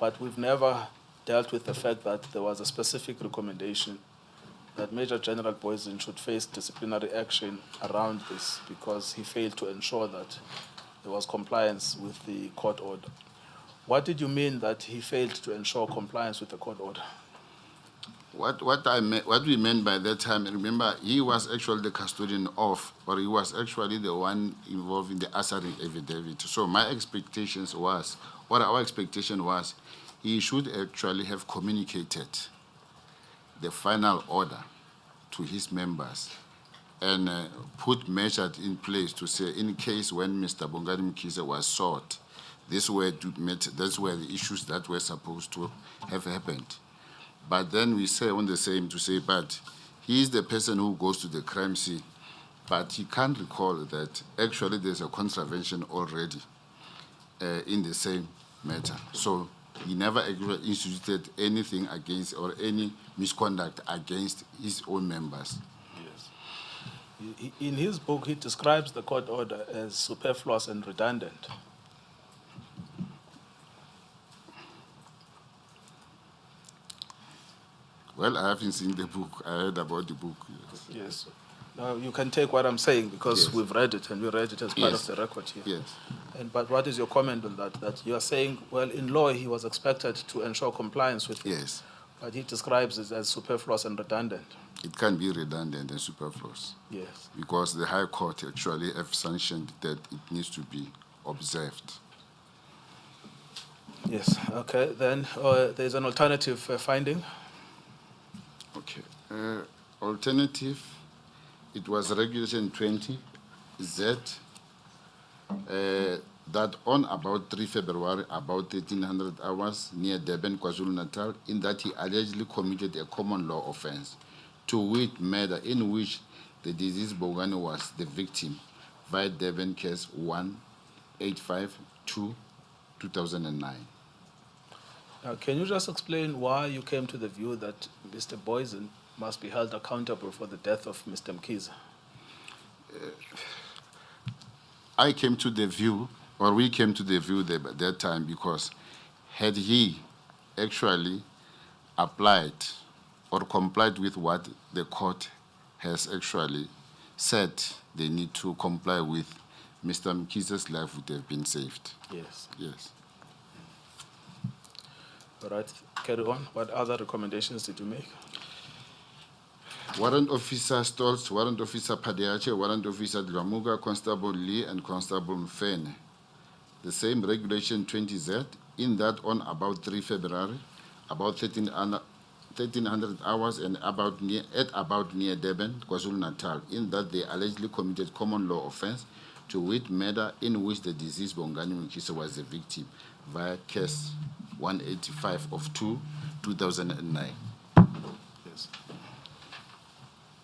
but we've never dealt with the fact that there was a specific recommendation that Major General Boysen should face disciplinary action around this because he failed to ensure that there was compliance with the court order. What did you mean that he failed to ensure compliance with the court order? What we meant by that time, remember, he was actually the custodian of, or he was actually the one involved in the answering affidavit. So my expectations was, what our expectation was, he should actually have communicated the final order to his members and put measures in place to say, in case when Mr. Bongani Mkhize was sought, that's where the issues that were supposed to have happened. But then we say on the same to say, but he is the person who goes to the crime scene, but he can't recall that actually there's a contravention already in the same matter. So he never instituted anything against or any misconduct against his own members. Yes. In his book, he describes the court order as superfluous and redundant. Well, I haven't seen the book. I heard about the book. Yes. Now, you can take what I'm saying because Yes. we've read it and we read it as part Yes. of the record here. Yes. But what is your comment on that? That you are saying, well, in law, he was expected to ensure compliance with it. Yes. But he describes it as superfluous and redundant. It can be redundant and superfluous. Yes. Because the High Court actually have sanctioned that it needs to be observed. Yes. Okay. Then there's an alternative finding. Okay. Alternative, it was Regulation 20 Z that on about 3 February, about 1300 hours near Durban, KwaZulu-Natal, in that he allegedly committed a common law offense, to wit murder, in which the deceased Bongani was the victim, via Durban case 185/2009. Can you just explain why you came to the view that Mr. Boysen must be held accountable for the death of Mr. Mkhize? I came to the view, or we came to the view at that time, because had he actually applied or complied with what the court has actually said they need to comply with, Mr. Mkhize's life would have been saved. Yes. Yes. All right. Carry on. What other recommendations did you make? Warrant Officer Stoltz, Warrant Officer Padeache, Warrant Officer Dlamuga, Constable Lee, and Constable Mfene. The same Regulation 20Z, in that on about 3 February, about 1300 hours and about near Durban, KwaZulu-Natal, in that they allegedly committed common law offense, to wit murder, in which the deceased Bongani Mkhize was the victim, via case 185/2009. Yes.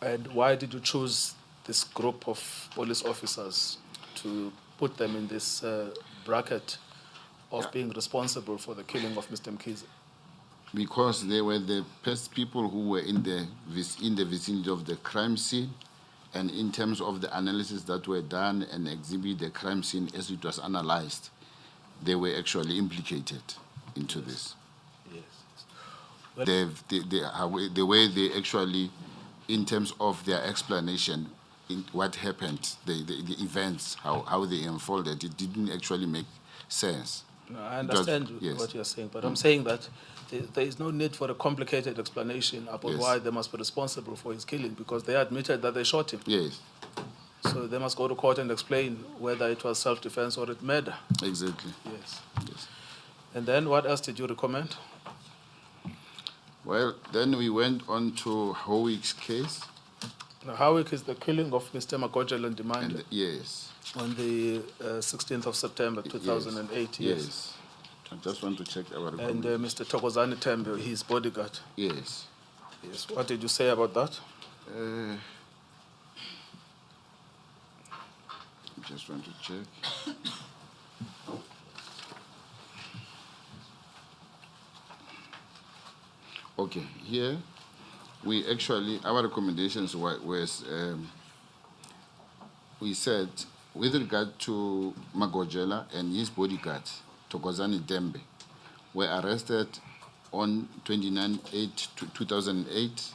And why did you choose this group of police officers to put them in this bracket of being responsible for the killing of Mr. Mkhize? Because they were the first people who were in the vicinity of the crime scene, And in terms of the analysis that were done and exhibit the crime scene as it was analyzed, they were actually implicated into this. Yes. The way they actually, in terms of their explanation, in what happened, the events, how they unfolded, it didn't actually make sense. No, I understand yes. what you're saying, but I'm saying that there is no need for a complicated explanation about Yes. why they must be responsible for his killing, because they admitted that they shot him. Yes, So they must go to court and explain whether it was self-defense or it murder. exactly. Yes. Yes. And then what else did you recommend? Well, then we went on to Howick's case. Now, Chaoke is the killing of Mr. Magojela and Demande Yes. on the 16th of September 2008. Yes. I just want to check our And recommendation. Mr. Thokozani Tembe, his bodyguard. Yes. Yes. What did you say about that? Just want to check. Okay, here we actually, our recommendations was we said with regard to Magojela and his bodyguard, Thokozani Tembe, were arrested on 29/8/2008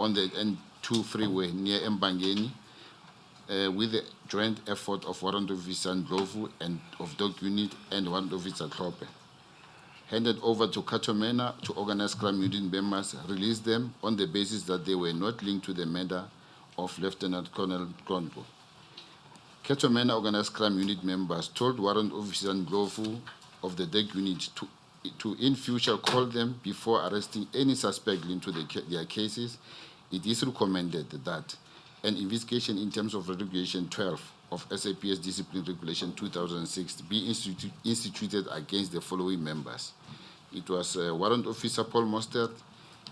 on the N2 freeway near Mbangeni with the joint effort of Warrant Officer Ndlovu and of Dog Unit and Warrant Officer Chauke. Handed over to Katomena to organized crime unit members, released them on the basis that they were not linked to the murder of Lieutenant Colonel Kronko. Katomena organized crime unit members told Warrant Officer Ndlovu of the DEG unit to in future call them before arresting any suspect linked to their cases. It is recommended that an investigation in terms of Regulation 12 of SAPS Discipline Regulation 2006 be instituted against the following members. It was Warrant Officer Paul Mostert,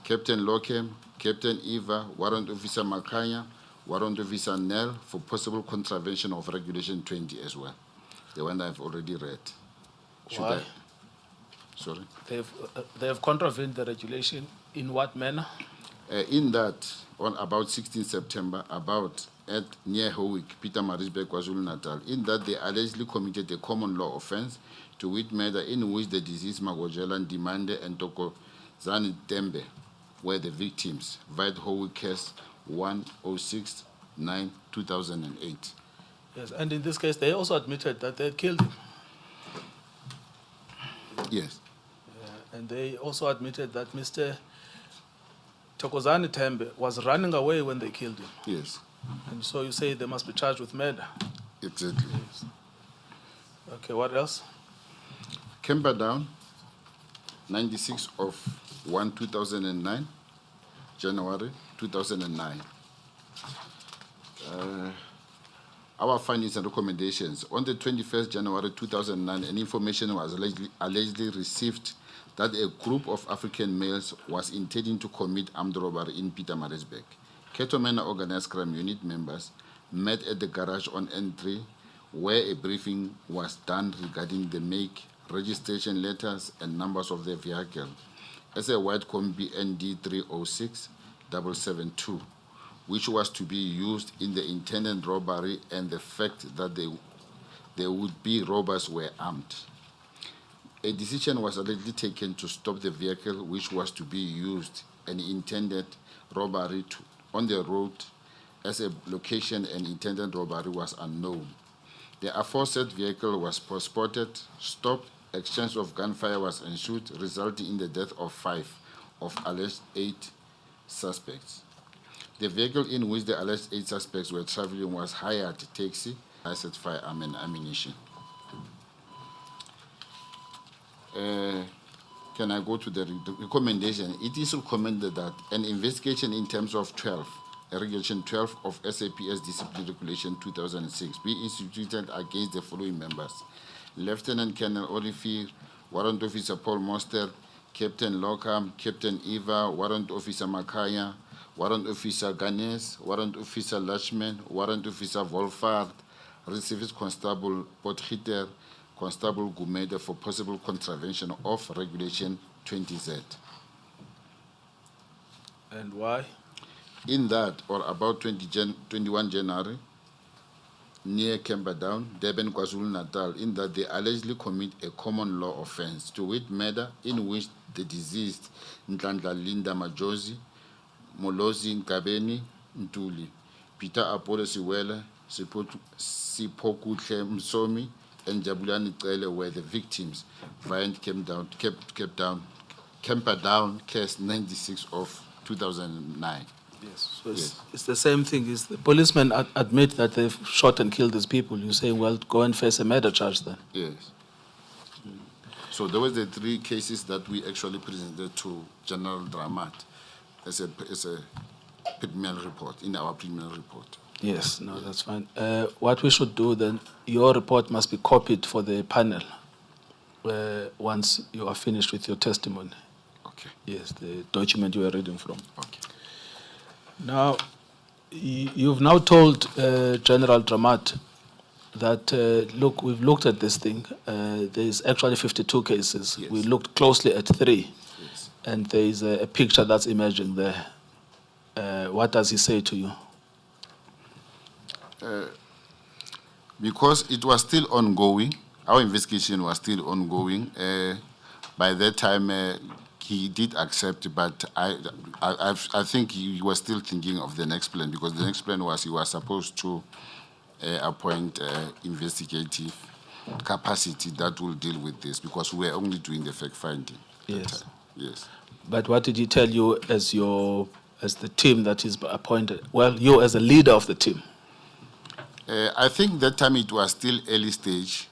Captain Lochem, Captain Eva, Warrant Officer Makanya, Warrant Officer Nell for possible contravention of Regulation 20 as well. The one I've already read. Why? Sorry? They have contravened the regulation in what manner? In that, on about 16 September, about at near Howick, Peter Marisburg, KwaZulu-Natal, in that they allegedly committed a common law offense to wit murder in which the deceased Magojela Demande and Thokozani Tembe were the victims, via Howick case 106/9/2008. Yes, and in this case, they also admitted that they had killed him. Yes. And they also admitted that Mr. Thokozani Tembe was running away when they killed him. Yes. And so you say they must be charged with murder. Exactly. Yes. Okay, what else? Camperdown, 96/1/2009, January 2009. Our findings and recommendations. On the 21st January 2009, an information was allegedly received that a group of African males was intending to commit armed robbery in Pietermaritzburg. Katomena organized crime unit members met at the garage on N3 where a briefing was done regarding the make, registration letters and numbers of the vehicle as a white Kombi ND 306-772, which was to be used in the intended robbery, and the fact that there would be robbers were armed. A decision was already taken to stop the vehicle which was to be used and intended robbery on the road as a location and intended robbery was unknown. The aforesaid vehicle was spotted, stopped, exchange of gunfire was ensued, resulting in the death of 5 of alleged 8 suspects. The vehicle in which the alleged 8 suspects were traveling was hired taxi, licensed firearm and ammunition. Can I go to the recommendation? It is recommended that an investigation in terms of Regulation 12 of SAPS Discipline Regulation 2006 be instituted against the following members: Lieutenant Colonel Olivier, Warrant Officer Paul Moster, Captain Lockham, Captain Eva, Warrant Officer Makaya, Warrant Officer Ganes, Warrant Officer Lashman, Warrant Officer Wolfard, Reservist Constable Potgieter, Constable Gumede for possible contravention of Regulation 20Z. And why? in that, or about 21 January, near Camperdown, Durban, KwaZulu-Natal, in that they allegedly commit a common law offense, to wit murder, in which the deceased, Nhlanhla Linda Majosi, Molozi Nkabinde Ntuli, Peter Apollo Siwela, Sipokuhle Msomi, and Jabulani Cele were the victims. Violent Camperdown case 96 of 2009. Yes, so Yes. it's the same thing. Is the policemen admit that they've shot and killed these people? You say, well, go and face a murder charge then. Yes. So there was the 3 cases that we actually presented to General Dramat as a preliminary report, in our preliminary report. Yes, no, that's fine. What we should do then, your report must be copied for the panel once you are finished with your testimony. Okay. Yes, the document you are reading from. Okay. Now, you've now told General Dramat that, look, we've looked at this thing. There's actually 52 cases. Yes. We looked closely at 3, Yes. and there's a picture that's emerging there. What does he say to you? Because it was still ongoing, our investigation was still ongoing. By that time, he did accept, but I think he was still thinking of the next plan, because the next plan was he was supposed to appoint investigative capacity that will deal with this, because we were only doing the fact finding. Yes. Yes. But what did he tell you as the team that is appointed? Well, you as a leader of the team. I think that time it was still early stage.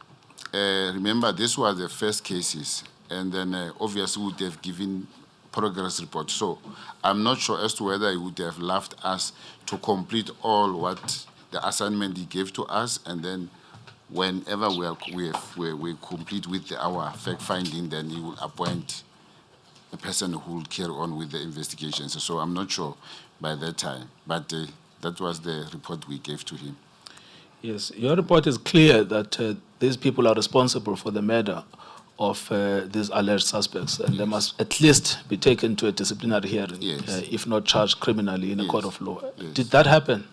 Remember, this was the first cases, and then obviously would have given progress report. So I'm not sure as to whether he would have left us to complete all what the assignment he gave to us, and then whenever we complete with our fact finding, then he will appoint a person who will carry on with the investigations. So I'm not sure by that time, but that was the report we gave to him. Yes, your report is clear that these people are responsible for the murder of these alleged suspects, and they must at least be taken to a disciplinary hearing, Yes. if not charged criminally in a court of law. Yes. Did that happen?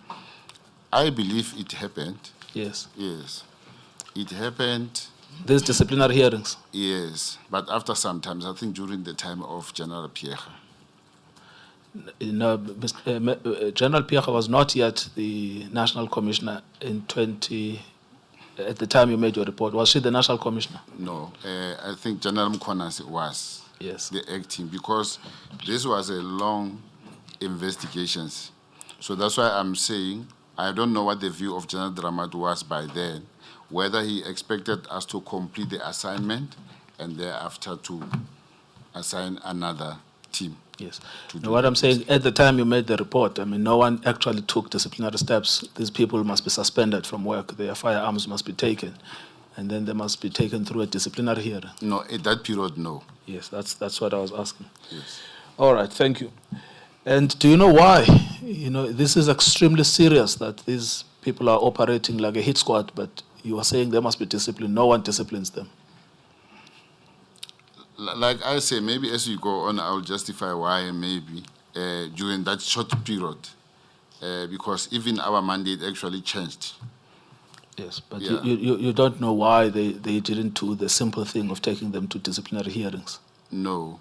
I believe it happened. Yes. Yes. It happened. These disciplinary hearings? Yes, but after some times, I think during the time of General Pierre. No, General Pierre was not yet the National Commissioner at the time you made your report. Was she the National Commissioner? No, I think General Mkonasi was the acting, because this was a long investigations. So that's why I'm saying I don't know what the view of General Dramat was by then, whether he expected us to complete the assignment and thereafter to assign another team. Yes. Now, what I'm saying, at the time you made the report, I mean, no one actually took disciplinary steps. These people must be suspended from work. Their firearms must be taken, and then they must be taken through a disciplinary hearing. No, at that period, no. Yes, that's what I was asking. Yes. All right, thank you. And do you know why? You know, this is extremely serious that these people are operating like a hit squad, but you are saying they must be disciplined. No one disciplines them. Like I say, maybe as you go on, I'll justify why maybe during that short period, because even our mandate actually changed. Yes, but Yeah. you don't know why they didn't do the simple thing of taking them to disciplinary hearings. No.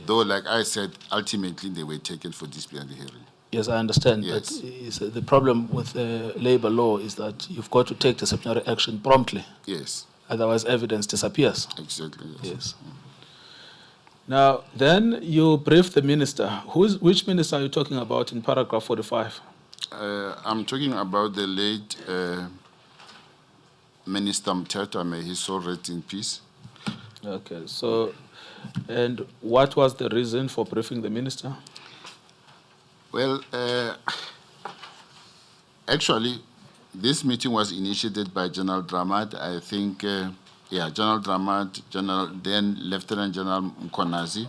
Though, like I said, ultimately they were taken for disciplinary hearing. Yes, I understand. Yes. But the problem with labor law is that you've got to take disciplinary action promptly. Yes. Otherwise, evidence disappears. Exactly. Yes. Now, then you brief the minister. Which minister are you talking about in paragraph 45? I'm talking about the late Minister Mthetwa, may his soul rest in peace. Okay, so, and what was the reason for briefing the minister? Well, actually, this meeting was initiated by General Dramat. I think, General Dramat, then Lieutenant General Mkonasi,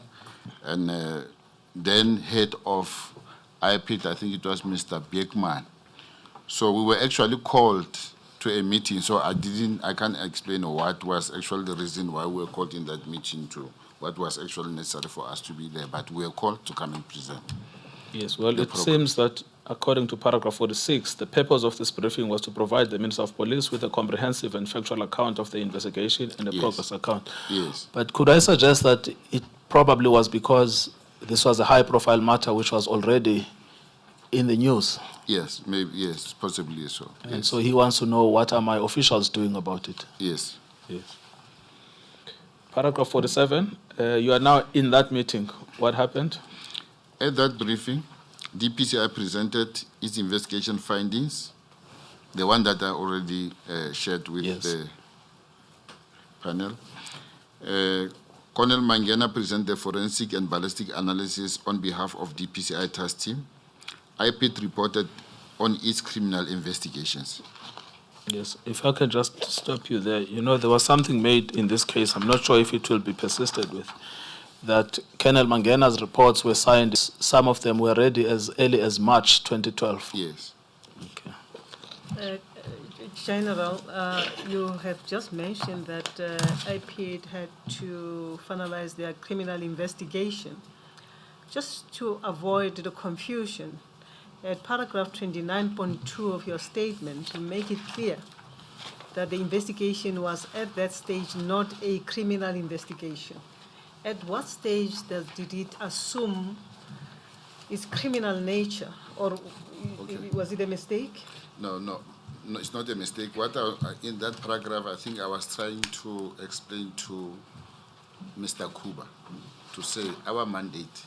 and then head of IPIT, I think it was Mr. Beekman. So we were actually called to a meeting. So I can't explain what was actually the reason why we were called in that meeting to what was actually necessary for us to be there. But we were called to come and present. Yes, well, it program. seems that according to paragraph 46, the purpose of this briefing was to provide the Minister of Police with a comprehensive and factual account of the investigation and a Yes. progress account. Yes. But could I suggest that it probably was because this was a high-profile matter which was already in the news, Yes, maybe, yes, possibly so. and Yes. so he wants to know what are my officials doing about it? Yes. Yes. Paragraph 47, you are now in that meeting. What happened? At that briefing, DPCI presented its investigation findings, the one that I already shared with Yes. the panel. Colonel Mangena presented the forensic and ballistic analysis on behalf of DPCI task team. IPIT reported on its criminal investigations. Yes, if I can just stop you there. You know, there was something made in this case, I'm not sure if it will be persisted with, that Colonel Mangena's reports were signed, some of them were ready as early as March 2012. Yes. Okay. General, you have just mentioned that IPA had to finalize their criminal investigation. Just to avoid the confusion, at paragraph 29.2 of your statement, you make it clear that the investigation was at that stage not a criminal investigation. At what stage did it assume its criminal nature, or was it a mistake? No, it's not a mistake. What in that paragraph, I think I was trying to explain to Mr. Kuba to say our mandate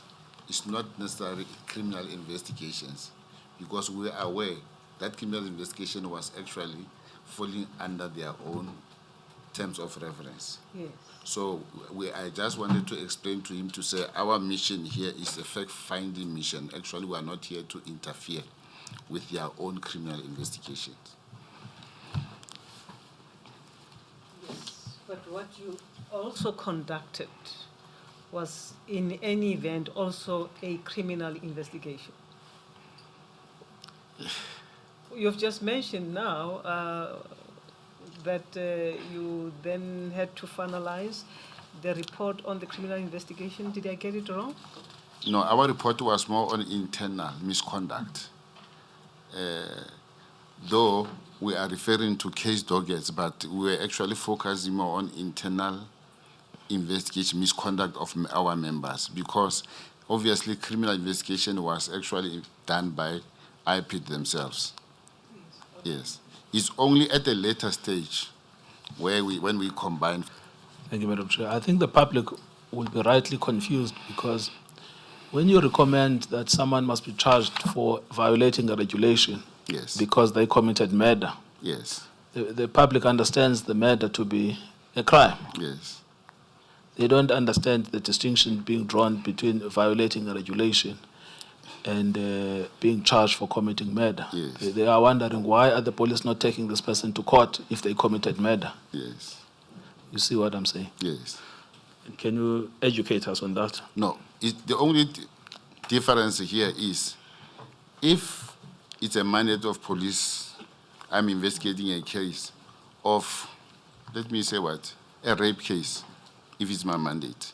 is not necessarily criminal investigations, because we are aware that criminal investigation was actually falling under their own terms of reference. Yes. So I just wanted to explain to him to say our mission here is a fact-finding mission. Actually, we are not here to interfere with their own criminal investigations. Yes, but what you also conducted was, in any event, also a criminal investigation. You've just mentioned now that you then had to finalize the report on the criminal investigation. Did I get it wrong? No, our report was more on internal misconduct. Though we are referring to case dockets, but we were actually focusing more on internal investigation, misconduct of our members, because obviously criminal investigation was actually done by IPIT themselves. Yes. It's only at a later stage when we combine. Thank you, Madam Chair. I think the public will be rightly confused, because when you recommend that someone must be charged for violating a regulation, Yes. because they committed murder, Yes. the public understands the murder to be a crime. Yes. They don't understand the distinction being drawn between violating a regulation and being charged for committing murder. Yes. They are wondering, why are the police not taking this person to court if they committed murder? Yes. You see what I'm saying? Yes. Can you educate us on that? No. The only difference here is if it's a mandate of police, I'm investigating a case of, let me say what, a rape case, if it's my mandate.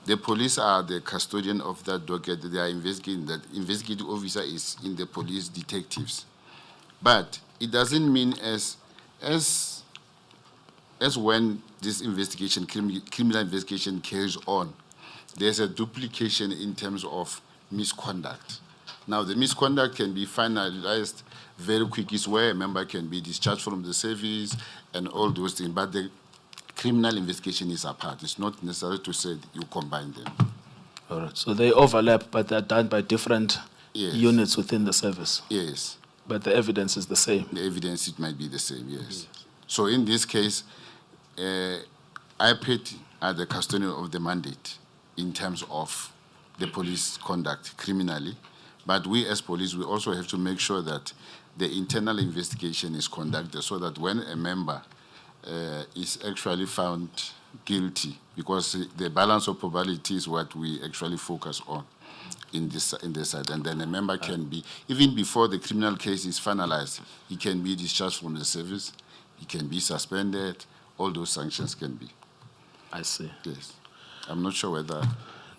The police are the custodian of that docket. They are investigating that. Investigating officer is in the police detectives. But it doesn't mean as when this investigation, criminal investigation carries on, there's a duplication in terms of misconduct. Now, the misconduct can be finalized very quickly, where a member can be discharged from the service and all those things. But the criminal investigation is apart. It's not necessary to say you combine them. All right. So they overlap, but they're done by different Yes. units within the service. Yes. But the evidence is the same. The evidence, it might be the same, yes. So in this case, IPIT are the custodian of the mandate in terms of the police conduct criminally. But we as police, we also have to make sure that the internal investigation is conducted so that when a member is actually found guilty, because the balance of probability is what we actually focus on in this side, and then a member can be, even before the criminal case is finalized, he can be discharged from the service, he can be suspended, all those sanctions can be. I see. Yes. I'm not sure whether...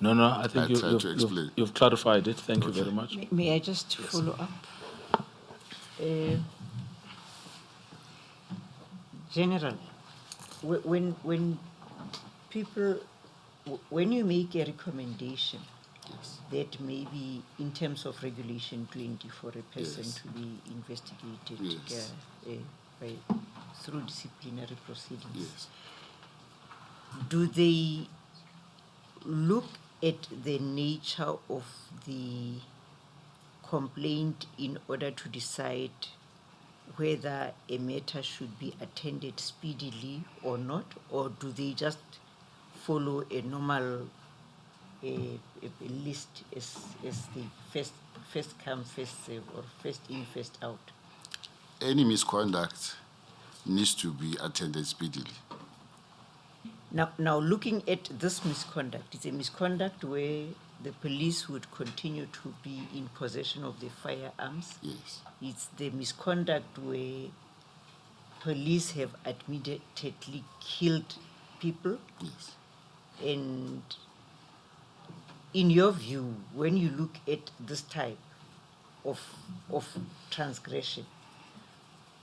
No, I think I tried to explain. you've clarified it. Thank you very much. May I just follow up? General, when people, when you make a recommendation that maybe in terms of regulation 20 for a person Yes. to be investigated Yes. through disciplinary proceedings, Yes. do they look at the nature of the complaint in order to decide whether a matter should be attended speedily or not, or do they just follow a normal a list as the first come, first serve, or first in, first out? Any misconduct needs to be attended speedily. Now looking at this misconduct, it's a misconduct where the police would continue to be in possession of the firearms. Yes. It's the misconduct where police have admittedly killed people. Yes. And in your view, when you look at this type of transgression,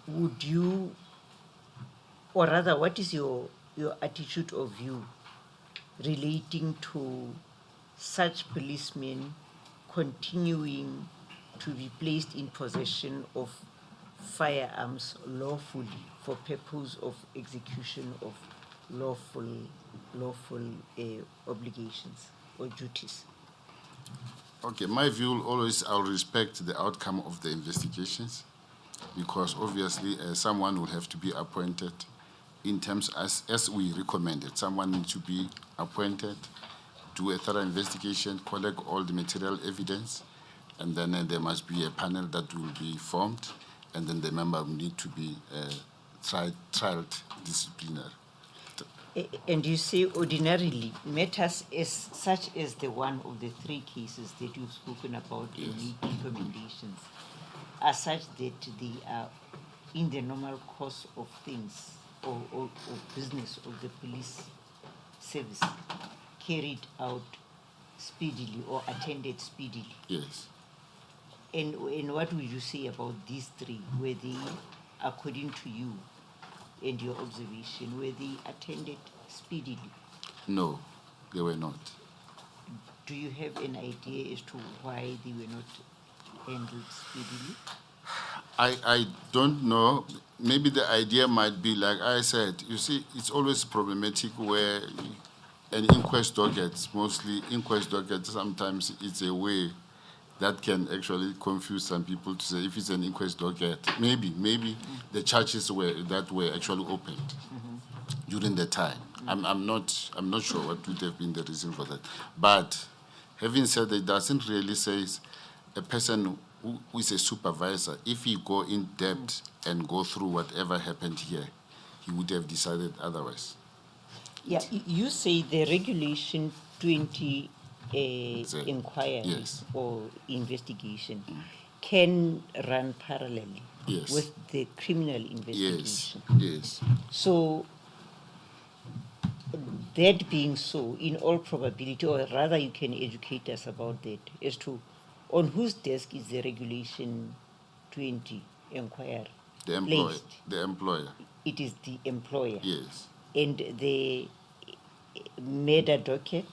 would you, or rather, what is your attitude or view relating to such policemen continuing to be placed in possession of firearms lawfully for purpose of execution of lawful obligations or duties? Okay, my view always, I'll respect the outcome of the investigations, because obviously someone will have to be appointed in terms, as we recommended, someone needs to be appointed, do a thorough investigation, collect all the material evidence, and then there must be a panel that will be formed, and then the member will need to be tried disciplinary. And you say ordinarily matters as such as the one of the three cases that you've spoken about in the recommendations are such that they are in the normal course of things or business of the police service carried out speedily or attended speedily. Yes. And what would you say about these three? Were they, according to you and your observation, were they attended speedily? No, they were not. Do you have an idea as to why they were not handled speedily? I don't know. Maybe the idea might be, like I said, you see, it's always problematic where an inquest docket, mostly inquest docket, sometimes it's a way that can actually confuse some people to say if it's an inquest docket, maybe the charges were actually opened during the time. I'm not sure what would have been the reason for that. But having said that, it doesn't really say a person who is a supervisor, if he go in depth and go through whatever happened here, he would have decided otherwise. Yeah, you say the regulation 20 inquiry Yes. or investigation can run parallelly Yes. with the criminal Yes, investigation. yes. So, that being so, in all probability, or rather you can educate us about that, as to on whose desk is the regulation 20 inquiry The employer. placed? The employer. It is the employer. Yes. And the murder docket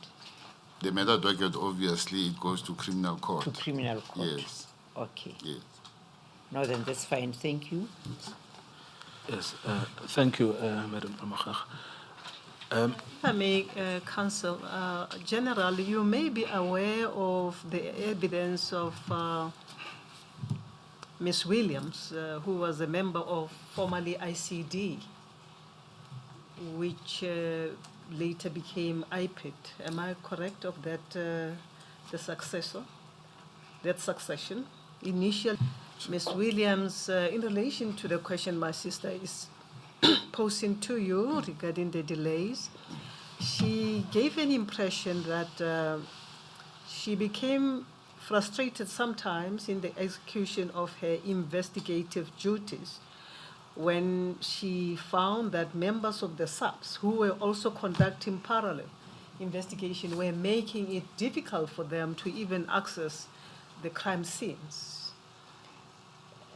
The matter docket, obviously, it goes to criminal court. to criminal court. Yes. Okay. Yes. No, then that's fine. Thank you. Yes, thank you, Madam Ramachach. If I may, Counsel, General, you may be aware of the evidence of Ms. Williams, who was a member of formerly ICD, which later became IPID. Am I correct of that, the successor, that succession? Initially, Ms. Williams, in relation to the question my sister is posing to you regarding the delays, she gave an impression that she became frustrated sometimes in the execution of her investigative duties when she found that members of the SAPS, who were also conducting parallel investigation were making it difficult for them to even access the crime scenes.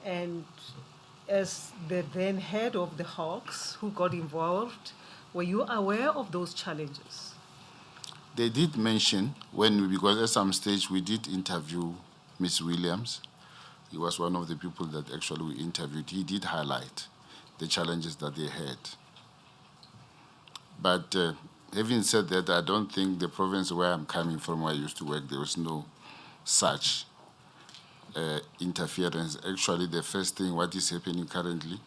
And as the then head of the Hawks who got involved, were you aware of those challenges? They did mention because at some stage we did interview Ms. Williams. He was one of the people that actually we interviewed. He did highlight the challenges that they had. But having said that, I don't think the province where I'm coming from, where I used to work, there was no such interference. Actually, the first thing, what is happening currently,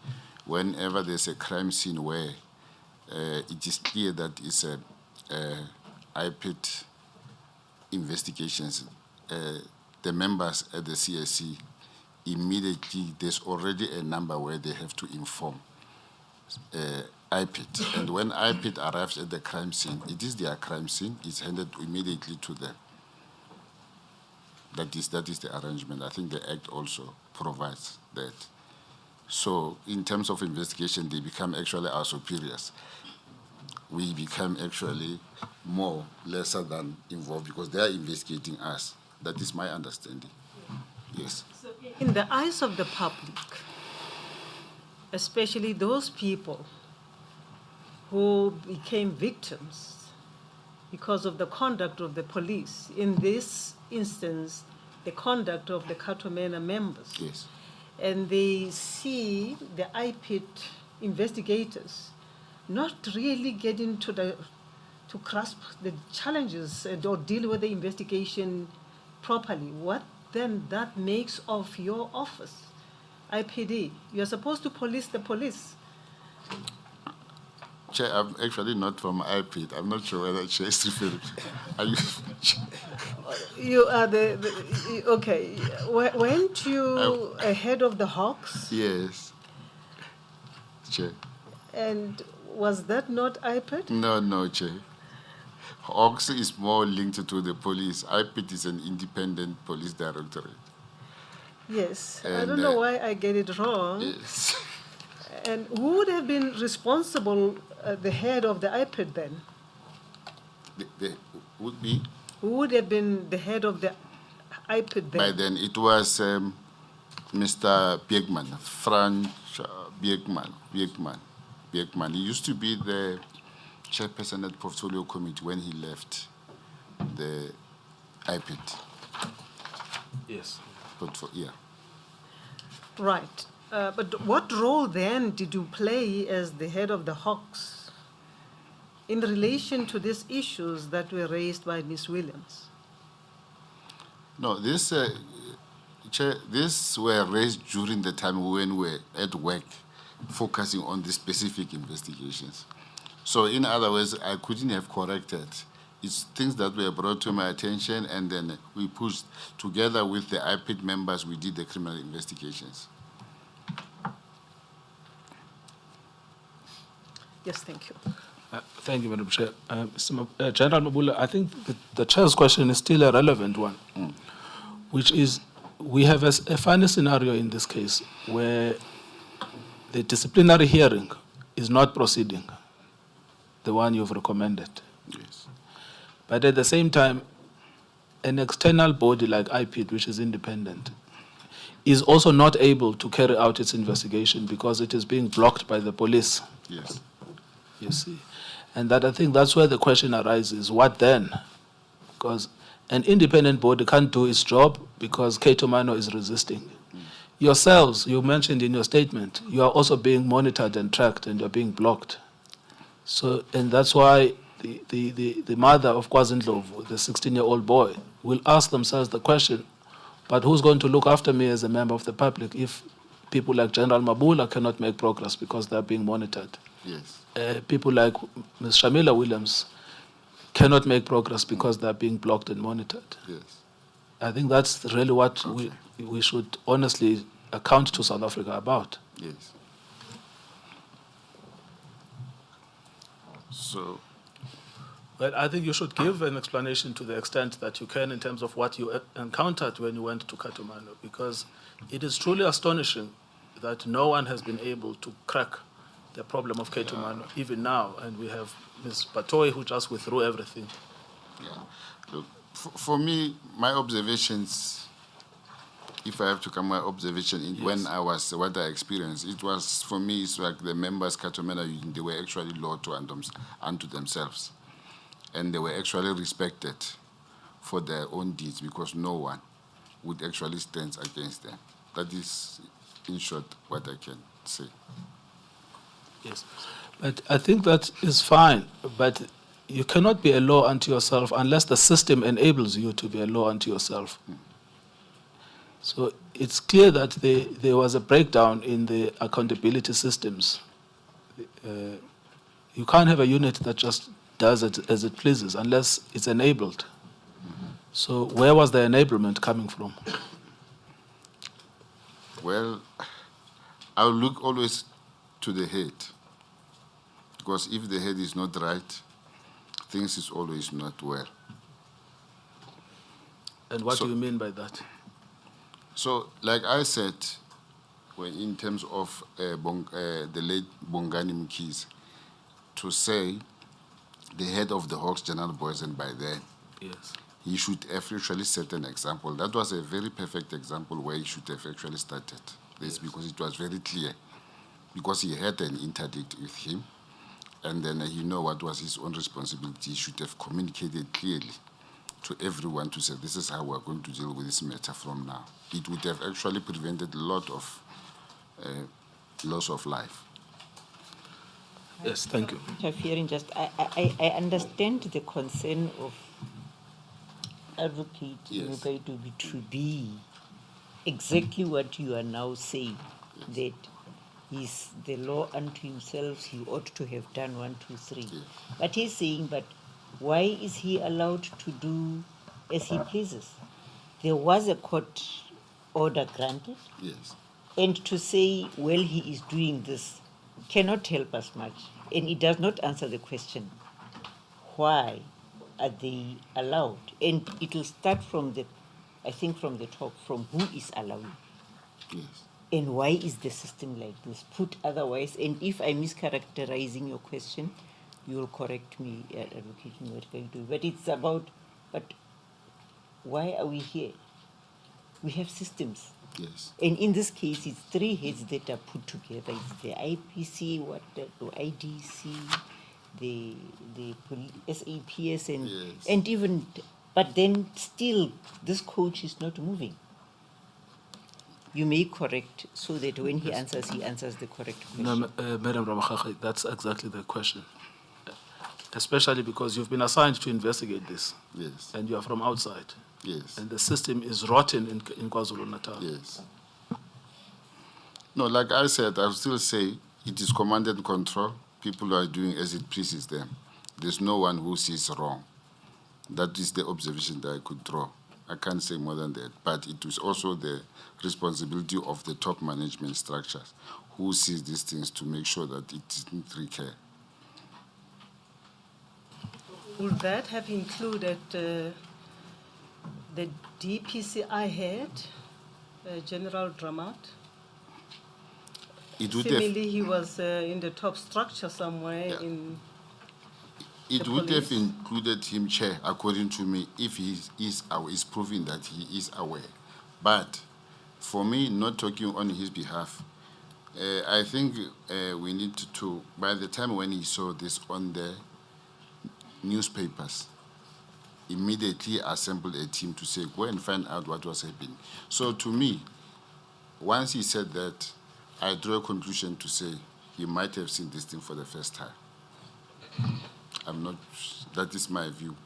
whenever there's a crime scene where it is clear that it's a IPID investigations, the members at the CSC, immediately there's already a number where they have to inform IPID. And when IPID arrives at the crime scene, it is their crime scene, it's handed immediately to them. That is the arrangement. I think the Act also provides that. So in terms of investigation, they become actually our superiors. We become actually lesser than involved because they are investigating us. That is my understanding. Yes. So in the eyes of the public, especially those people who became victims because of the conduct of the police, in this instance, the conduct of the Katomena members. Yes. And they see the IPID investigators not really getting to grasp the challenges or deal with the investigation properly. What then that makes of your office, IPD? You're supposed to police the police. Chair, I'm actually not from IPID. I'm not sure whether Chair is referring. Are you? You are okay. Weren't you ahead of the Hawks? Yes. Chair. And was that not IPID? No, Chair. Hawks is more linked to the police. IPID is an independent police directorate. Yes. And, I don't know why I get it wrong. Yes. And who would have been responsible, the head of the IPID then? They would be? Who would have been the head of the IPID then? By then, it was Mr. Biegman, Frank Biegman. He used to be the chairperson at Procedural Committee when he left the IPID. Yes. Yeah. Right. But what role then did you play as the head of the Hawks in relation to these issues that were raised by Ms. Williams? No, this were raised during the time when we were at work, focusing on the specific investigations. So in other words, I couldn't have corrected. It's things that were brought to my attention, and then we pushed together with the IPID members, we did the criminal investigations. Yes, thank you. Thank you, Madam Chair. General Mabula, I think the Chair's question is still a relevant one, which is we have a funny scenario in this case where the disciplinary hearing is not proceeding, the one you've recommended. Yes. But at the same time, an external body like IPID, which is independent, is also not able to carry out its investigation because it is being blocked by the police. Yes. You see. And that I think that's where the question arises, what then? Because an independent body can't do its job because Katomano is resisting. Yourselves, you mentioned in your statement, you are also being monitored and tracked and you're being blocked. So, and that's why the mother of KwaZindlovu, the 16-year-old boy, will ask themselves the question, but who's going to look after me as a member of the public if people like General Mabula cannot make progress because they're being monitored? Yes. People like Ms. Shamila Williams cannot make progress because they're being blocked and monitored. Yes. I think that's really what we should honestly account to South Africa about. Yes. So, Well, I think you should give an explanation to the extent that you can in terms of what you encountered when you went to Katomano, because it is truly astonishing that no one has been able to crack the problem of Ketumano, even now, and we have Ms. Batoy who just withdrew everything. Yeah. Look, for me, my observations, if I have to come, my observation in when I was, what I experienced, it was, for me, it's like the members, Katomena, they were actually loyal unto themselves. And they were actually respected for their own deeds because no one would actually stand against them. That is, in short, what I can say. Yes, but I think that is fine, but you cannot be a law unto yourself unless the system enables you to be a law unto yourself. So it's clear that there was a breakdown in the accountability systems. You can't have a unit that just does it as it pleases unless it's enabled. So where was the enablement coming from? Well, I'll look always to the head. Because if the head is not right, things is always not well. And what do you mean by that? So, like I said, when in terms of the late Bongani Mkhize, to say the head of the Hawks General Boys, and by then, yes, he should have actually set an example. That was a very perfect example where he should have actually started this, because it was very clear. Because he had an interdict with him, and then he knew what was his own responsibility. He should have communicated clearly to everyone to say, this is how we're going to deal with this matter from now. It would have actually prevented a lot of loss of life. Yes, thank you. Interfering, just I understand the concern of Advocate Nkabinde to be exactly what you are now saying, that he's the law unto himself, he ought to have done 1, 2, 3. Yes. But he's saying, but why is he allowed to do as he pleases? There was a court order granted, Yes. and to say, well, he is doing this cannot help us much. And it does not answer the question, why are they allowed? And it will start from the, I think from the top, from who is allowing. Yes. And why is the system like this? Put otherwise, and if I'm mischaracterizing your question, you will correct me, Advocate Nkabinde. But it's about, but why are we here? We have systems. Yes. And in this case, it's 3 heads that are put together. It's the IPC, the IDC, the SAPS, and Yes. and even, but then still, this coach is not moving. You may correct so that when he answers the correct question. No, Madam Ramachakha, that's exactly the question. Especially because you've been assigned to investigate this. Yes. And you are from outside. Yes. And the system is rotten in KwaZulu-Natal. Yes. No, like I said, I'll still say it is command and control. People are doing as it pleases them. There's no one who sees wrong. That is the observation that I could draw. I can't say more than that. But it is also the responsibility of the top management structures who sees these things to make sure that it doesn't recur. Would that have included the DPCI head, General Dramat? It would Seemingly he was in the top structure somewhere in It the would have police. included him, Chair, according to me, if he is proving that he is aware. But for me, not talking on his behalf, I think we need to, by the time when he saw this on the newspapers, immediately assembled a team to say, go and find out what was happening. So to me, once he said that, I drew a conclusion to say he might have seen this thing for the first time. I'm not, that is my view.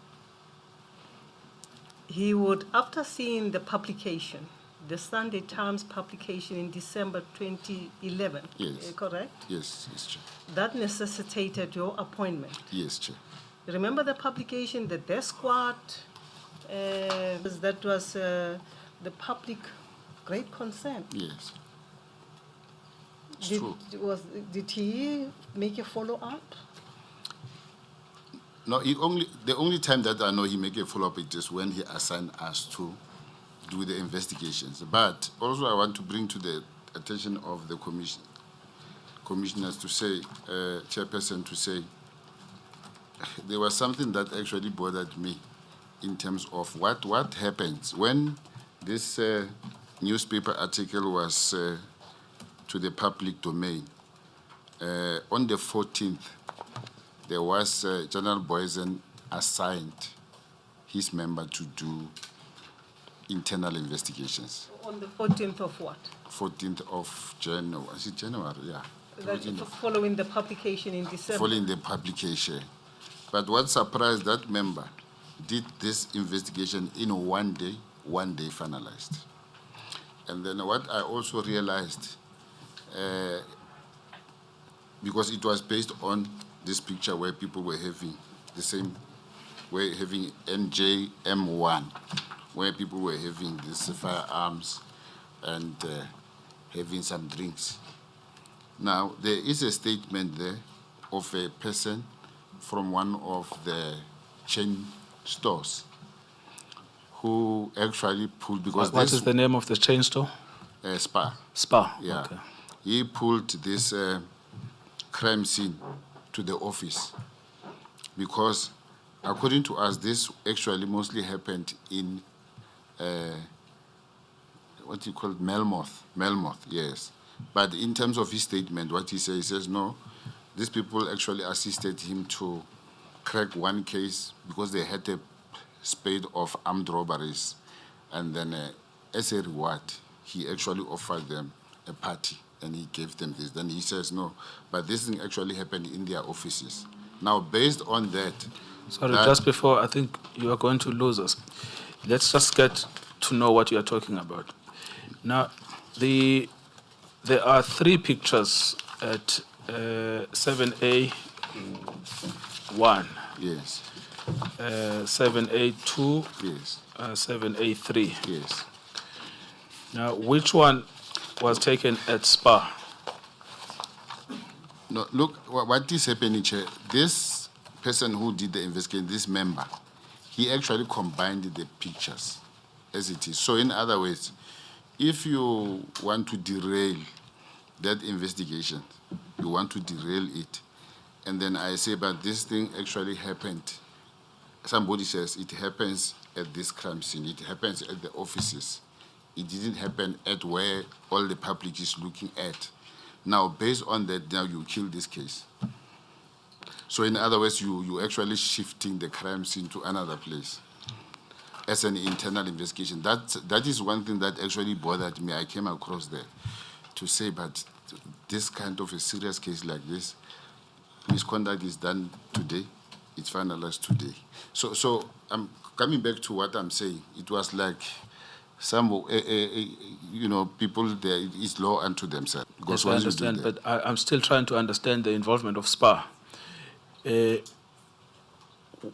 He would, after seeing the publication, the Sunday Times publication in December 2011, Yes. Correct? Yes, yes, Chair. That necessitated your appointment. Yes, Chair. Remember the publication, the death squad, that was the public great concern. Yes. It's true. Did he make a follow-up? No, the only time that I know he make a follow-up is just when he assigned us to do the investigations. But also I want to bring to the attention of the commissioners to say, chairperson to say, there was something that actually bothered me in terms of what happens when this newspaper article was to the public domain. On the 14th, there was General Boysen assigned his member to do internal investigations. On the 14th of what? 14th of January, is it January? Yeah. Following the publication in December. Following the publication. But what surprised, that member did this investigation in one day finalized. And then what I also realized, because it was based on this picture where people were having the same, were having NJM1, where people were having these firearms and having some drinks. Now, there is a statement there of a person from one of the chain stores who actually pulled, because What is the name of the chain store? Spa. Spa. Yeah. Okay. He pulled this crime scene to the office because, according to us, this actually mostly happened in what you call Melmoth. Melmoth, yes. But in terms of his statement, what he says no, these people actually assisted him to crack one case because they had a spate of armed robberies. And then as a reward, he actually offered them a party and he gave them this. Then he says no, but this thing actually happened in their offices. Now, based on that... Sorry, just before, I think you are going to lose us. Let's just get to know what you are talking about. Now, there are three pictures at 7A1. Yes. 7A2. Yes. 7A3. Yes. Now, which one was taken at Spa? No, look, what is happening here, this person who did the investigation, this member, he actually combined the pictures as it is. So in other words, if you want to derail that investigation, you want to derail it, and then I say, but this thing actually happened. Somebody says it happens at this crime scene, it happens at the offices. It didn't happen at where all the public is looking at. Now, based on that, now you kill this case. So in other words, you actually shifting the crime scene to another place as an internal investigation. That is one thing that actually bothered me. I came across there to say, but this kind of a serious case like this, misconduct is done today, it's finalized today. So I'm coming back to what I'm saying. It was like some, people there, it's law unto themselves. Yes, I understand, but I'm still trying to understand the involvement of SPA.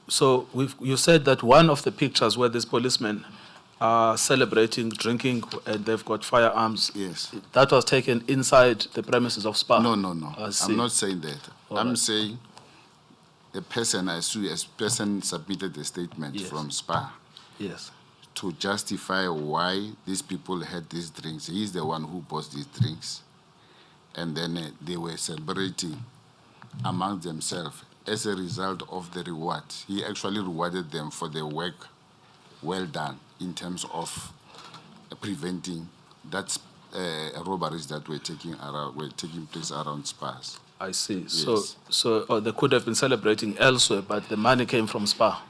So you said that one of the pictures where these policemen are celebrating, drinking, and they've got firearms. Yes. That was taken inside the premises of SPA? No. I see. I'm not saying that. All I'm right. saying the person, a person submitted a statement Yes. from SPA Yes. to justify why these people had these drinks. He's the one who bought these drinks. And then they were celebrating among themselves as a result of the reward. He actually rewarded them for their work well done in terms of preventing that robberies that were taking place around spas. I see. Yes. So they could have been celebrating elsewhere, but the money came from SPA.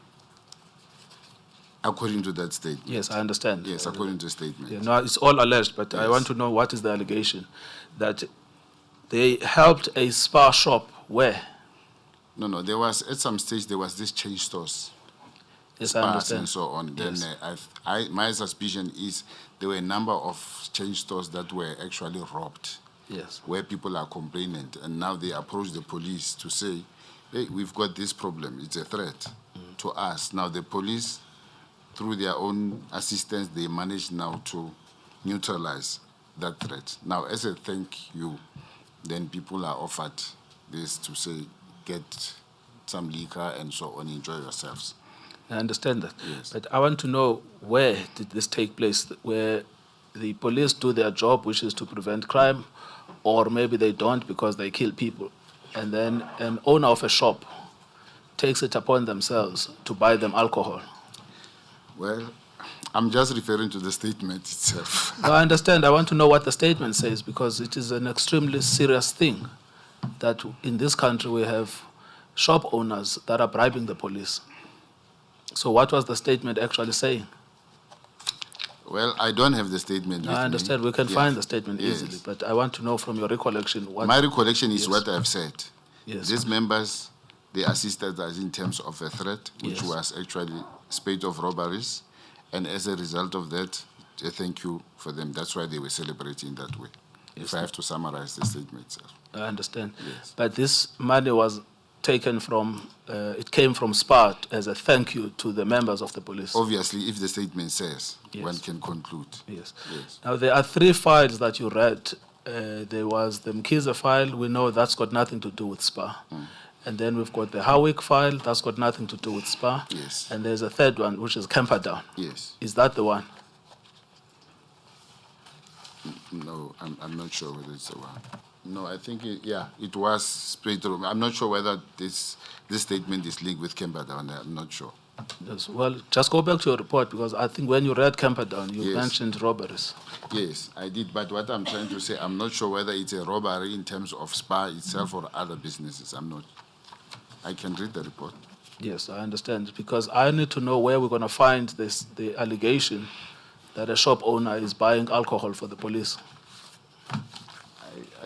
According to that statement. Yes, I understand. Yes, according to the statement. Yeah, no, it's all alleged, but I Yes. want to know what is the allegation. That they helped a spa shop where? No, there was, at some stage, there was this change stores. Yes, I Spas understand. and so on. Yes. Then my suspicion is there were a number of change stores that were actually robbed, Yes. where people are complaining, and now they approach the police to say, hey, we've got this problem, it's a threat to us. Now the police, through their own assistance, they manage now to neutralize that threat. Now, as a thank you, then people are offered this to say, get some liquor and so on, enjoy yourselves. I understand that. Yes. But I want to know, where did this take place, where the police do their job, which is to prevent crime, or maybe they don't because they kill people. And then an owner of a shop takes it upon themselves to buy them alcohol. Well, I'm just referring to the statement itself. No, I understand. I want to know what the statement says because it is an extremely serious thing that in this country we have shop owners that are bribing the police. So what was the statement actually saying? Well, I don't have the statement with I understand. me. We can Yes. find the statement Yes. easily, but I want to know from your recollection what... My recollection is Yes. what I've said. Yes. These members, they assisted us in terms of a threat, which Yes. was actually spate of robberies. And as a result of that, a thank you for them. That's why they were celebrating that way. If I have to summarize the statement itself. I understand. Yes. But this money was taken from, it came from SPA as a thank you to the members of the police. Obviously, if the statement says, Yes. one can conclude. Yes. Yes. Now, there are 3 files that you read. There was the Mkiza file. We know that's got nothing to do with SPA. And then we've got the Howick file. That's got nothing to do with SPA. Yes. And there's a third one, which is Camperdown. Yes. Is that the one? No, I'm not sure whether it's the one. No, I think, it was spate of. I'm not sure whether this statement is linked with Camperdown. I'm not sure. Yes. Well, just go back to your report because I think when you read Camperdown, you Yes. mentioned robberies. Yes, I did. But what I'm trying to say, I'm not sure whether it's a robbery in terms of SPA itself or other businesses. I'm not. I can read the report. Yes, I understand. Because I need to know where we're going to find the allegation that a shop owner is buying alcohol for the police.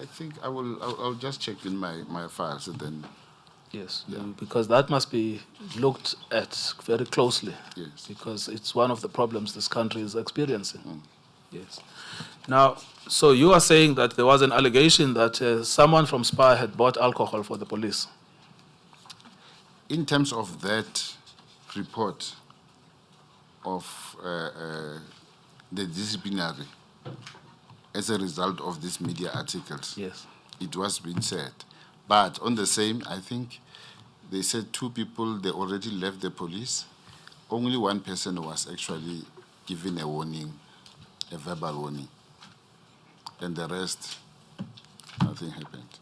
I think I'll just check in my files and then. Yes, Yeah. because that must be looked at very closely. Yes. Because it's one of the problems this country is experiencing. Yes. Now, so you are saying that there was an allegation that someone from SPA had bought alcohol for the police. In terms of that report of the disciplinary, as a result of these media articles, Yes. it was being said. But on the same, I think they said 2 people, they already left the police. Only 1 person was actually given a warning, a verbal warning. And the rest, nothing happened.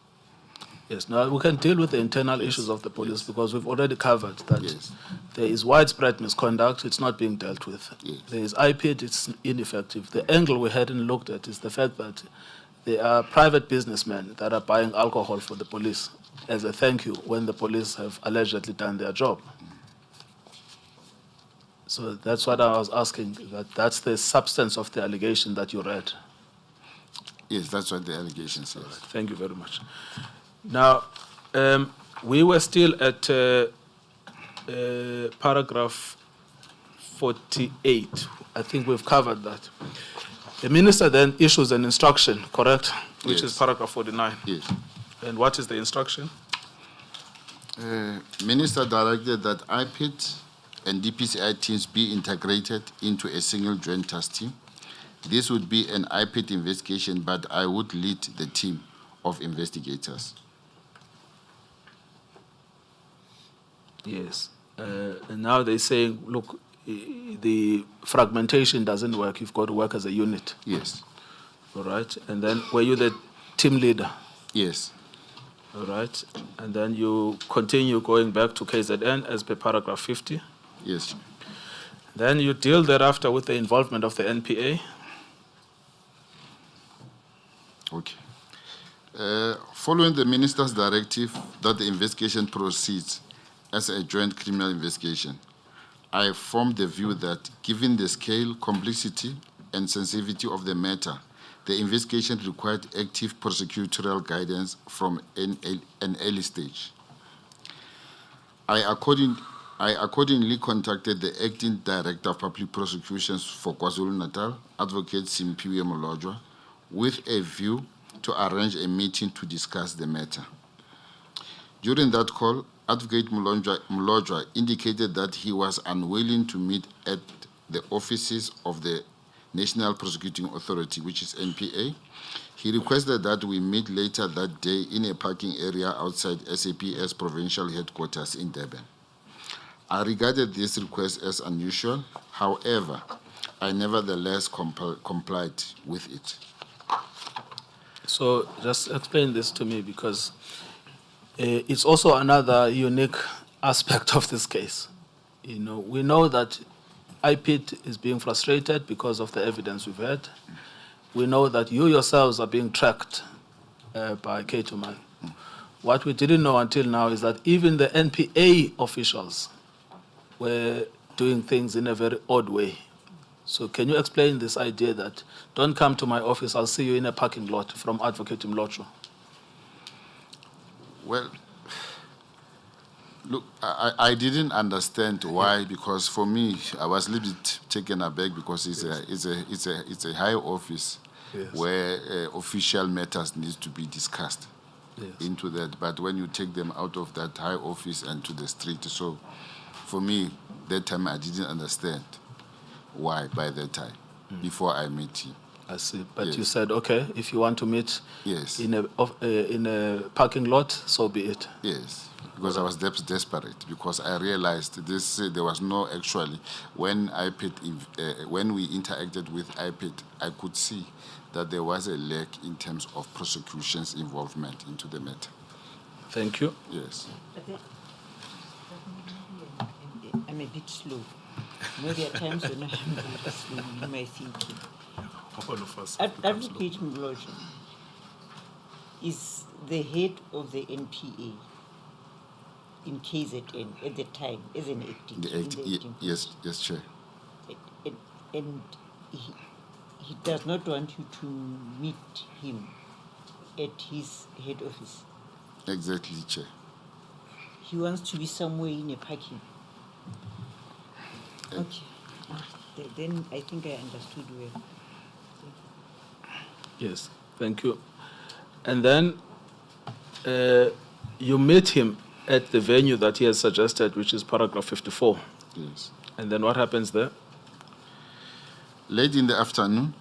Yes, now we can deal with the internal issues of the police because we've already covered that Yes. there is widespread misconduct, it's not being dealt with. Yes. There is IPID, it's ineffective. The angle we hadn't looked at is the fact that there are private businessmen that are buying alcohol for the police as a thank you when the police have allegedly done their job. So that's what I was asking, that's the substance of the allegation that you read. Yes, that's what the allegation says. Thank you very much. Now, we were still at paragraph 48. I think we've covered that. The minister then issues an instruction, correct? Which is Yes. paragraph 49. Yes. And what is the instruction? Minister directed that IPID and DPCI teams be integrated into a single joint task team. This would be an IPID investigation, but I would lead the team of investigators. Yes. And now they're saying, look, the fragmentation doesn't work. You've got to work as a unit. Yes. All right. And then were you the team leader? Yes. All right. And then you continue going back to KZN as per paragraph 50. Yes. Then you deal thereafter with the involvement of the NPA. Okay. Following the minister's directive that the investigation proceeds as a joint criminal investigation, I formed the view that given the scale, complexity, and sensitivity of the matter, the investigation required active prosecutorial guidance from an early stage. I accordingly contacted the Acting Director of Public Prosecutions for KwaZulu-Natal, Advocate Simpiwe Molojwa, with a view to arrange a meeting to discuss the matter. During that call, Advocate Molojwa indicated that he was unwilling to meet at the offices of the National Prosecuting Authority, which is NPA. He requested that we meet later that day in a parking area outside SAPS provincial headquarters in Durban. I regarded this request as unusual. However, I nevertheless complied with it. So just explain this to me, because it's also another unique aspect of this case. You know, we know that IPIT is being frustrated because of the evidence we've had. We know that you yourselves are being tracked by K2Man. What we didn't know until now is that even the NPA officials were doing things in a very odd way. So can you explain this idea that don't come to my office, I'll see you in a parking lot, from Advocate Mlocho? Well, look, I didn't understand why, because for me, I was a little bit taken aback because it's a high office where official matters need to be discussed into that. But when you take them out of that high office and to the street, so for me, that time I didn't understand why by that time, before I met him. I see. But Yes. you said, okay, if you want to meet Yes. in a parking lot, so be it. Yes, because I was desperate, because I realized this. There was no actually when when we interacted with IPIT, I could see that there was a lack in terms of prosecution's involvement into the matter. Thank you. Yes. I'm a bit slow. You know, there are times when I'm very slow in my thinking. All of us. Advocate Mlojo is the head of the NPA in KZN at the time, as an acting. Yes, Chair. And he does not want you to meet him at his head office. Exactly, Chair. He wants to be somewhere in a parking. Okay. Then I think I understood well. Yes, thank you. And then you meet him at the venue that he has suggested, which is paragraph 54. Yes. And then what happens there? Late in the afternoon,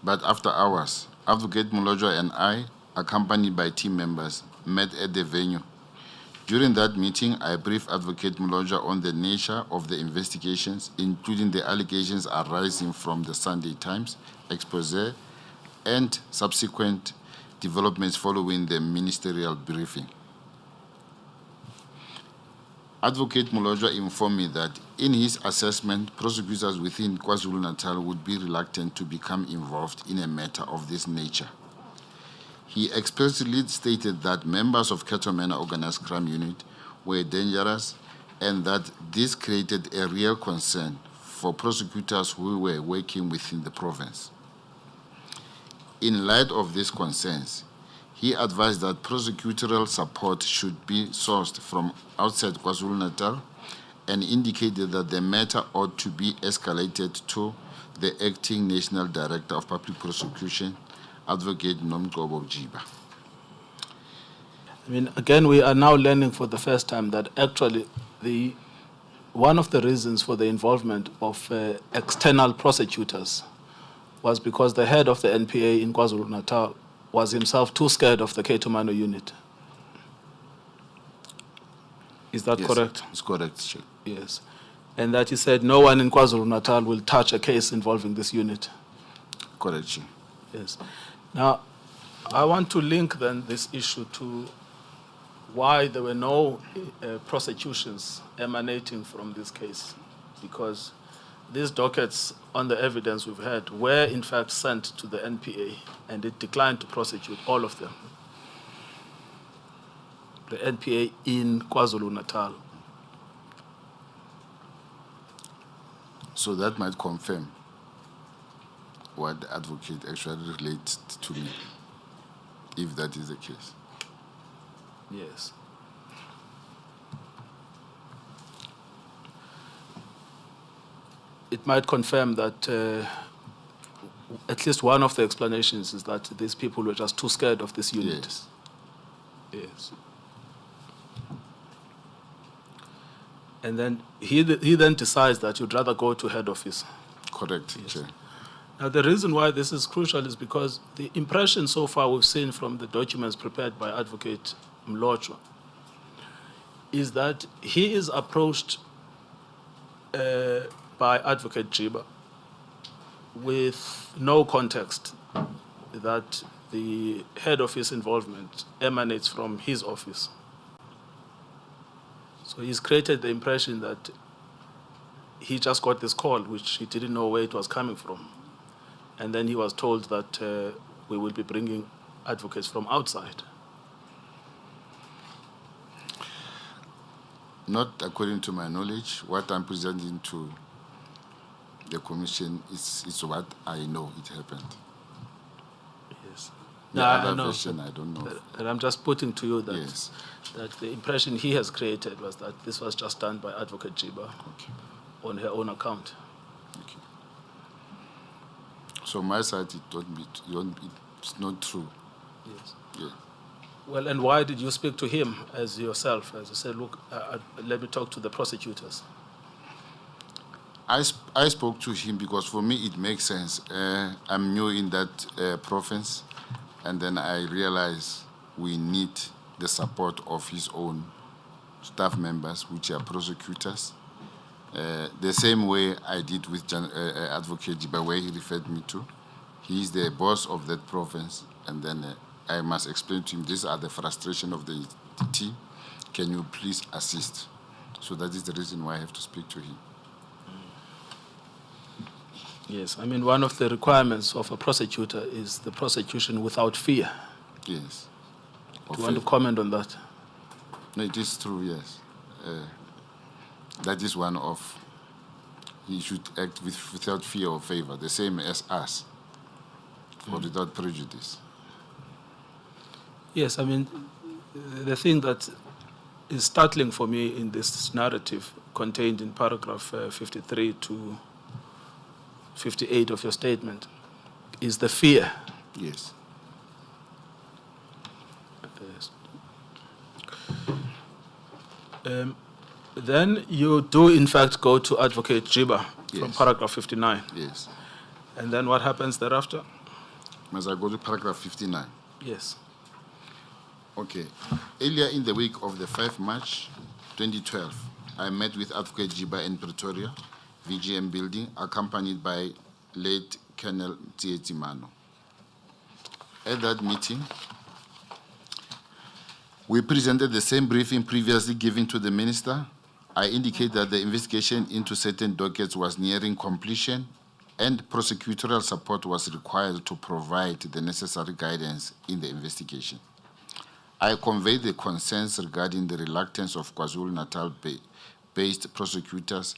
but after hours, Advocate Mlojo and I, accompanied by team members, met at the venue. During that meeting, I briefed Advocate Mlojo on the nature of the investigations, including the allegations arising from the Sunday Times expose and subsequent developments following the ministerial briefing. Advocate Mlojo informed me that in his assessment, prosecutors within KwaZulu-Natal would be reluctant to become involved in a matter of this nature. He explicitly stated that members of Ketomena Organized Crime Unit were dangerous and that this created a real concern for prosecutors who were working within the province. In light of these concerns, he advised that prosecutorial support should be sourced from outside KwaZulu-Natal and indicated that the matter ought to be escalated to the Acting National Director of Public Prosecution, Advocate Nomgcobo Jiba. I mean, again, we are now learning for the first time that actually one of the reasons for the involvement of external prosecutors was because the head of the NPA in KwaZulu-Natal was himself too scared of the Ketomano unit. Is that Yes, correct? it's correct, Chair. Yes. And that he said no one in KwaZulu-Natal will touch a case involving this unit. Correct, Chair. Yes. Now, I want to link then this issue to why there were no prosecutions emanating from this case, because these dockets on the evidence we've had were in fact sent to the NPA and it declined to prosecute all of them. The NPA in KwaZulu-Natal. So that might confirm what the advocate actually relates to me, if that is the case. Yes. It might confirm that at least one of the explanations is that these people were just too scared of this unit. Yes. Yes. And then he then decides that you'd rather go to head office. Correct, Yes. Chair. Now, the reason why this is crucial is because the impression so far we've seen from the documents prepared by Advocate Mlocho is that he is approached by Advocate Jiba with no context that the head office involvement emanates from his office. So he's created the impression that he just got this call, which he didn't know where it was coming from. And then he was told that we will be bringing advocates from outside. Not according to my knowledge. What I'm presenting to the commission is what I know it happened. Yes. The other version, I don't know. And I'm just putting to you that, Yes. that the impression he has created was that this was just done by Advocate Jiba on her own account. Okay. So my side, it's not true. Yes. Yeah. Well, and why did you speak to him as yourself? As you said, look, let me talk to the prosecutors. I spoke to him because for me it makes sense. I'm new in that province, and then I realized we need the support of his own staff members, which are prosecutors. The same way I did with Advocate Jiba, where he referred me to. He is the boss of that province, and then I must explain to him, these are the frustration of the team. Can you please assist? So that is the reason why I have to speak to him. Yes, I mean, one of the requirements of a prosecutor is the prosecution without fear. Yes. Do you want to comment on that? No, it is true, yes. That is one of, he should act without fear or favor, the same as us, or without prejudice. Yes, I mean, the thing that is startling for me in this narrative contained in paragraph 53 to 58 of your statement is the fear. Yes. Then you do, in fact, go to Advocate Jiba from Yes. paragraph 59. Yes. And then what happens thereafter? Must I go to paragraph 59? Yes. Okay. Earlier in the week of the 5th March 2012, I met with Advocate Jiba in Pretoria, VGM building, accompanied by late Colonel Tsietsi Mano. At that meeting, we presented the same briefing previously given to the minister. I indicated that the investigation into certain dockets was nearing completion and prosecutorial support was required to provide the necessary guidance in the investigation. I conveyed the concerns regarding the reluctance of KwaZulu-Natal-based prosecutors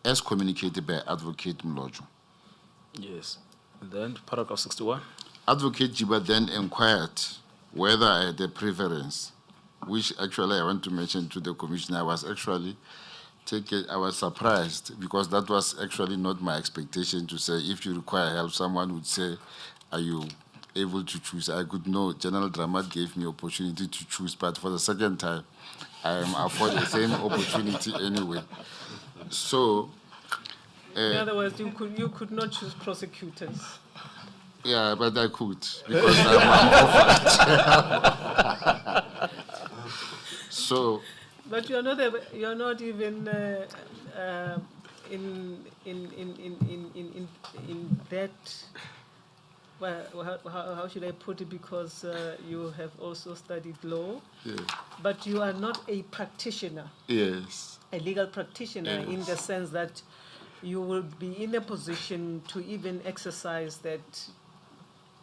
as communicated by Advocate Mlojo. Yes. And then paragraph 61. Advocate Jiba then inquired whether I had a preference, which actually I want to mention to the commissioner. I was actually I was surprised because that was actually not my expectation to say, if you require help, someone would say, are you able to choose? I could know General Dramat gave me opportunity to choose, but for the second time, I am afforded the same opportunity anyway. So, In other words, you could not choose prosecutors. yeah, but I could because I'm offered. So. But you're not even in that. Well, how should I put it? Because you have also studied law, Yeah. but you are not a practitioner. Yes. A legal practitioner, Yes. in the sense that you will be in a position to even exercise that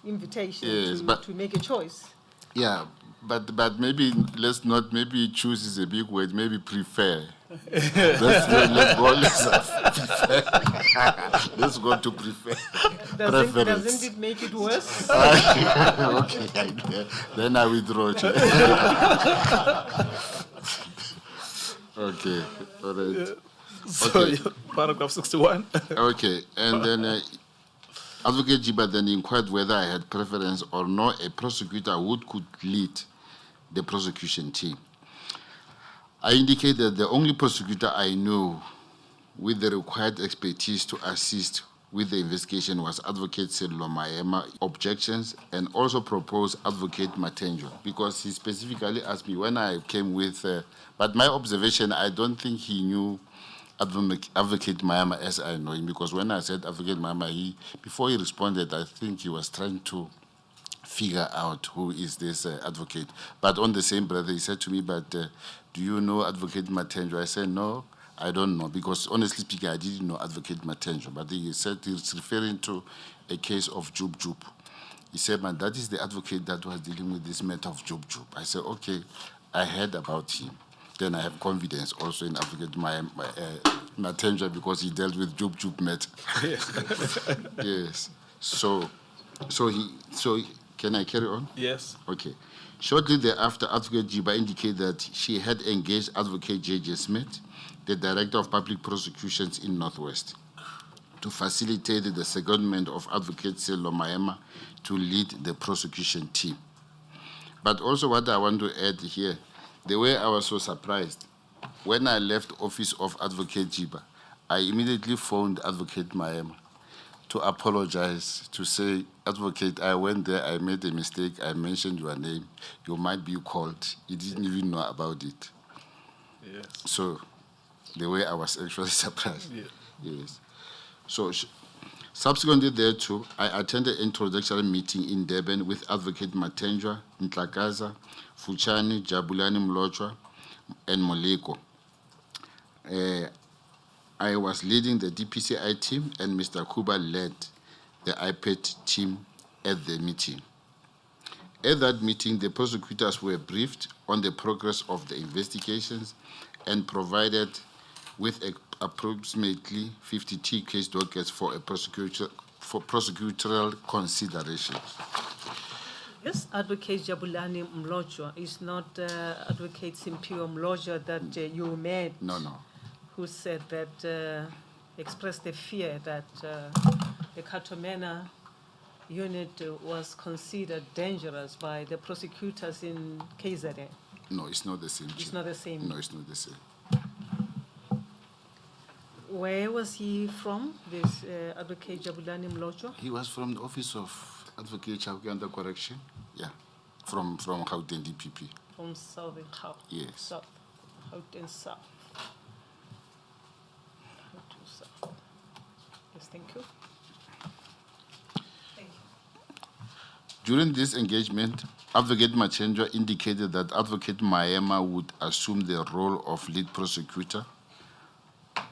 invitation to make a choice. Yeah, but maybe let's not. Maybe choose is a big word. Maybe prefer. Let's go. Let's go to prefer. Doesn't it make it worse? Okay, then I withdraw. Okay, all right. So, Okay. paragraph 61. Okay, and then Advocate Jiba then inquired whether I had preference or no a prosecutor who could lead the prosecution team. I indicated that the only prosecutor I knew with the required expertise to assist with the investigation was Advocate Sello Maema objections and also proposed Advocate Matenjo because he specifically asked me when I came with, but my observation, I don't think he knew Advocate Mayama as I know him, because when I said Advocate Mayama, before he responded, I think he was trying to figure out who is this advocate. But on the same breath, he said to me, but do you know Advocate Matenjo? I said, no, I don't know, because honestly speaking, I didn't know Advocate Matenjo. But he said he's referring to a case of Jub Jub. He said, man, that is the advocate that was dealing with this matter of Jub Jub. I said, okay, I heard about him. Then I have confidence also in Advocate Matenjo because he dealt with Jub Jub matter. Yes. So can I carry on? Yes. Okay. Shortly thereafter, Advocate Jiba indicated that she had engaged Advocate J.J. Smith, the Director of Public Prosecutions in Northwest, to facilitate the secondment of Advocate Sello Maema to lead the prosecution team. But also what I want to add here, the way I was so surprised, when I left office of Advocate Jiba, I immediately phoned Advocate Maema to apologize, to say, Advocate, I went there, I made a mistake, I mentioned your name, you might be called. He didn't even know about it. Yes. So, the way I was actually surprised. Yeah. Yes. So, subsequently thereto, I attended an introductory meeting in Durban with Advocate Matenjwa, Ntlakaza, Fuchani, Jabulani Mlotshwa, and Moleko. I was leading the DPCI team, and Mr. Kuba led the IPET team at the meeting. At that meeting, the prosecutors were briefed on the progress of the investigations and provided with approximately 52 case dockets for prosecutorial consideration. Yes, Advocate Jabulani Mlotshwa is not Advocate Simpiwe Mlotshwa that you met. No, no. Who said that, expressed the fear that the Katomena unit was considered dangerous by the prosecutors in KZN. No, it's not the same. It's not the same. No, it's not the same. Where was he from, this Advocate Jabulani Mlotshwa? He was from the office of Advocate Chaoke under correction. Yeah, from Gauteng DPP. From Southern Gauteng. Yes. South. Gauteng South. Yes, thank you. Thank you. During this engagement, Advocate Machenjwa indicated that Advocate Maema would assume the role of lead prosecutor,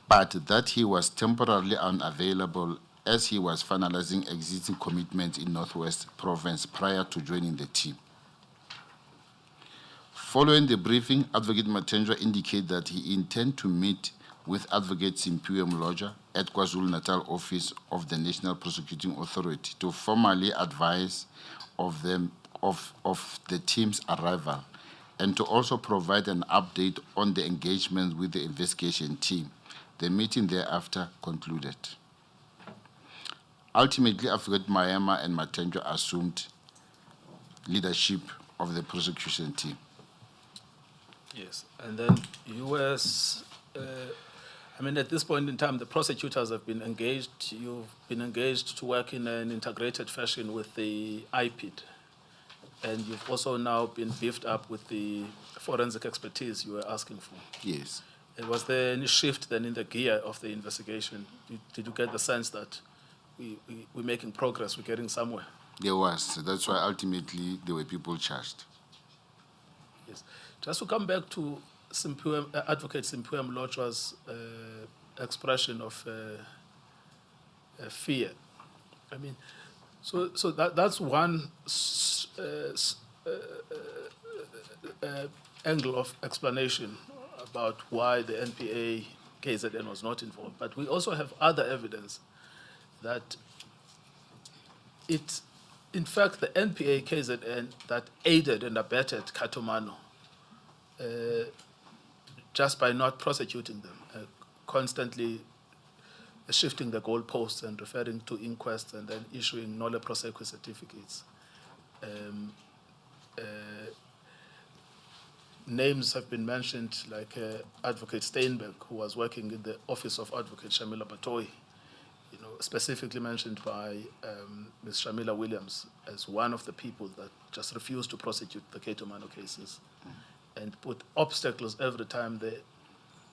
but that he was temporarily unavailable as he was finalizing existing commitments in Northwest Province prior to joining the team. Following the briefing, Advocate Machenjwa indicated that he intended to meet with Advocate Simpiwe Mlotshwa at KwaZulu-Natal office of the National Prosecuting Authority to formally advise of the team's arrival and to also provide an update on the engagement with the investigation team. The meeting thereafter concluded. Ultimately, Advocate Maema and Matenjwa assumed leadership of the prosecution team. Yes, and then at this point in time, the prosecutors have been engaged. You've been engaged to work in an integrated fashion with the IPID. And you've also now been beefed up with the forensic expertise you were asking for. Yes. Was there any shift then in the gear of the investigation? Did you get the sense that we're making progress, we're getting somewhere? There was. That's why ultimately there were people charged. Yes. Just to come back to Advocate Simpiwe Mlotshwa's expression of fear. I mean, so that's one angle of explanation about why the NPA KZN was not involved. But we also have other evidence that it's, in fact, the NPA KZN that aided and abetted Katomano just by not prosecuting them, constantly shifting the goalposts and referring to inquests and then issuing nolle prosequi certificates. Names have been mentioned, like Advocate Steinberg, who was working in the office of Advocate Shamila Batoyi, specifically mentioned by Ms. Shamila Williams as one of the people that just refused to prosecute the Katomano cases and put obstacles every time the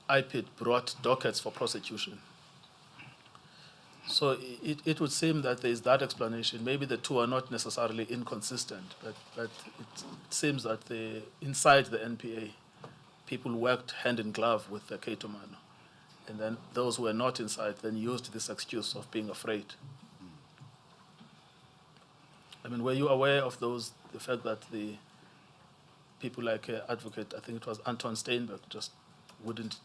IPID brought dockets for prosecution. So it would seem that there is that explanation. Maybe the two are not necessarily inconsistent, but it seems that inside the NPA, people worked hand in glove with the Keitomano. And then those who were not inside then used this excuse of being afraid. I mean, were you aware of the fact that the people like Advocate, I think it was Anton Steinberg, just wouldn't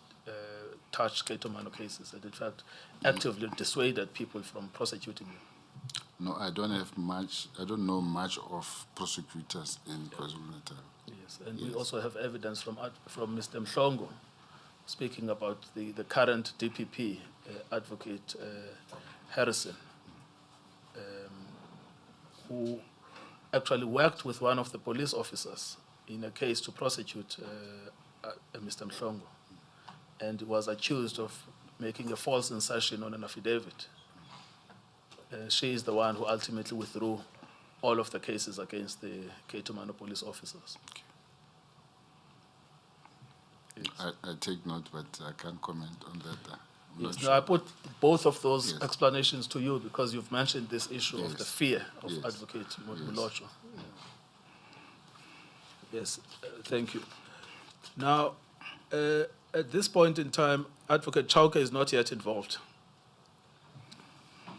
touch Keitomano cases, and in fact actively dissuaded people from prosecuting them? No, I don't know much of prosecutors in KwaZulu-Natal. Yes, and we also have evidence from Mr. Mhlongo speaking about the current DPP, Advocate Harrison, who actually worked with one of the police officers in a case to prosecute Mr. Mhlongo, and was accused of making a false insertion on an affidavit. She is the one who ultimately withdrew all of the cases against the Keitomano police officers. Okay. Yes. I take note, but I can't comment on that. Yes. Now, I put both of those Yes. explanations to you because you've mentioned this issue of Yes. the fear of Yes. Advocate Yes. Mulocho. Yes, thank you. Now, at this point in time, Advocate Chauke is not yet involved.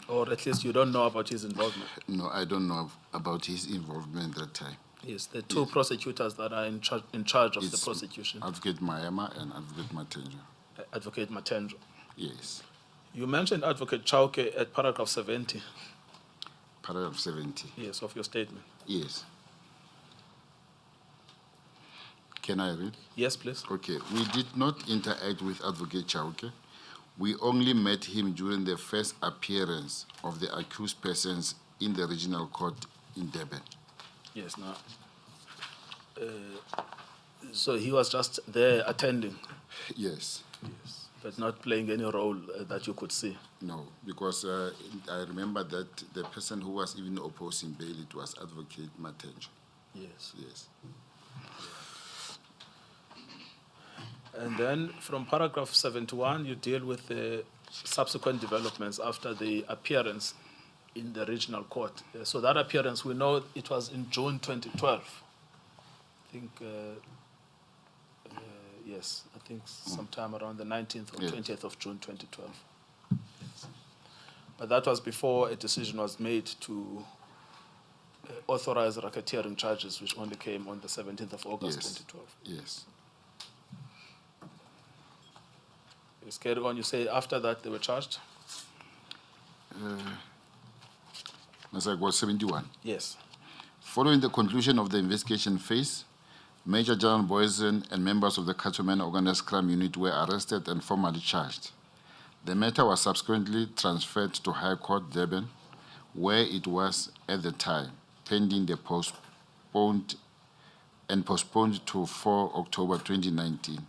Or at least you don't know about his involvement. No, I don't know about his involvement that time. Yes, the two prosecutors that are in charge of the It's prosecution. Advocate Mayama and Advocate Matenjo. Advocate Matenjo. Yes. You mentioned Advocate Chauke at paragraph 70, Paragraph 70. yes, of your statement. Yes. Can I read? Yes, please. Okay. We did not interact with Advocate Chaoke. We only met him during the first appearance of the accused persons in the regional court in Durban. Yes, now. So he was just there attending, Yes. yes, but not playing any role that you could see. No, because I remember that the person who was even opposing bail, it was Advocate Matenjo. Yes. Yes. And then from paragraph 71, you deal with the subsequent developments after the appearance in the regional court. So that appearance, we know it was in June 2012. I think, yes, I think sometime around the 19th or Yes. 20th of June 2012. Yes. But that was before a decision was made to authorize racketeering charges, which only came on the 17th of August Yes. 2012. Yes. Yes, carry on. You say after that they were charged? As I was 71. Yes. Following the conclusion of the investigation phase, Major General Boysen and members of the Keitomano Organized Crime Unit were arrested and formally charged. The matter was subsequently transferred to High Court Durban, where it was at the time, pending the postponed to 4 October 2019.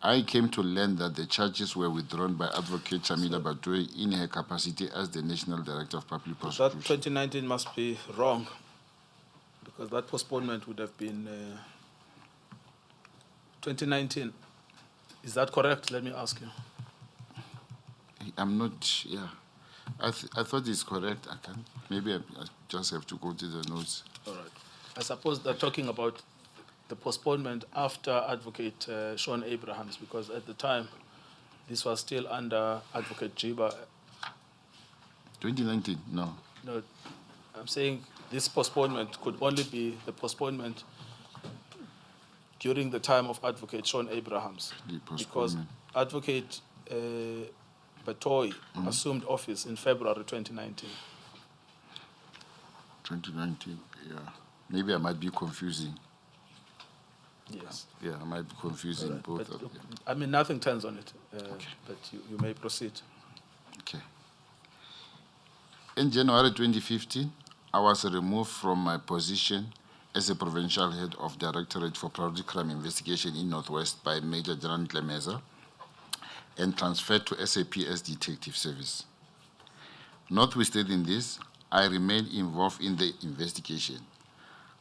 I came to learn that the charges were withdrawn by Advocate Chamila Batwe in her capacity as the National Director of Public That Prosecution. 2019 must be wrong, because that postponement would have been 2019. Is that correct? Let me ask you. I'm not, yeah. I thought it's correct. I can. Maybe I just have to go to the notes. All right. I suppose they're talking about the postponement after Advocate Sean Abrahams, because at the time, this was still under Advocate Jiba. 2019, no. No, I'm saying this postponement could only be the postponement during the time of Advocate Sean Abrahams, The because postponement. Advocate Batoy assumed office in February 2019. 2019, yeah. Maybe I might be confusing. Yes. Yeah, I might be confusing Right. both But, of them. I mean, nothing turns on it, but you may proceed. Okay. In January 2015, I was removed from my position as a provincial head of Directorate for Priority Crime Investigation in Northwest by Major General Tlemeza and transferred to SAP as Detective Service. Notwithstanding this, I remained involved in the investigation.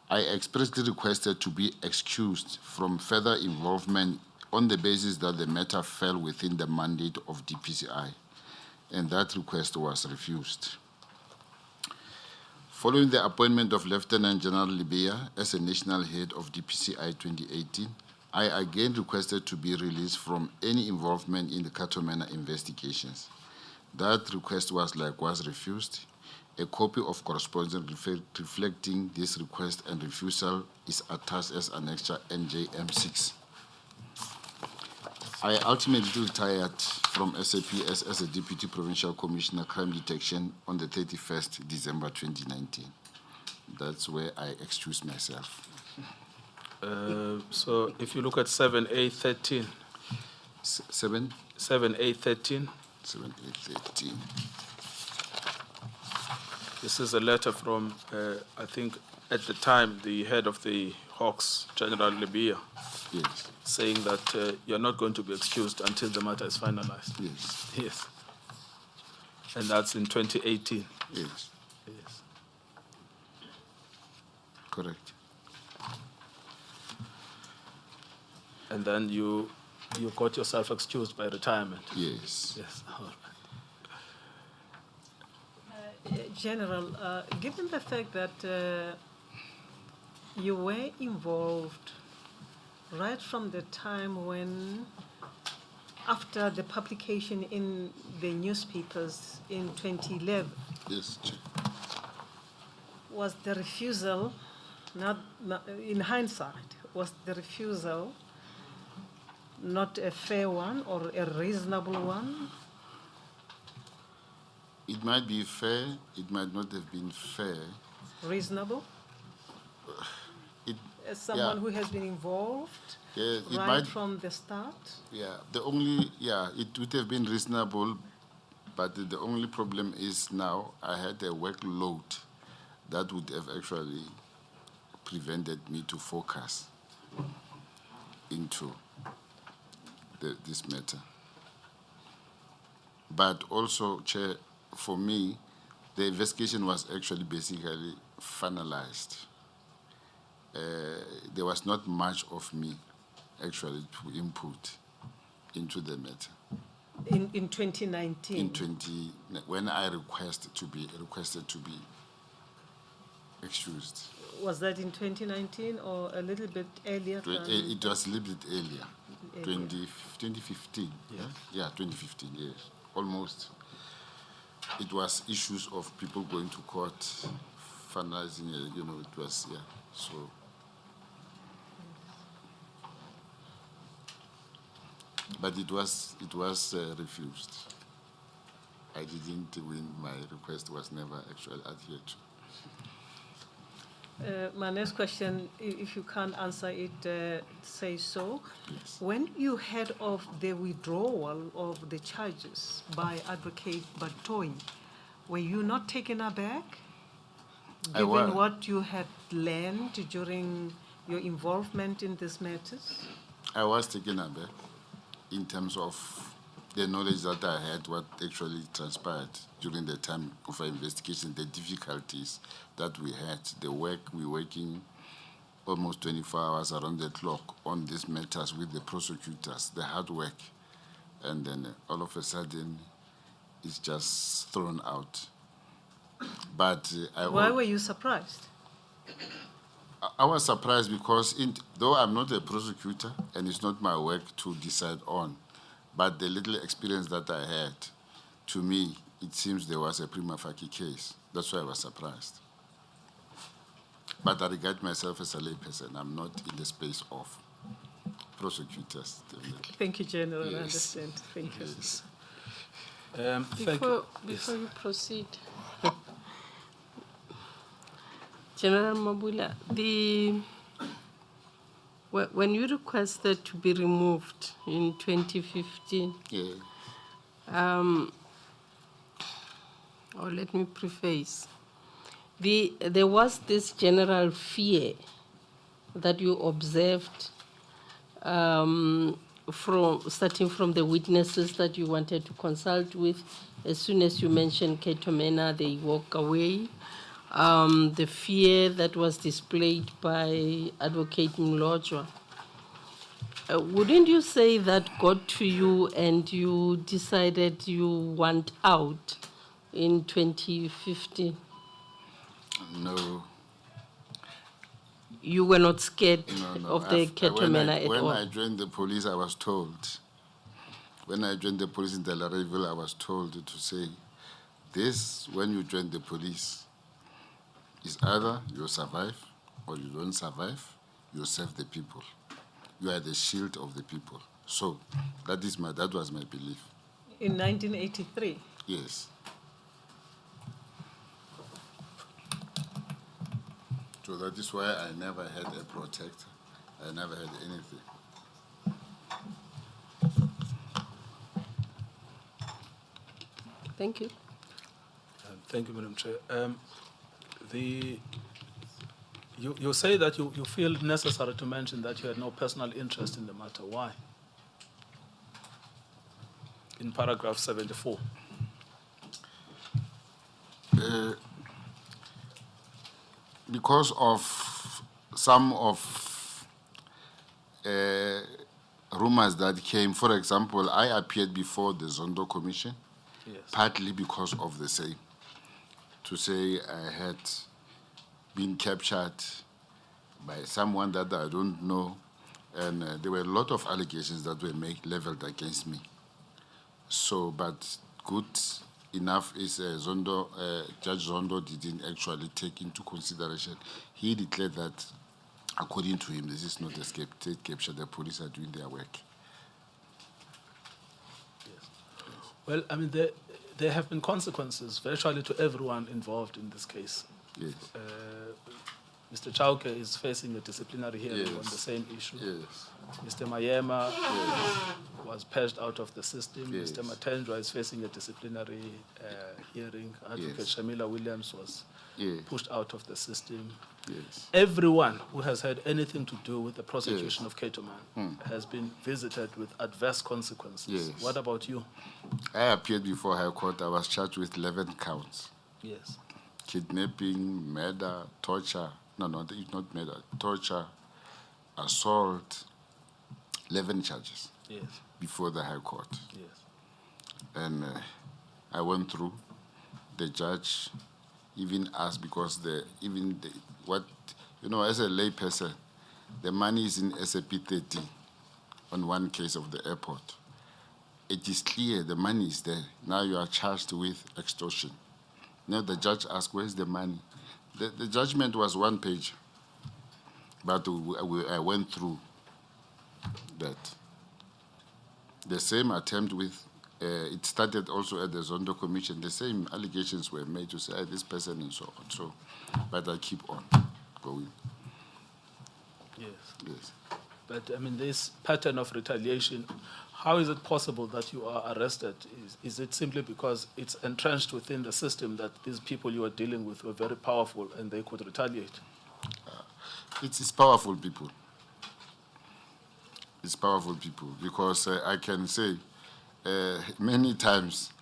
I expressly requested to be excused from further involvement on the basis that the matter fell within the mandate of DPCI, and that request was refused. Following the appointment of Lieutenant General Libya as a national head of DPCI 2018, I again requested to be released from any involvement in the Katomena investigations. That request was likewise refused. A copy of correspondence reflecting this request and refusal is attached as Annexure NJM6. I ultimately retired from SAPS as a Deputy Provincial Commissioner Crime Detection on the 31st December 2019. That's where I excused myself. So if you look at 7A13, 7A13, 7A13. this is a letter from, I think, at the time, the head of the Hawks, General Libya, Yes, saying that you're not going to be excused until the matter is finalized. yes, Yes. And that's in 2018. yes, Yes. correct. And then you got yourself excused by retirement. Yes. Yes. All right. General, given the fact that you were involved right from the time when, after the publication in the newspapers in 2011, Yes, Chair. was the refusal, not in hindsight, was the refusal not a fair one or a reasonable one? It might be fair, it might not have been fair. Reasonable? It, As someone yeah. who has been involved Yeah, it right might, from the start? yeah, it would have been reasonable, but the only problem is now I had a workload that would have actually prevented me to focus into this matter. But also, Chair, for me, the investigation was actually basically finalized. There was not much of me actually to input into the matter. In 2019? When I requested to be excused. Was that in 2019 or a little bit earlier? It was a little bit earlier, Earlier. 2015. Yeah, 2015, yes. Almost. It was issues of people going to court, finalizing, it was, yeah, so. But it was refused. I didn't win, my request was never actually adhered to. My next question, if you can't answer it, say so. Yes. When you heard of the withdrawal of the charges by Advocate Batoyi, were you not taken aback, I given was. what you had learned during your involvement in these matters? I was taken aback in terms of the knowledge that I had, what actually transpired during the time of our investigation, the difficulties that we had, the work we were working almost 24 hours around the clock on these matters with the prosecutors, the hard work, and then all of a sudden it's just thrown out. But Why were you surprised? I was surprised because though I'm not a prosecutor and it's not my work to decide on, but the little experience that I had, to me, it seems there was a prima facie case. That's why I was surprised. But I regard myself as a layperson. I'm not in the space of prosecutors. Thank you, General. I Yes. understand. Thank you. Yes. Thank you. Before you proceed, General Mabula, when you requested to be removed in 2015, Yeah. or let me preface, there was this general fear that you observed starting from the witnesses that you wanted to consult with. As soon as you mentioned Katomena, they walk away. The fear that was displayed by Advocate Mlojwa. Wouldn't you say that got to you and you decided you want out in 2015? No. You were not scared No. of the Ketomena at all? When I joined the police, I was told. When I joined the police in Delareyville, I was told to say, this, when you join the police, is either you survive or you don't survive, you serve the people. You are the shield of the people. So that was my belief. In 1983? Yes. So that is why I never had a protector. I never had anything. Thank you. Thank you, Madam Chair. You say that you feel necessary to mention that you had no personal interest in the matter. Why? In paragraph 74. Because of some of rumors that came, for example, I appeared before the Zondo Commission, Yes. partly because of the same. To say I had been captured by someone that I don't know, and there were a lot of allegations that were leveled against me. So, but good enough is Judge Zondo didn't actually take into consideration. He declared that, according to him, this is not a state capture. The police are doing their work. Yes. Well, I mean, there have been consequences virtually to everyone involved in this case. Yes. Mr. Chauke is facing a disciplinary hearing on the same issue. Yes. Mr. Mayema was purged out of the system. Yes. Mr. Matendra is facing a disciplinary hearing. Advocate Yes. Shamila Williams was Yes. pushed out of the system. Yes. Everyone who has had anything to do with the prosecution of Ketomana has been visited with adverse consequences. Yes. What about you? I appeared before High Court. I was charged with 11 counts. Yes. Kidnapping, murder, torture. No, it's not murder. Torture, assault, 11 charges Yes. before the High Court. Yes. And I went through. The judge even asked, because as a lay person, the money is in SAP 30 on one case of the airport. It is clear the money is there. Now you are charged with extortion. Now the judge asked, where's the money? The judgment was one page, but I went through that. The same attempt with, it started also at the Zondo Commission, the same allegations were made to say, this person and so on. So, but I keep on going. Yes. Yes. But I mean, this pattern of retaliation, how is it possible that you are arrested? Is it simply because it's entrenched within the system that these people you are dealing with were very powerful and they could retaliate? It's powerful people. It's powerful people, because I can say many times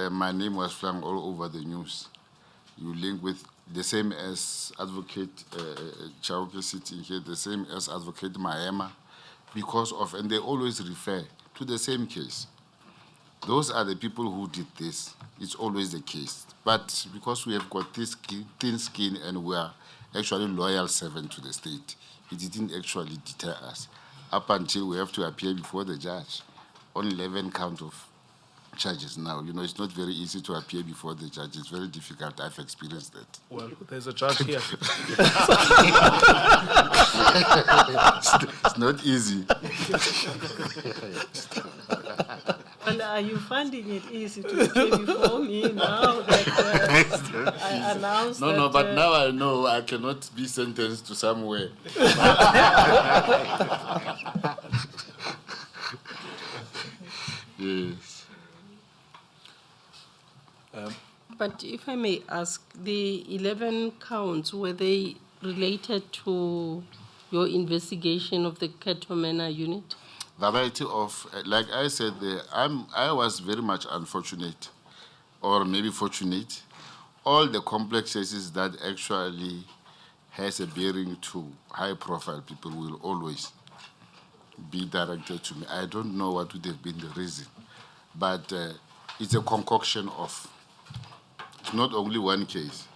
my name was flung all over the news. You link with the same as Advocate Chaoke sitting here, the same as Advocate Mayema, because of, and they always refer to the same case. Those are the people who did this. It's always the case. But because we have got this thin skin and we are actually loyal servants to the state, it didn't actually deter us, up until we have to appear before the judge on 11 count of charges now. It's not very easy to appear before the judge. It's very difficult. I've experienced that. Well, there's a judge here. It's not easy. And are you finding it easy to appear before me now that I announced that... No, but now I know I cannot be sentenced to somewhere. Yes. But if I may ask, the 11 counts, were they related to your investigation of the Ketomana unit? Variety of, like I said, I was very much unfortunate, or maybe fortunate. All the complex cases that actually has a bearing to high-profile people will always be directed to me. I don't know what would have been the reason, but it's a concoction of not only one case.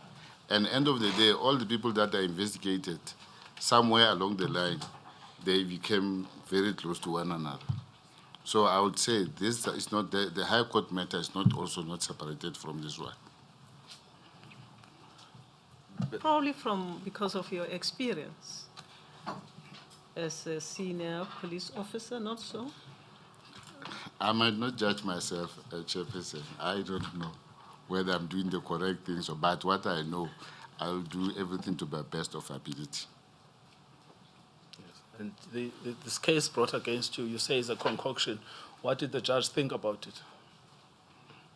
And end of the day, all the people that are investigated, somewhere along the line, they became very close to one another. So I would say this is not the High Court matter is not also not separated from this one. Probably because of your experience as a senior police officer, not so? I might not judge myself a chairperson. I don't know whether I'm doing the correct things, but what I know, I'll do everything to my best of ability. Yes. And this case brought against you, you say is a concoction. What did the judge think about it?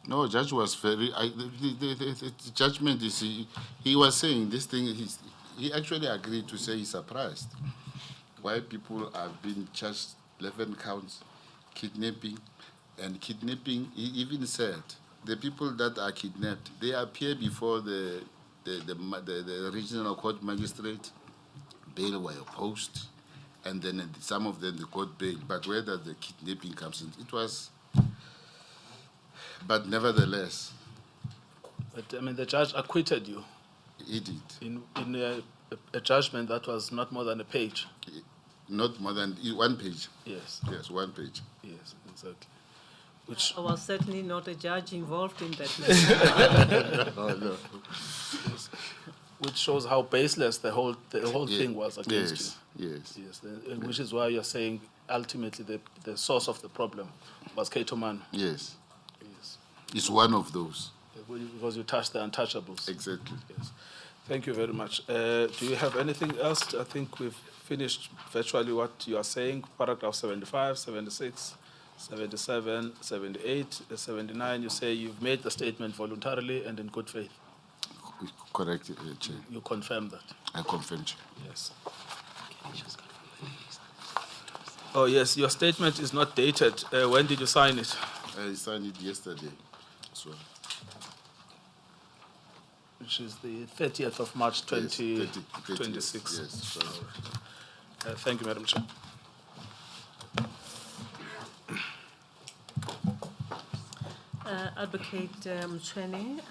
No, judge was very. The judgment is he was saying this thing. He actually agreed to say he's surprised why people have been charged 11 counts, kidnapping, and kidnapping. He even said the people that are kidnapped, they appear before the regional court magistrate. Bail were opposed, and then some of them they got bail. But whether the kidnapping comes in, it was. But nevertheless, But I mean, the judge acquitted you he did. in a judgment that was not more than a page. Not more than 1 page. Yes, Yes, 1 page. yes, exactly. Which, I was certainly not a judge involved in that. Oh, no. which shows how baseless the whole thing was against Yes, you. yes. Yes, and which is why you're saying ultimately the source of the problem was Kato Man. Yes. Yes, It's one of those. because you touched the untouchables. Exactly. Yes. Thank you very much. Do you have anything else? I think we've finished virtually what you are saying. Paragraph 75, 76, 77, 78, 79. You say you've made the statement voluntarily and in good faith. Correct, Chair. You confirm that. I confirm, Chair. Yes. Oh, yes. Your statement is not dated. When did you sign it? I signed it yesterday as well. Which is the 30th of March, 2026. Yes, sorry. Thank you, Madam Chair. Advocate Mchweni,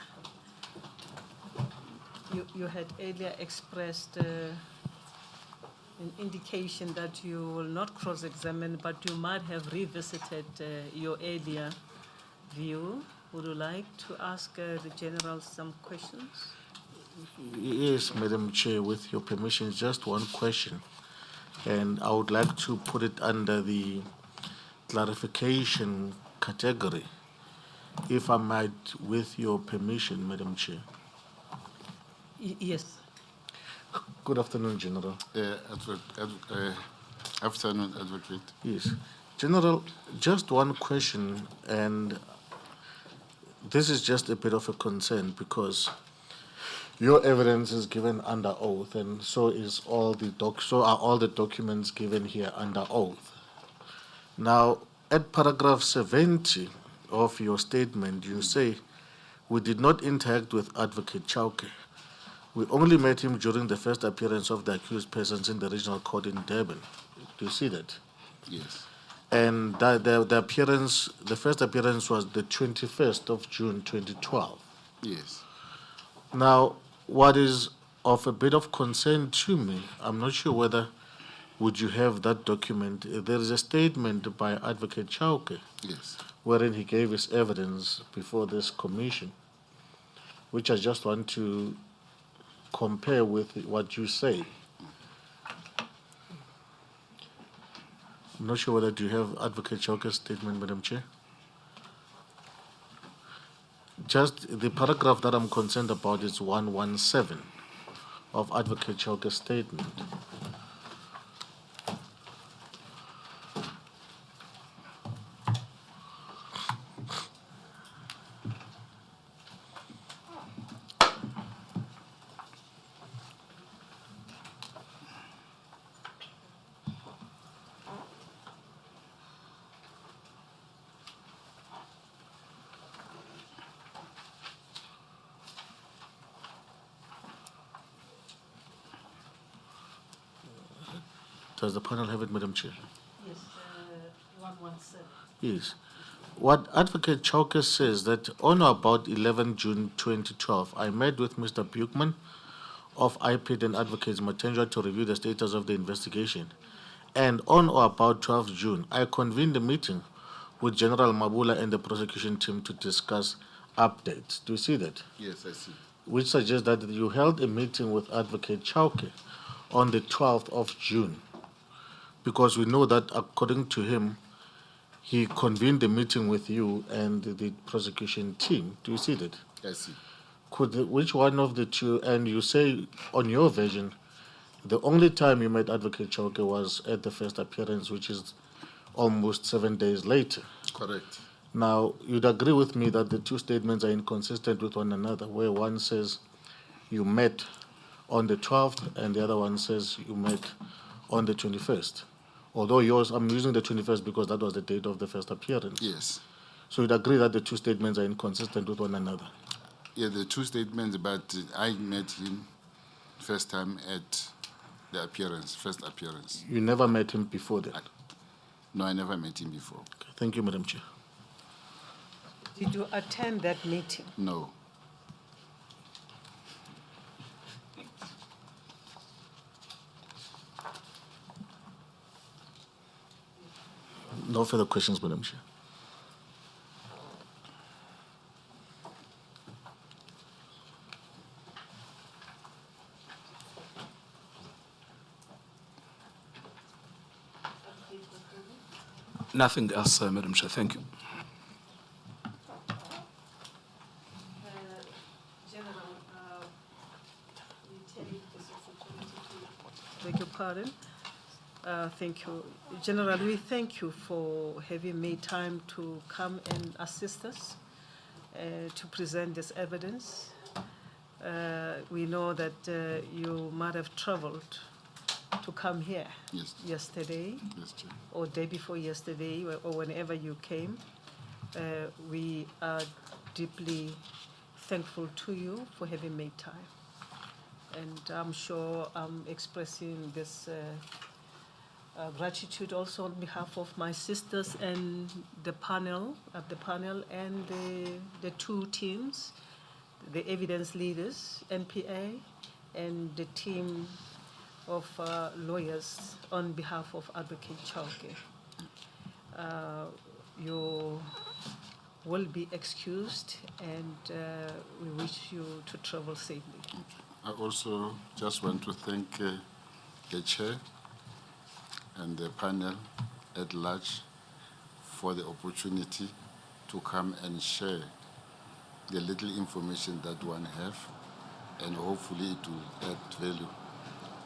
you had earlier expressed an indication that you will not cross-examine, but you might have revisited your earlier view. Would you like to ask the General some questions? Yes, Madam Chair, with your permission, just one question. And I would like to put it under the clarification category, if I might, with your permission, Madam Chair. Yes. Good afternoon, General. Afternoon, Advocate. Yes. General, just one question, and this is just a bit of a concern because your evidence is given under oath, and so is so are all the documents given here under oath. Now, at paragraph 70 of your statement, you say, "We did not interact with Advocate Chauke. We only met him during the first appearance of the accused persons in the regional court in Durban." Do you see that? Yes. And the first appearance was the 21st of June, 2012. Yes. Now, what is of a bit of concern to me, I'm not sure whether would you have that document. There is a statement by Advocate Chauke, Yes. wherein he gave his evidence before this commission, which I just want to compare with what you say. I'm not sure whether do you have Advocate Chauke's statement, Madam Chair? Just the paragraph that I'm concerned about is 117 of Advocate Chauke's statement. Does the panel have it, Madam Chair? Yes. Yes. What Advocate Chauke says that on or about 11 June 2012, I met with Mr. Buchman of IPID and Advocates Matenjwa to review the status of the investigation. And on or about 12 June, I convened a meeting with General Mabula and the prosecution team to discuss updates. Do you see that? Yes, I see. Which suggests that you held a meeting with Advocate Chauke on the 12th of June, because we know that according to him, he convened a meeting with you and the prosecution team. Do you see that? I see. Which one of the two, and you say on your version, the only time you met Advocate Chauke was at the first appearance, which is almost 7 days later. Correct. Now, you'd agree with me that the two statements are inconsistent with one another, where one says you met on the 12th and the other one says you met on the 21st. Although yours, I'm using the 21st because that was the date of the first appearance. Yes. So you'd agree that the two statements are inconsistent with one another. Yeah, the two statements, but I met him first time at the appearance, first appearance. You never met him before that? No, I never met him before. Okay. Thank you, Madam Chair. Did you attend that meeting? No. No further questions, Madam Chair. Nothing else, Madam Chair. Thank you. General, we take this opportunity to beg your pardon. Thank you. General, we thank you for having made time to come and assist us to present this evidence. We know that you might have traveled to come here yesterday Yes, Chair. or day before yesterday or whenever you came. We are deeply thankful to you for having made time. And I'm sure I'm expressing this gratitude also on behalf of my sisters and the panel and the two teams, the evidence leaders, NPA, and the team of lawyers on behalf of Advocate Chauke. You will be excused, and we wish you to travel safely. I also just want to thank the chair and the panel at large for the opportunity to come and share the little information that one have, and hopefully it will add value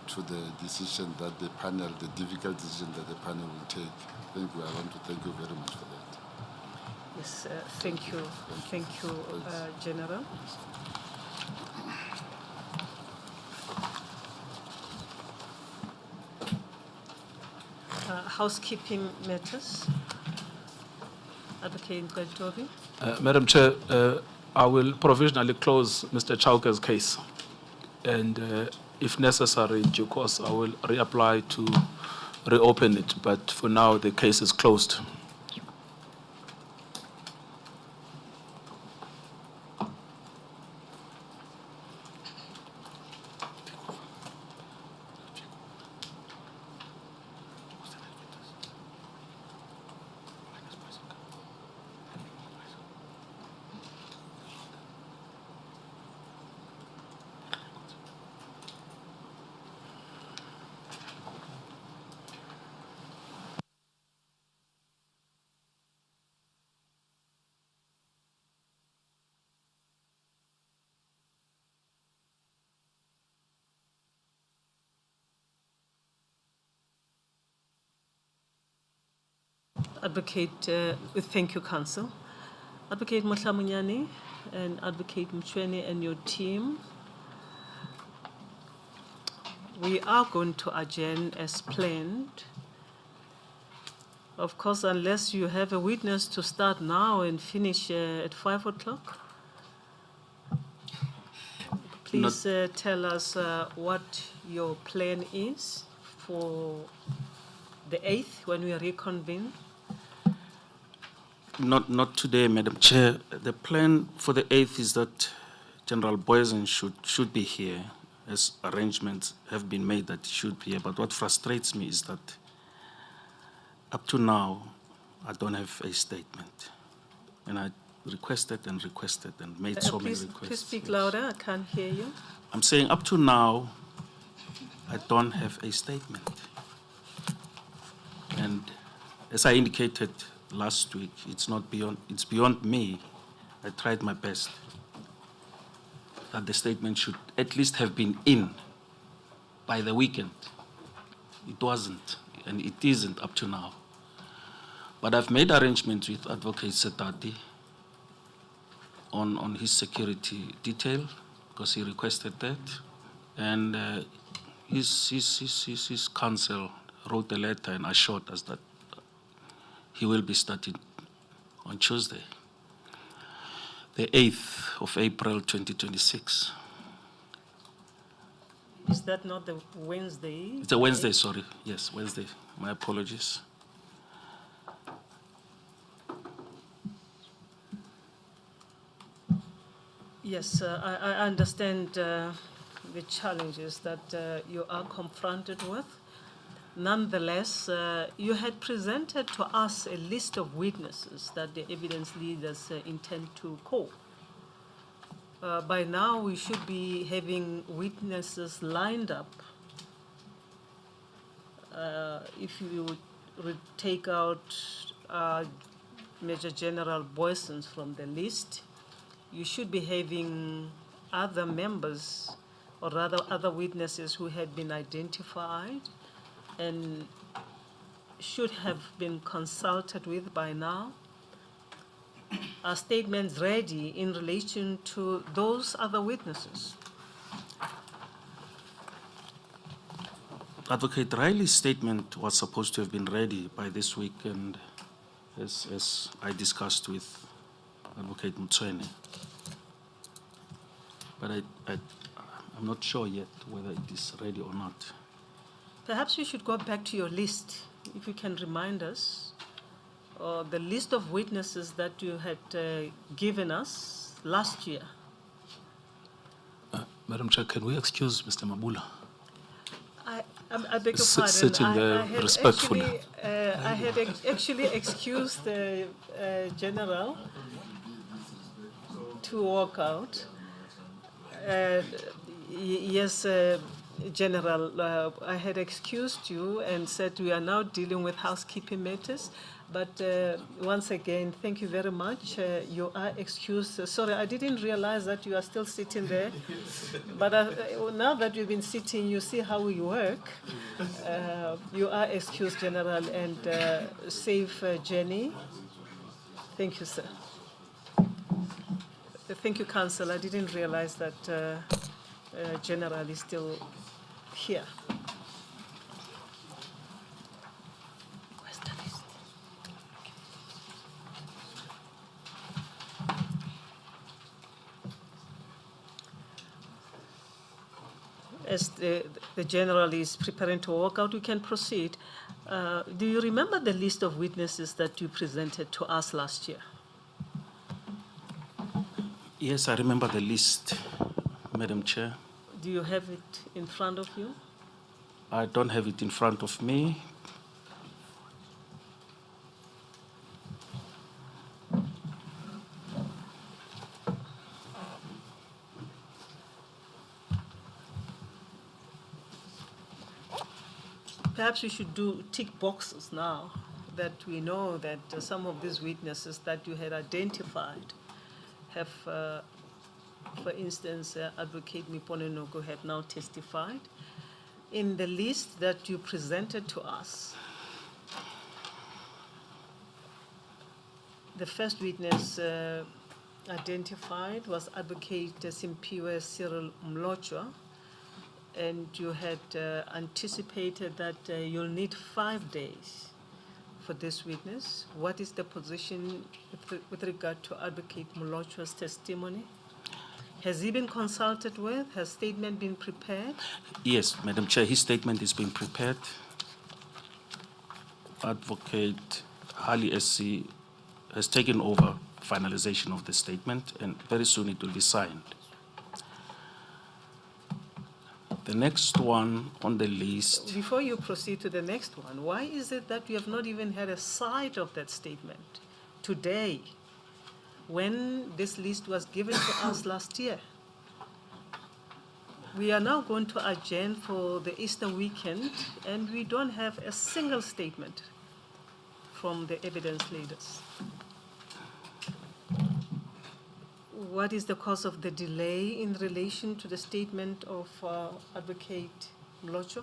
to the decision that the panel, the difficult decision that the panel will take. Thank you. I want to thank you very much for that. Yes, thank you. Thank you, General. Housekeeping matters. Advocate Nkabinde. Madam Chair, I will provisionally close Mr. Chauke's case. And if necessary, in due course, I will reapply to reopen it. But for now, the case is closed. Advocate, thank you, Counsel. Advocate Mohlamunyane and Advocate Mchweni and your team, we are going to adjourn as planned. Of course, unless you have a witness to start now and finish at 5 o'clock. Please tell us what your plan is for the 8th when we reconvene. Not today, Madam Chair. The plan for the 8th is that General Boysen should be here, as arrangements have been made that he should be here. But what frustrates me is that up to now, I don't have a statement. And I requested and made so many requests. Please speak Yes. louder. I can't hear you. I'm saying up to now, I don't have a statement. And as I indicated last week, it's beyond me. I tried my best that the statement should at least have been in by the weekend. It wasn't, and it isn't up to now. But I've made arrangements with Advocate Setati on his security detail, because he requested that. And his counsel wrote a letter and assured us that he will be starting on Tuesday, the 8th of April 2026. Is that not the Wednesday? It's a Wednesday, sorry. Yes, Wednesday. My apologies. Yes, I understand the challenges that you are confronted with. Nonetheless, you had presented to us a list of witnesses that the evidence leaders intend to call. By now, we should be having witnesses lined up. If you would take out Major General Boysen from the list, you should be having other members, or rather other witnesses who had been identified and should have been consulted with by now. Are statements ready in relation to those other witnesses? Advocate Riley's statement was supposed to have been ready by this weekend, as I discussed with Advocate Mtswene. But I'm not sure yet whether it is ready or not. Perhaps you should go back to your list, if you can remind us, the list of witnesses that you had given us last year. Madam Chair, can we excuse Mr. Mabula? I beg your pardon. Sitting there I had respectfully. I had actually excused the General to walk out. Yes, General, I had excused you and said we are now dealing with housekeeping matters. But once again, thank you very much. You are excused. Sorry, I didn't realize that you are still sitting there. But now that you've been sitting, you see how we work. You are excused, General, and safe journey. Thank you, sir. Thank you, Council. I didn't realize that General is still here. Where's the list? As the General is preparing to walk out, we can proceed. Do you remember the list of witnesses that you presented to us last year? Yes, I remember the list, Madam Chair. Do you have it in front of you? I don't have it in front of me. Perhaps we should do tick boxes now that we know that some of these witnesses that you had identified have, for instance, Advocate Mipone Nogo have now testified. In the list that you presented to us, the first witness identified was Advocate Simpiwe Cyril Mlochwa, and you had anticipated that you'll need 5 days for this witness. What is the position with regard to Advocate Mlochwa's testimony? Has he been consulted with? Has statement been prepared? Yes, Madam Chair, his statement is being prepared. Advocate Hali SC has taken over finalization of the statement, and very soon it will be signed. The next one on the list, Before you proceed to the next one, why is it that we have not even had a sight of that statement today when this list was given to us last year? We are now going to adjourn for the Easter weekend, and we don't have a single statement from the evidence leaders. What is the cause of the delay in relation to the statement of Advocate Mlocho?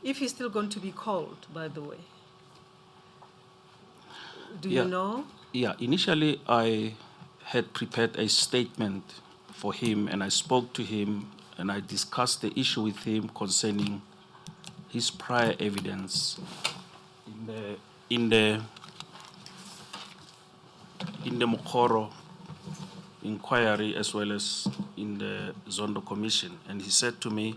If he's still going to be called, by the way. Do Yeah. you know? yeah, initially I had prepared a statement for him, and I spoke to him, and I discussed the issue with him concerning his prior evidence in the Mokoro inquiry as well as in the Zondo Commission. And he said to me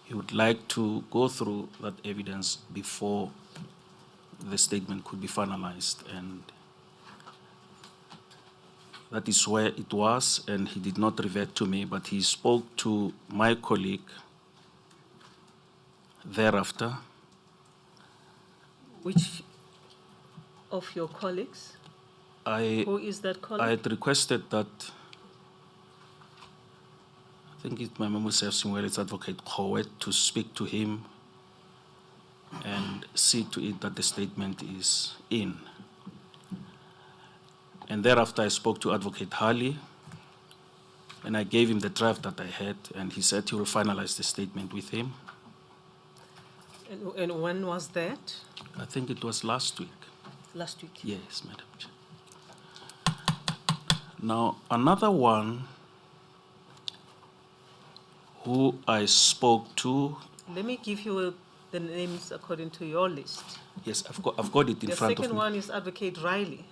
he would like to go through that evidence before the statement could be finalized. And that is where it was, and he did not revert to me, but he spoke to my colleague thereafter. Which of your colleagues? Who is that I colleague? had requested that, I think my memory serves him well, it's Advocate Chaoke, to speak to him and see to it that the statement is in. And thereafter I spoke to Advocate Hali, and I gave him the draft that I had, and he said he will finalize the statement with him. And when was that? I think it was last week. Last week. Yes, Madam Chair. Now, another one who I spoke to, Let me give you the names according to your list. yes, I've got it in The front of me. second one is Advocate Riley.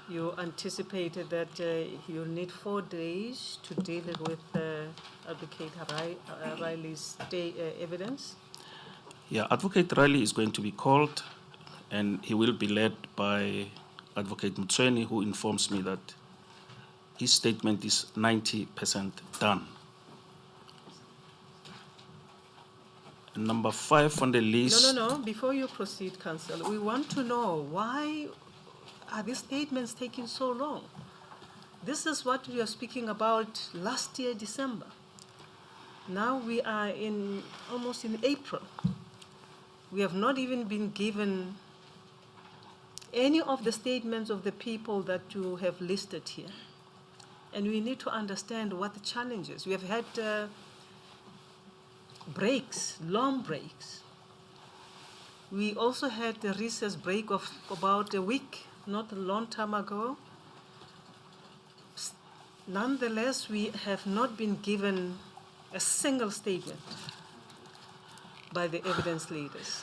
You anticipated that you'll need 4 days to deal with Advocate Riley's evidence. Yeah, Advocate Riley is going to be called, and he will be led by Advocate Mtsweni, who informs me that his statement is 90% done. And number 5 on the list. No. Before you proceed, Council, we want to know why are these statements taking so long? This is what we were speaking about last year, December. Now we are almost in April. We have not even been given any of the statements of the people that you have listed here. And we need to understand what the challenge is. We have had breaks, long breaks. We also had a recess break of about a week, not a long time ago. Nonetheless, we have not been given a single statement by the evidence leaders.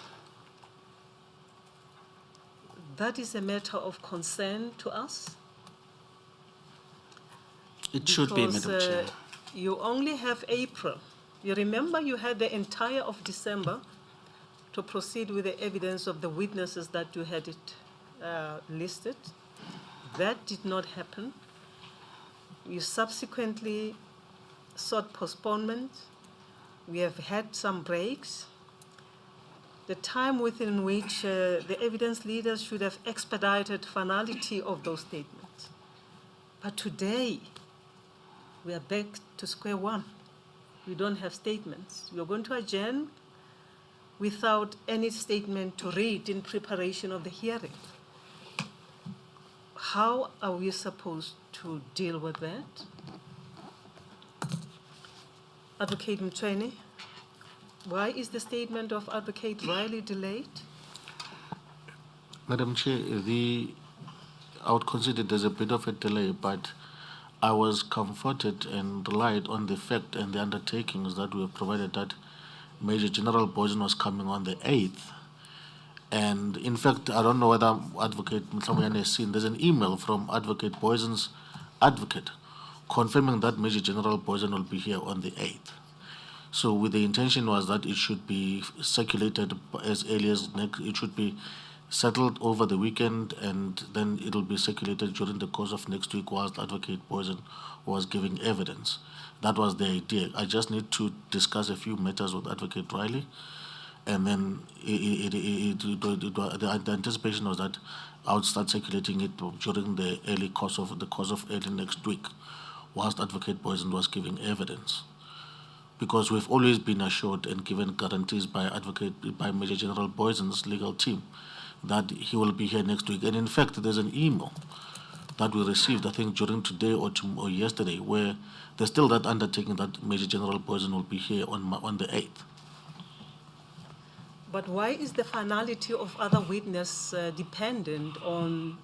That is a matter of concern to us. It should be, Because, Madam Chair. you only have April. You remember you had the entire of December to proceed with the evidence of the witnesses that you had listed. That did not happen. You subsequently sought postponement. We have had some breaks. The time within which the evidence leaders should have expedited finality of those statements. But today, we are back to square one. We don't have statements. We are going to adjourn without any statement to read in preparation of the hearing. How are we supposed to deal with that? Advocate Mtsweni, why is the statement of Advocate Riley delayed? Madam Chair, I would consider there's a bit of a delay, but I was comforted and relied on the fact and the undertakings that we have provided that Major General Boysen was coming on the 8th. And in fact, I don't know whether Advocate Mhlawumbe has seen, there's an email from Advocate Boysen's advocate confirming that Major General Boysen will be here on the 8th. So with the intention was that it should be circulated as early as it should be settled over the weekend, and then it'll be circulated during the course of next week whilst Advocate Poison was giving evidence. That was the idea. I just need to discuss a few matters with Advocate Riley, and then the anticipation was that I would start circulating it during the course of early next week, whilst Advocate Poison was giving evidence. Because we've always been assured and given guarantees by Major General Poison's legal team that he will be here next week. And in fact, there's an email that we received, I think, during today or yesterday, where there's still that undertaking that Major General Poison will be here on the 8th. But why is the finality of other witness dependent on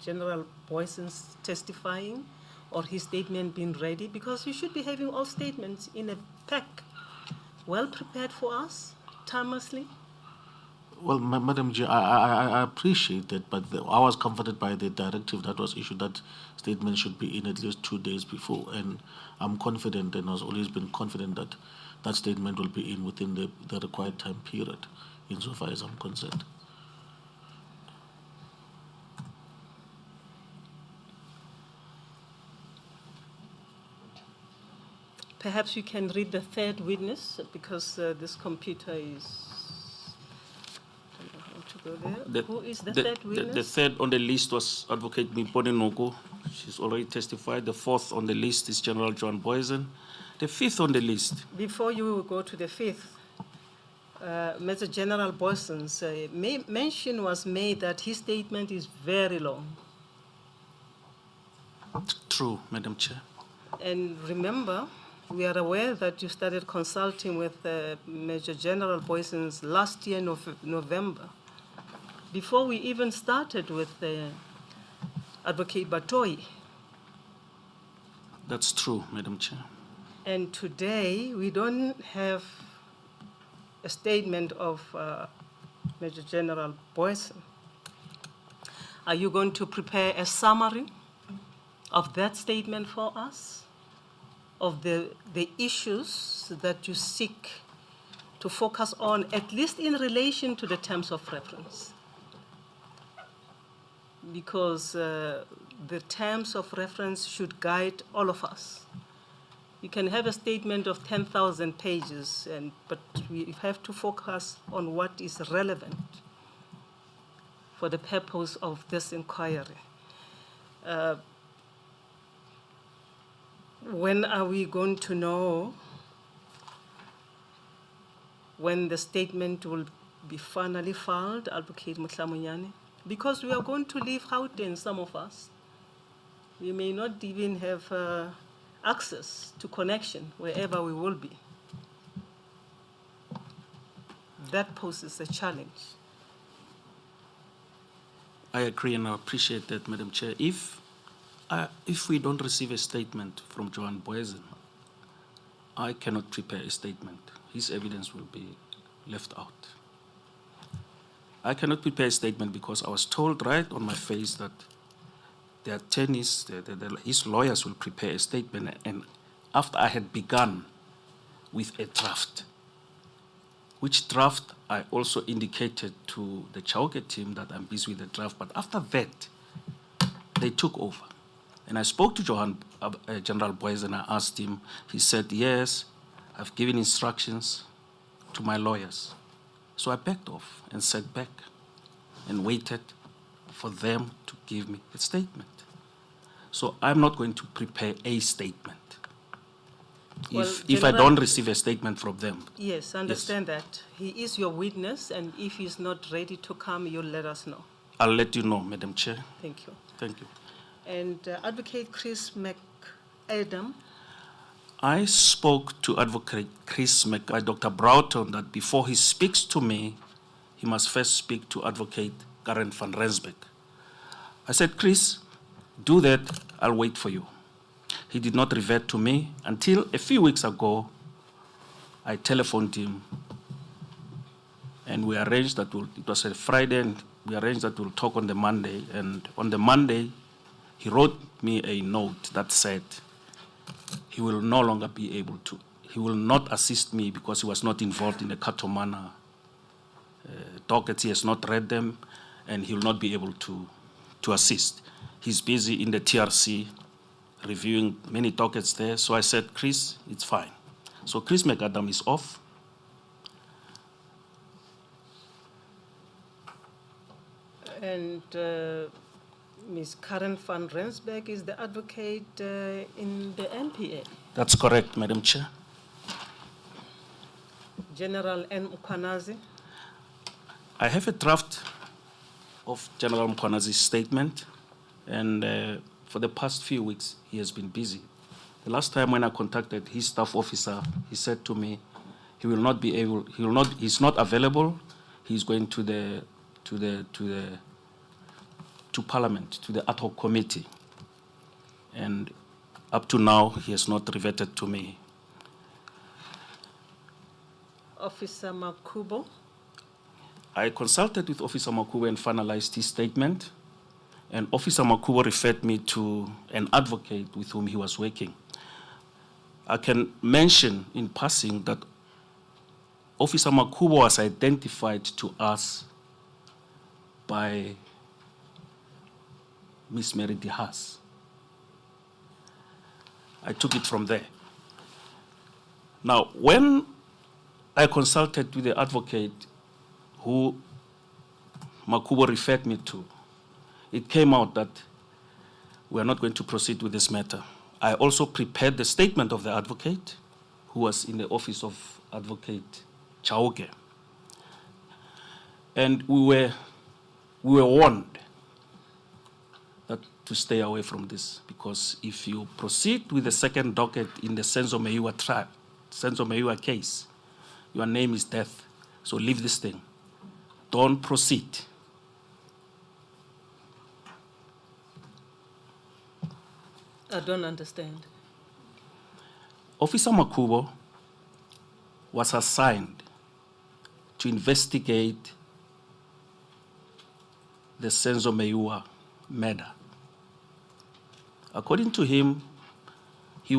General Poison's testifying or his statement being ready? Because you should be having all statements in a pack, well prepared for us, timelessly. Well, Madam Chair, I appreciate that, but I was comforted by the directive that was issued that statements should be in at least 2 days before, and I'm confident, and has always been confident, that that statement will be in within the required time period, insofar as I'm concerned. Perhaps you can read the third witness, because this computer is... Who is the third witness? The third on the list was Advocate Mipone Noko. She's already testified. The fourth on the list is General John Poison. The fifth on the list. Before you go to the fifth, Major General Poison's mention was made that his statement is very long. True, Madam Chair. And remember, we are aware that you started consulting with Major General Poison's last year, November, before we even started with Advocate Batoi. That's true, Madam Chair. And today, we don't have a statement of Major General Poison. Are you going to prepare a summary of that statement for us, of the issues that you seek to focus on, at least in relation to the terms of reference? Because the terms of reference should guide all of us. You can have a statement of 10,000 pages, but we have to focus on what is relevant for the purpose of this inquiry. When are we going to know when the statement will be finally filed, Advocate Mhlamunyane? Because we are going to leave Gauteng, some of us. We may not even have access to connection wherever we will be. That poses a challenge. I agree and I appreciate that, Madam Chair. If we don't receive a statement from Johan Poison, I cannot prepare a statement. His evidence will be left out. I cannot prepare a statement because I was told right on my face that the attorneys, his lawyers will prepare a statement, and after I had begun with a draft, which draft I also indicated to the Chaoke team that I'm busy with the draft, but after that, they took over. And I spoke to General Poison, I asked him, he said, yes, I've given instructions to my lawyers. So I backed off and sat back and waited for them to give me a statement. So I'm not going to prepare a statement if I don't receive a statement from them. Yes, I understand that. He is your witness, and if he's not ready to come, you'll let us know. I'll let you know, Madam Chair. Thank you. Thank you. And Advocate Chris McAdam. I spoke to Advocate Chris Dr. Broughton, that before he speaks to me, he must first speak to Advocate Karen van Rensbeck. I said, Chris, do that, I'll wait for you. He did not revert to me until a few weeks ago. I telephoned him and we arranged that it was a Friday, and we arranged that we'll talk on the Monday. And on the Monday, he wrote me a note that said he will no longer be able to. He will not assist me because he was not involved in the Katomana dockets. He has not read them, and he will not be able to assist. He's busy in the TRC reviewing many dockets there. So I said, Chris, it's fine. So Chris McAdam is off. And Ms. Karen van Rensburg is the advocate in the NPA. That's correct, Madam Chair. General N. Ukwanazi. I have a draft of General Mkwanazi's statement, and for the past few weeks, he has been busy. The last time when I contacted his staff officer, he said to me, he will not be able, he's not available. He's going to Parliament, to the ad hoc committee. And up to now, he has not reverted to me. Officer Makubo. I consulted with Officer Makubo and finalized his statement. And Officer Makubo referred me to an advocate with whom he was working. I can mention in passing that Officer Makubo was identified to us by Miss Mary Dihas. I took it from there. Now, when I consulted with the advocate who Makubo referred me to, it came out that we are not going to proceed with this matter. I also prepared the statement of the advocate, who was in the office of Advocate Chaoke. And we were warned that to stay away from this, because if you proceed with the second docket in the Senzo Meiwa case, your name is death. So leave this thing. Don't proceed. I don't understand. Officer Makubo was assigned to investigate the Senzo Meiwa murder. According to him, he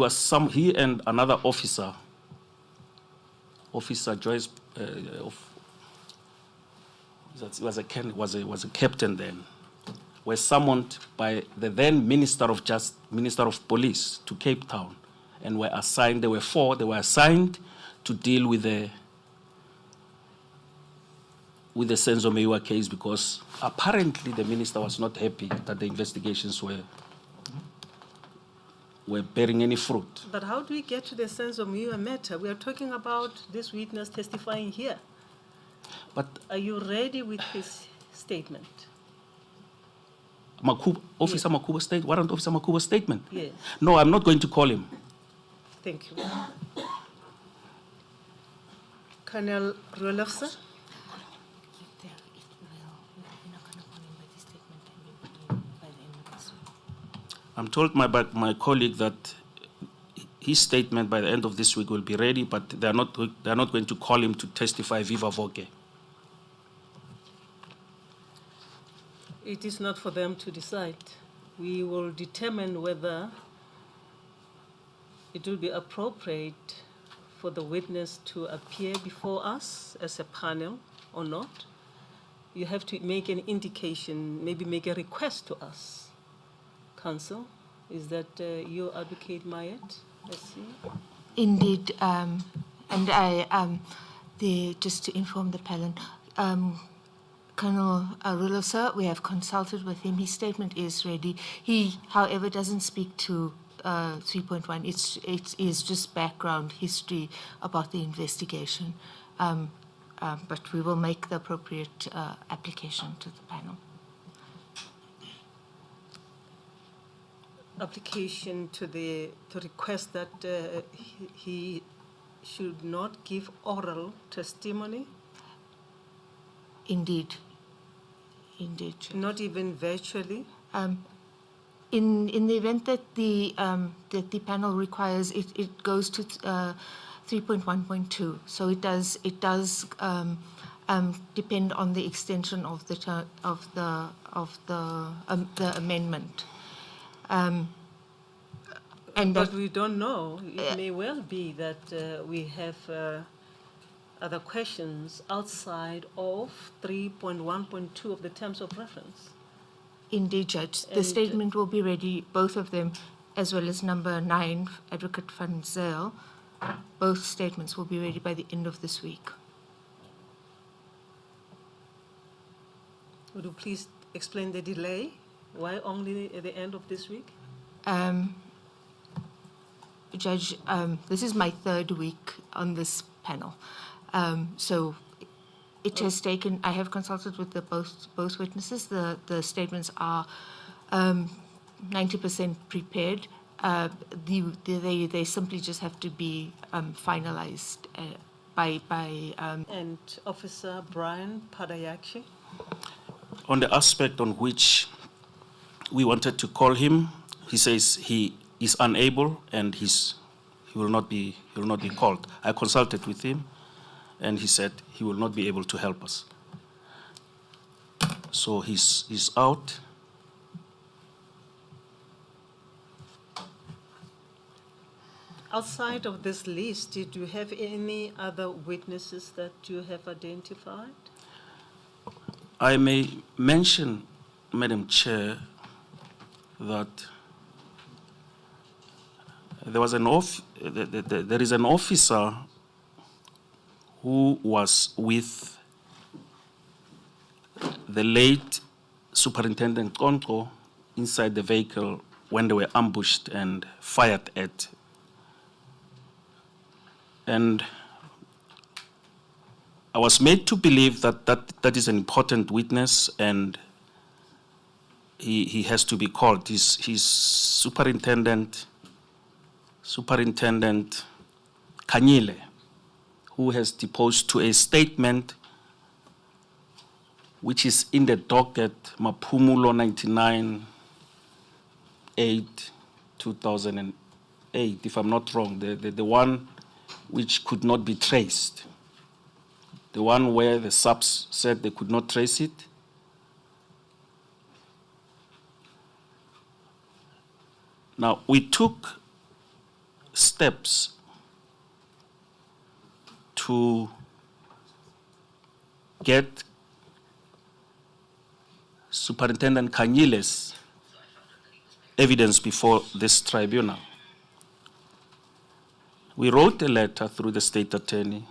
and another officer, Officer Joyce, was a captain then, were summoned by the then Minister of Police to Cape Town, and were assigned. There were four. They were assigned to deal with the Senzo Meiwa case, because apparently the minister was not happy that the investigations were bearing any fruit. But how do we get to the Senzo Meiwa matter? We are talking about this witness testifying here. But are you ready with his statement? Officer Yes. Makubo's statement? Warrant Officer Makubo's statement? Yes. No, I'm not going to call him. Thank you. Colonel Rolofsa. I'm told my colleague that his statement by the end of this week will be ready, but they're not going to call him to testify viva voce. It is not for them to decide. We will determine whether it will be appropriate for the witness to appear before us as a panel or not. You have to make an indication, maybe make a request to us. Counsel, is that you, Advocate Mayet? Let's see. Indeed, and I, just to inform the panel, Colonel Arulo, sir, we have consulted with him. His statement is ready. He, however, doesn't speak to 3.1. It is just background history about the investigation. But we will make the appropriate application to the panel. Application to request that he should not give oral testimony. Indeed. Not even virtually. In the event that the panel requires, it goes to 3.1.2. So it does depend on the extension of the amendment. And But that, we don't know. It may well be that we have other questions outside of 3.1.2 of the terms of reference. indeed, Judge, the And- statement will be ready, both of them, as well as number 9, Advocate Van Zyl. Both statements will be ready by the end of this week. Would you please explain the delay? Why only at the end of this week? Judge, this is my 3rd week on this panel. So it has taken, I have consulted with both witnesses. The statements are 90% prepared. They simply just have to be finalized by And Officer Brian Padayaki? On the aspect on which we wanted to call him, he says he is unable and he will not be called. I consulted with him, and he said he will not be able to help us. So he's out. Outside of this list, did you have any other witnesses that you have identified? I may mention, Madam Chair, that there is an officer who was with the late Superintendent Konko inside the vehicle when they were ambushed and fired at. And I was made to believe that is an important witness, and he has to be called. He's Superintendent Kanyile, who has deposed to a statement which is in the docket Mapumulo 99/8/2008, if I'm not wrong, the one which could not be traced. The one where the subs said they could not trace it. Now, we took steps to get Superintendent Kanyile's evidence before this tribunal. We wrote a letter through the state attorney.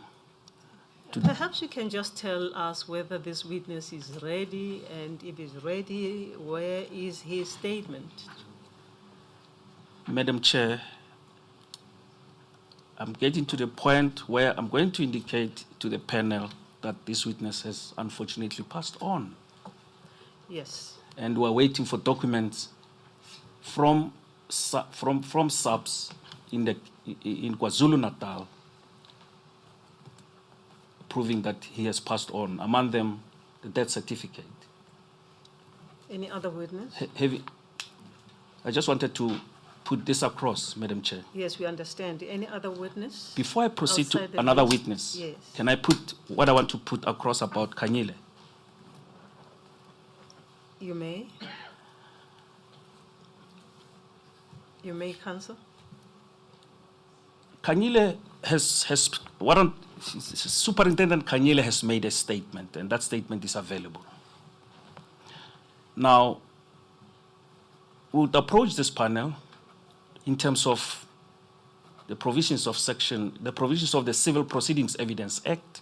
Perhaps you can just tell us whether this witness is ready, and if he's ready, where is his statement? Madam Chair, I'm getting to the point where I'm going to indicate to the panel that this witness has unfortunately passed on. Yes. And we're waiting for documents from subs in KwaZulu-Natal proving that he has passed on, among them the death certificate. Any other witness? I just wanted to put this across, Madam Chair. Yes, we understand. Any other witness? Before I proceed Outside to the another list? witness, Yes. can I put what I want to put across about Kanyile? You may. You may, Counsel. Kanyile Superintendent Kanyile has made a statement, and that statement is available. Now, we would approach this panel in terms of the provisions of the Civil Proceedings Evidence Act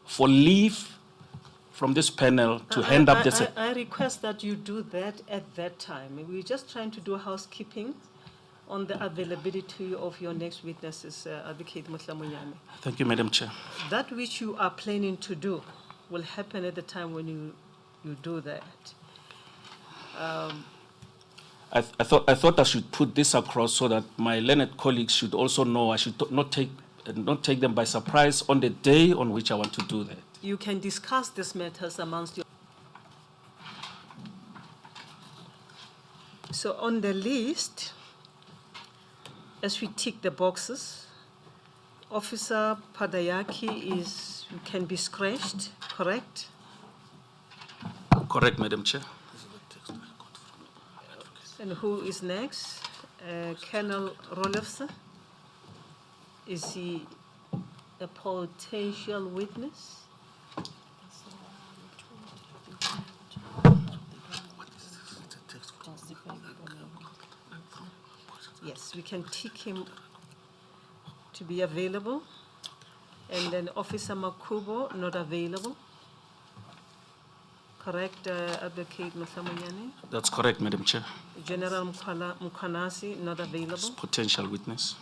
for leave from this panel to hand up the... I request that you do that at that time. We're just trying to do housekeeping on the availability of your next witnesses, Advocate Mutlamunyane. Thank you, Madam Chair. That which you are planning to do will happen at the time when you do that. I thought I should put this across so that my learned colleagues should also know. I should not take them by surprise on the day on which I want to do that. You can discuss these matters amongst you. So on the list, as we tick the boxes, Officer Padayaki can be scratched, correct? Correct, Madam Chair. And who is next? Colonel Rolefse. Is he a potential witness? Yes, we can tick him to be available. And then Officer Makubo, not available. Correct, Advocate Mhlamunyane? That's correct, Madam Chair. General Mkwanasi, not available. Potential witness.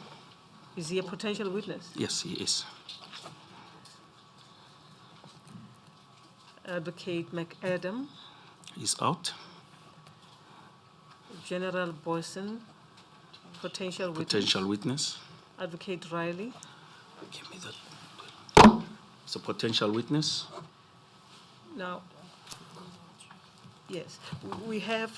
Is he a potential witness? Yes, he is. Advocate McAdam, He's out. General Boyson, potential witness. Potential witness. Advocate Riley, Give me that. It's a potential witness. now, yes, we have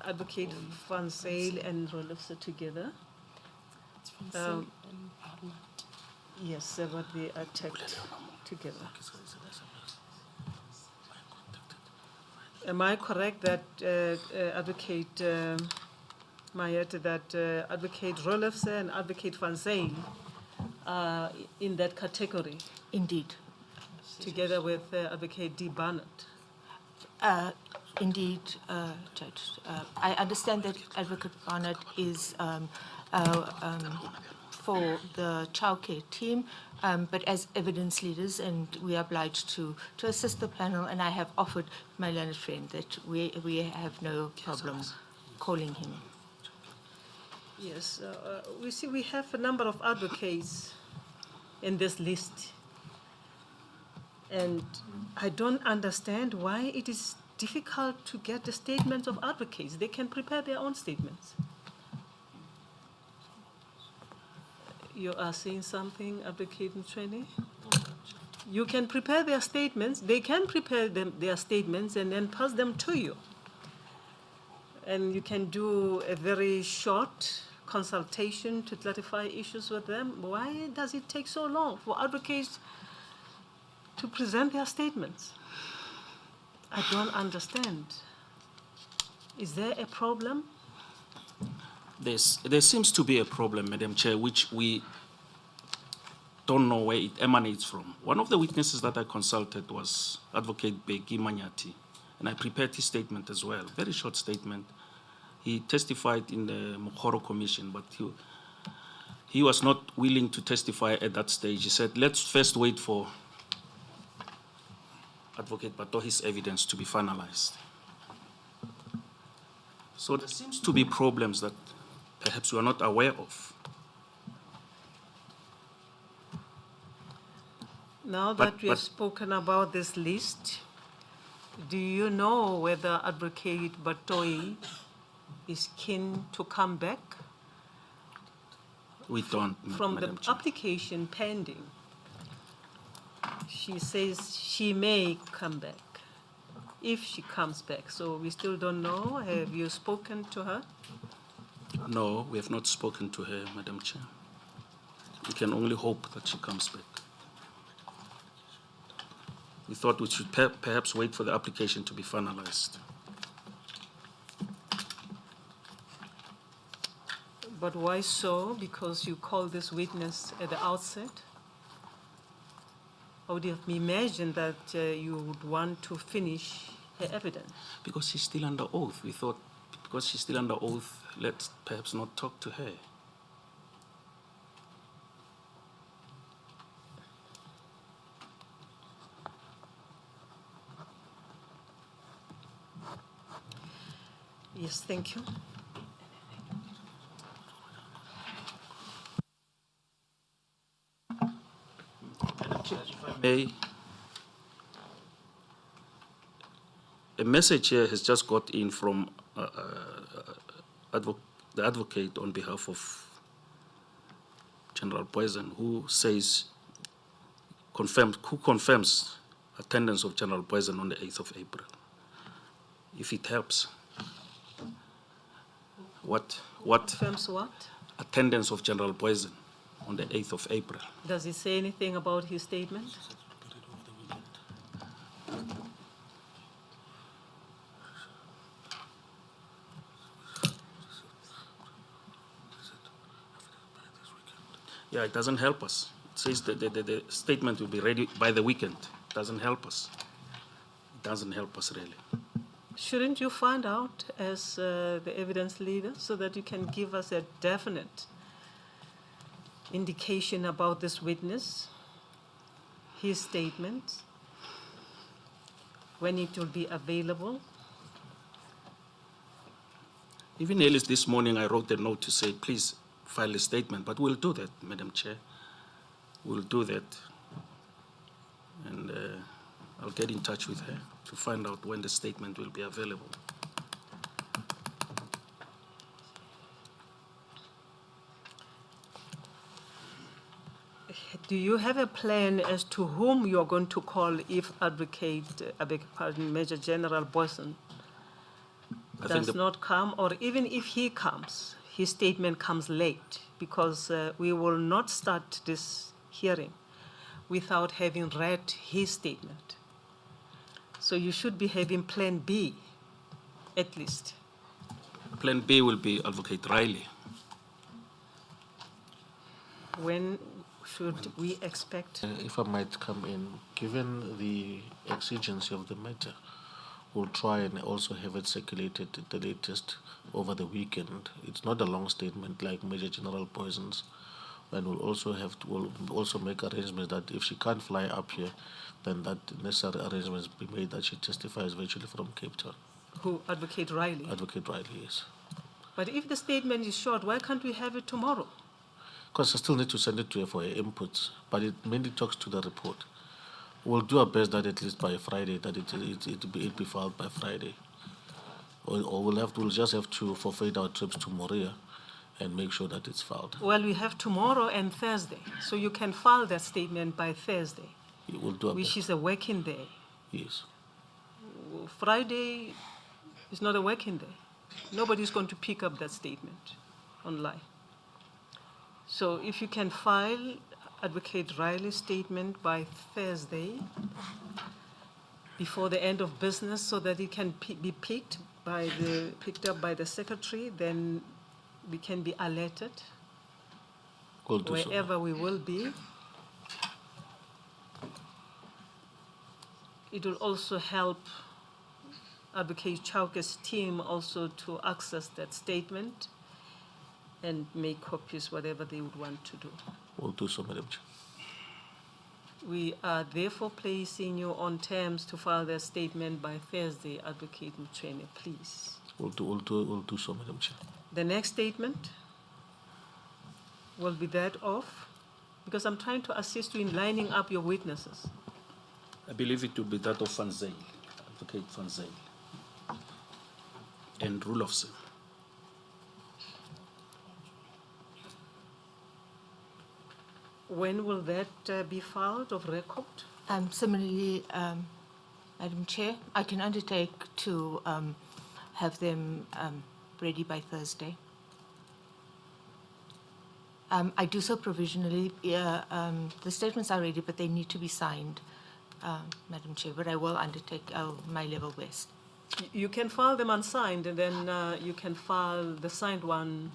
Advocate Van Zyl and Rolefse together. Yes, but they are tagged together. Am I correct that Advocate Mayet, that Advocate Rolefse and Advocate Van Zyl are in that category, Indeed. together with Advocate D. Barnett? Indeed, Judge. I understand that Advocate Barnett is for the Chauke team, but as evidence leaders, and we are obliged to assist the panel, and I have offered my learned friend that we have no problem calling him. Yes, we see we have a number of advocates in this list. And I don't understand why it is difficult to get the statements of advocates. They can prepare their own statements. You are saying something, Advocate Mtshweni? You can prepare their statements. They can prepare their statements and then pass them to you. And you can do a very short consultation to clarify issues with them. Why does it take so long for advocates to present their statements? I don't understand. Is there a problem? There seems to be a problem, Madam Chair, which we don't know where it emanates from. One of the witnesses that I consulted was Advocate Beki Manyati, and I prepared his statement as well, very short statement. He testified in the Mokoro Commission, but he was not willing to testify at that stage. He said, let's first wait for Advocate Batohi's evidence to be finalized. So there seems to be problems that perhaps we are not aware of. Now that we have spoken about this list, do you know whether Advocate Batoi is keen to come back? We don't, From Madam the Chair. application pending, she says she may come back, if she comes back. So we still don't know. Have you spoken to her? No, we have not spoken to her, Madam Chair. We can only hope that she comes back. We thought we should perhaps wait for the application to be finalized. But why so? Because you called this witness at the outset? I would have imagined that you would want to finish her evidence. Because she's still under oath. We thought, because she's still under oath, let's perhaps not talk to her. Yes, thank you. A message here has just got in from the advocate on behalf of General Poison, who says, who confirms attendance of General Poison on the 8th of April. If it helps. What Confirms what? attendance of General Poison on the 8th of April. Does he say anything about his statement? Yeah, it doesn't help us. It says that the statement will be ready by the weekend. It doesn't help us. It doesn't help us really. Shouldn't you find out as the evidence leader so that you can give us a definite indication about this witness, his statement, when it will be available? Even early this morning, I wrote a note to say, please file a statement, but we'll do that, Madam Chair. We'll do that. And I'll get in touch with her to find out when the statement will be available. Do you have a plan as to whom you are going to call if Major General Boyson does not come, or even if he comes, his statement comes late? Because we will not start this hearing without having read his statement. So you should be having Plan B, at least. Plan B will be Advocate Riley. When should we expect? If I might come in, given the exigency of the matter, we'll try and also have it circulated at the latest over the weekend. It's not a long statement like Major General Poison's, and we'll also make arrangements that if she can't fly up here, then that necessary arrangements be made that she testifies virtually from Cape Town. Who, Advocate Riley? Advocate Riley, yes. But if the statement is short, why can't we have it tomorrow? Because I still need to send it to her for her inputs, but it mainly talks to the report. We'll do our best that at least by Friday, that it be filed by Friday. Or we'll just have to forfeit our trips to Moria and make sure that it's filed. Well, we have tomorrow and Thursday, so you can file that statement by Thursday, We'll do our which best. is a working day. Yes. Friday is not a working day. Nobody's going to pick up that statement online. So if you can file Advocate Riley's statement by Thursday, before the end of business, so that it can be picked up by the secretary, then we can be alerted We'll do so. wherever we will be. It will also help Advocate Chauke's team also to access that statement and make copies, whatever they would want to do. We'll do so, Madam Chair. We are therefore placing you on terms to file their statement by Thursday, Advocate Mchene, please. We'll do so, Madam Chair. The next statement will be that of, because I'm trying to assist you in lining up your witnesses. I believe it will be that of Van Zyl, Advocate Van Zyl, and Rulofsen. When will that be filed of record? Similarly, Madam Chair, I can undertake to have them ready by Thursday. I do so provisionally. The statements are ready, but they need to be signed, Madam Chair, but I will undertake my level best. You can file them unsigned, and then you can file the signed one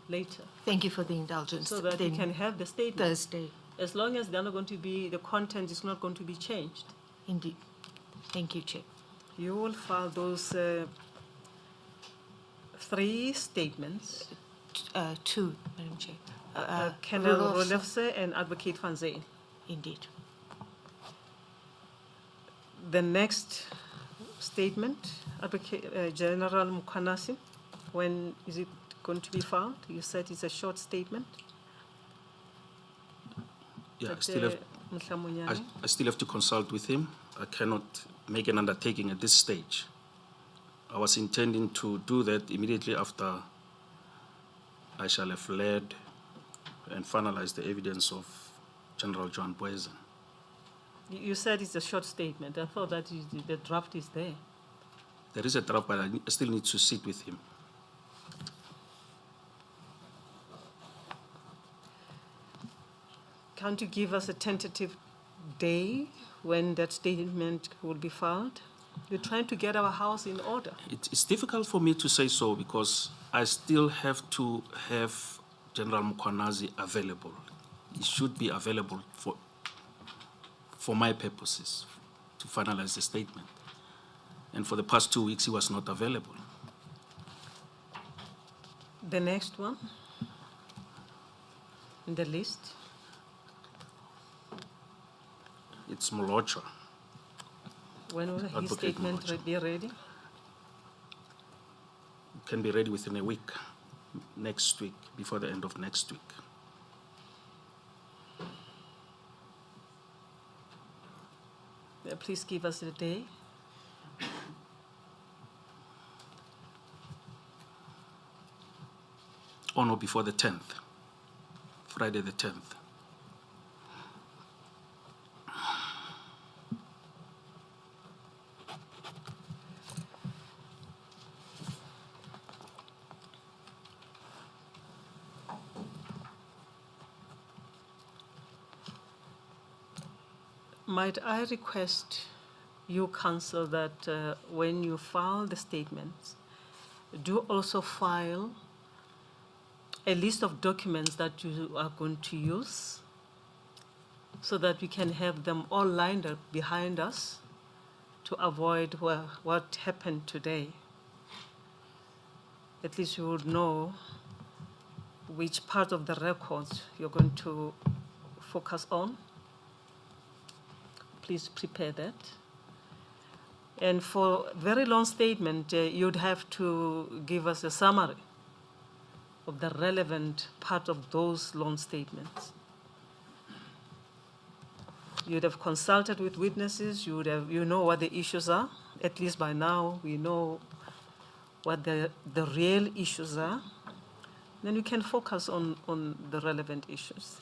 later, Thank you for the indulgence. so that you can have the statement. Thursday, As long as they're not going to be, the content is not going to be changed. indeed. Thank you, Chair. You will file those 3 statements, Two, Madam Chair. Colonel Rudolph's- Rolefse and Advocate Van Zyl. Indeed. The next statement, Advocate General Mukwanasi, when is it going to be filed? You said it's a short statement. Yeah, But, Mhlamunyane? I still have to consult with him. I cannot make an undertaking at this stage. I was intending to do that immediately after I shall have led and finalized the evidence of General John Boysen. You said it's a short statement. I thought that the draft is there. There is a draft, but I still need to sit with him. Can't you give us a tentative day when that statement will be filed? We're trying to get our house in order. It's difficult for me to say so because I still have to have General Mukwanasi available he should be available for my purposes to finalize the statement. And for the past 2 weeks, he was not available. The next one in the list. It's Molocha. When will his Advocate statement Molocha. be ready? It can be ready within a week, next week, before the end of next week. Please give us the day. Oh no, before the 10th, Friday the 10th. Might I request you, counsel, that when you file the statements, do also file a list of documents that you are going to use so that we can have them all lined up behind us to avoid what happened today. At least you would know which part of the records you're going to focus on. Please prepare that. And for a very long statement, you'd have to give us a summary of the relevant part of those long statements. You'd have consulted with witnesses, you know what the issues are. At least by now, we know what the real issues are. Then we can focus on the relevant issues.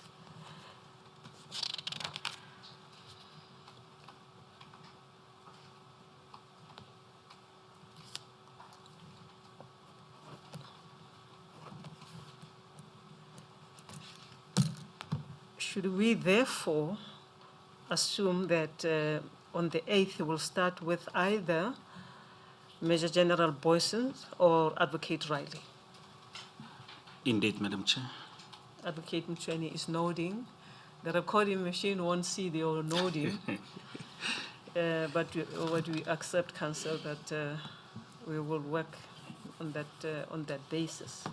Should we therefore assume that on the 8th we'll start with either Major General Boyson or Advocate Riley? Indeed, Madam Chair. Advocate Mchweni is nodding. The recording machine won't see the old nodding. But we accept, counsel, that we will work on that basis.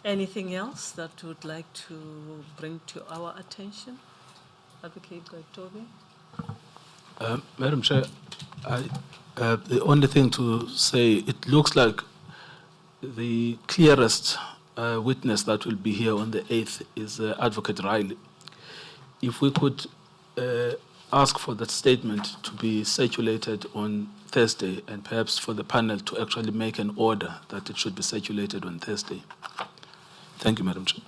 Anything else that you would like to bring to our attention? Advocate Gaitobe? Madam Chair, the only thing to say, it looks like the clearest witness that will be here on the 8th is Advocate Riley. If we could ask for that statement to be circulated on Thursday and perhaps for the panel to actually make an order that it should be circulated on Thursday. Thank you, Madam Chair.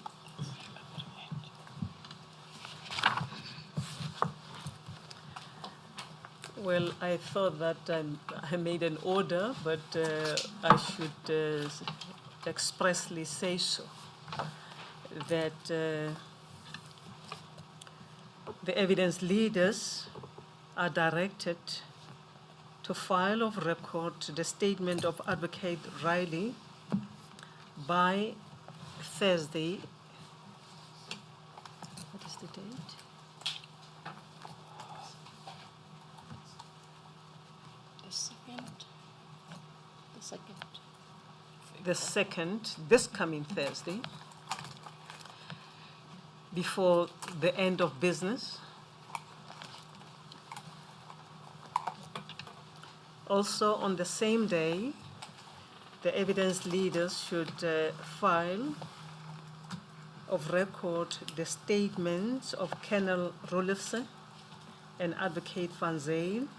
Well, I thought that I made an order, but I should expressly say so, that the evidence leaders are directed to file of record the statement of Advocate Riley by Thursday. What is the date? The second, this coming Thursday, before the end of business. Also, on the same day, the evidence leaders should file of record the statements of Colonel Roelofse and Advocate Van Zyl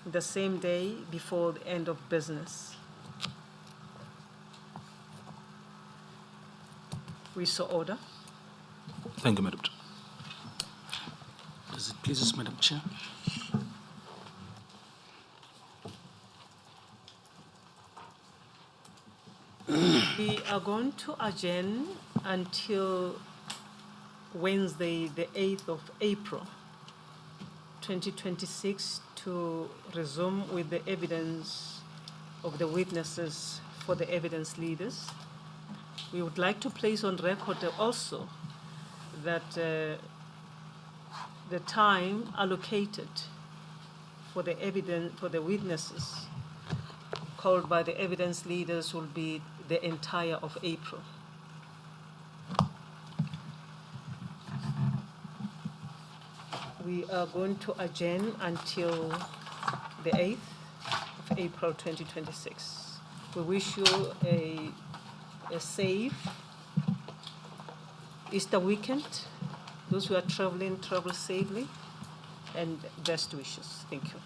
the same day before the end of business. We so order. Thank you, Madam Chair. Does it please, Madam Chair? We are going to adjourn until Wednesday, the 8th of April, 2026, to resume with the evidence of the witnesses for the evidence leaders. We would like to place on record also that the time allocated for the witnesses called by the evidence leaders will be the entire of April. We are going to adjourn until the 8th of April 2026. We wish you a safe Easter weekend. Those who are traveling, travel safely, and best wishes. Thank you.